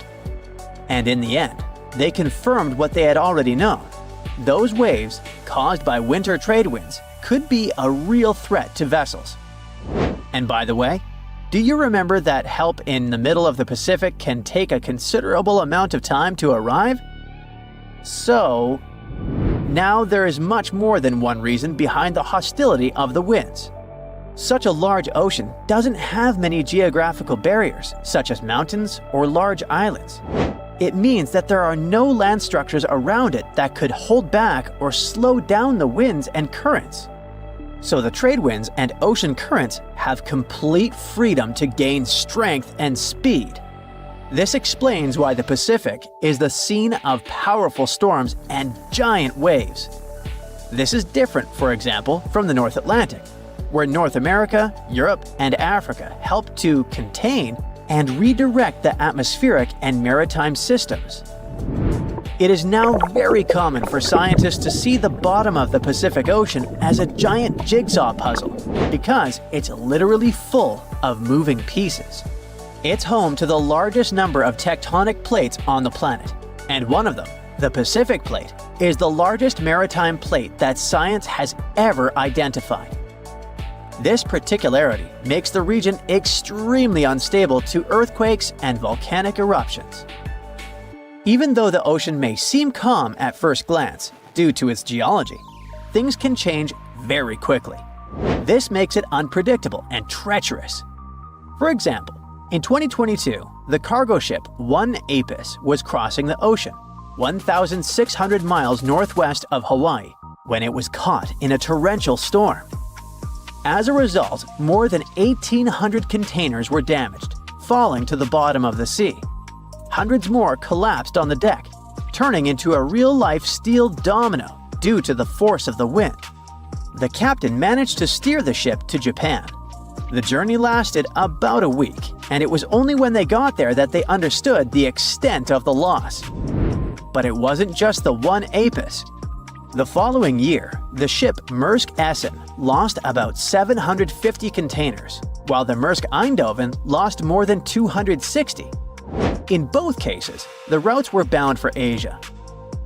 S2: And in the end, they confirmed what they had already known. Those waves, caused by winter trade winds, could be a real threat to vessels. And by the way, do you remember that help in the middle of the Pacific can take a considerable amount of time to arrive? So, now there is much more than one reason behind the hostility of the winds. Such a large ocean doesn't have many geographical barriers, such as mountains or large islands. It means that there are no land structures around it that could hold back or slow down the winds and currents. So the trade winds and ocean currents have complete freedom to gain strength and speed. This explains why the Pacific is the scene of powerful storms and giant waves. This is different, for example, from the North Atlantic, where North America, Europe, and Africa help to contain and redirect the atmospheric and maritime systems. It is now very common for scientists to see the bottom of the Pacific Ocean as a giant jigsaw puzzle because it's literally full of moving pieces. It's home to the largest number of tectonic plates on the planet, and one of them, the Pacific Plate, is the largest maritime plate that science has ever identified. This particularity makes the region extremely unstable to earthquakes and volcanic eruptions. Even though the ocean may seem calm at first glance due to its geology, things can change very quickly. This makes it unpredictable and treacherous. For example, in 2022, the cargo ship 1 Apis was crossing the ocean, 1,600 miles northwest of Hawaii, when it was caught in a torrential storm. As a result, more than 1,800 containers were damaged, falling to the bottom of the sea. Hundreds more collapsed on the deck, turning into a real-life steel domino due to the force of the wind. The captain managed to steer the ship to Japan. The journey lasted about a week, and it was only when they got there that they understood the extent of the loss. But it wasn't just the 1 Apis. The following year, the ship Maersk Essen lost about 750 containers, while the Maersk Eindhoven lost more than 260. In both cases, the routes were bound for Asia.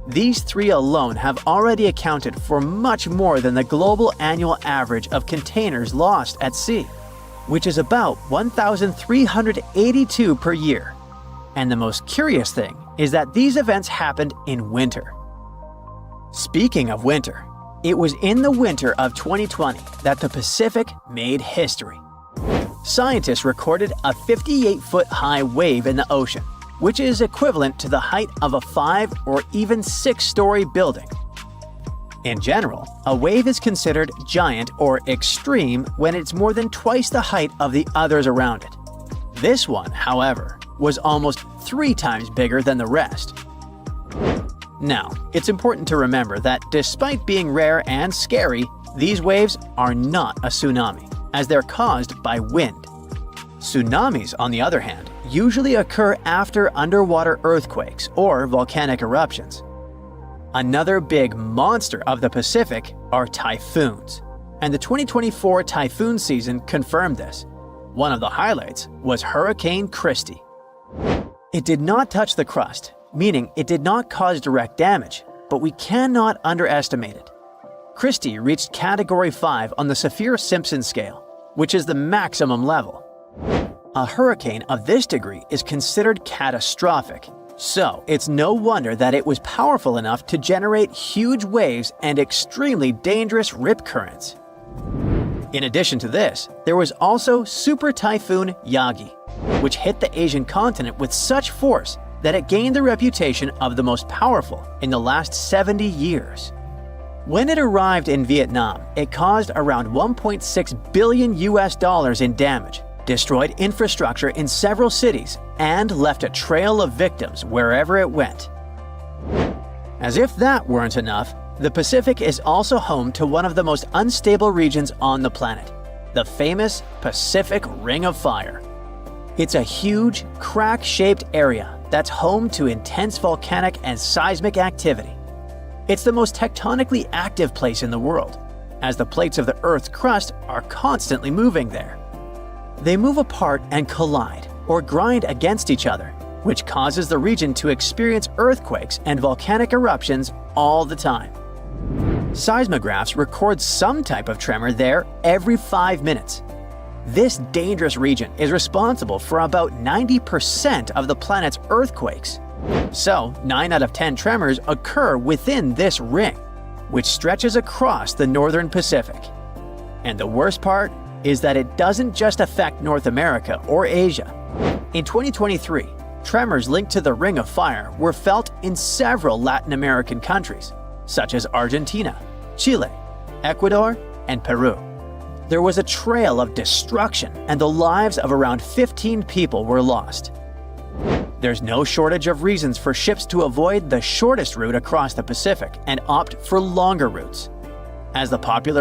S2: These three alone have already accounted for much more than the global annual average of containers lost at sea, which is about 1,382 per year. And the most curious thing is that these events happened in winter. Speaking of winter, it was in the winter of 2020 that the Pacific made history. Scientists recorded a 58-foot-high wave in the ocean, which is equivalent to the height of a 5 or even 6-story building. In general, a wave is considered giant or extreme when it's more than twice the height of the others around it. This one, however, was almost 3 times bigger than the rest. Now, it's important to remember that despite being rare and scary, these waves are not a tsunami, as they're caused by wind. Tsunamis, on the other hand, usually occur after underwater earthquakes or volcanic eruptions. Another big monster of the Pacific are typhoons, and the 2024 typhoon season confirmed this. One of the highlights was Hurricane Christy. It did not touch the crust, meaning it did not cause direct damage, but we cannot underestimate it. Christy reached Category 5 on the Saffir-Simpson scale, which is the maximum level. A hurricane of this degree is considered catastrophic, so it's no wonder that it was powerful enough to generate huge waves and extremely dangerous rip currents. In addition to this, there was also Super Typhoon Yagi, which hit the Asian continent with such force that it gained the reputation of the most powerful in the last 70 years. When it arrived in Vietnam, it caused around $1.6 billion in damage, destroyed infrastructure in several cities, and left a trail of victims wherever it went. As if that weren't enough, the Pacific is also home to one of the most unstable regions on the planet, the famous Pacific Ring of Fire. It's a huge, crack-shaped area that's home to intense volcanic and seismic activity. It's the most tectonically active place in the world, as the plates of the Earth's crust are constantly moving there. They move apart and collide, or grind against each other, which causes the region to experience earthquakes and volcanic eruptions all the time. Seismographs record some type of tremor there every 5 minutes. This dangerous region is responsible for about 90% of the planet's earthquakes. So, 9 out of 10 tremors occur within this ring, which stretches across the northern Pacific. And the worst part is that it doesn't just affect North America or Asia. In 2023, tremors linked to the Ring of Fire were felt in several Latin American countries, such as Argentina, Chile, Ecuador, and Peru. There was a trail of destruction, and the lives of around 15 people were lost. There's no shortage of reasons for ships to avoid the shortest route across the Pacific and opt for longer routes. As the popular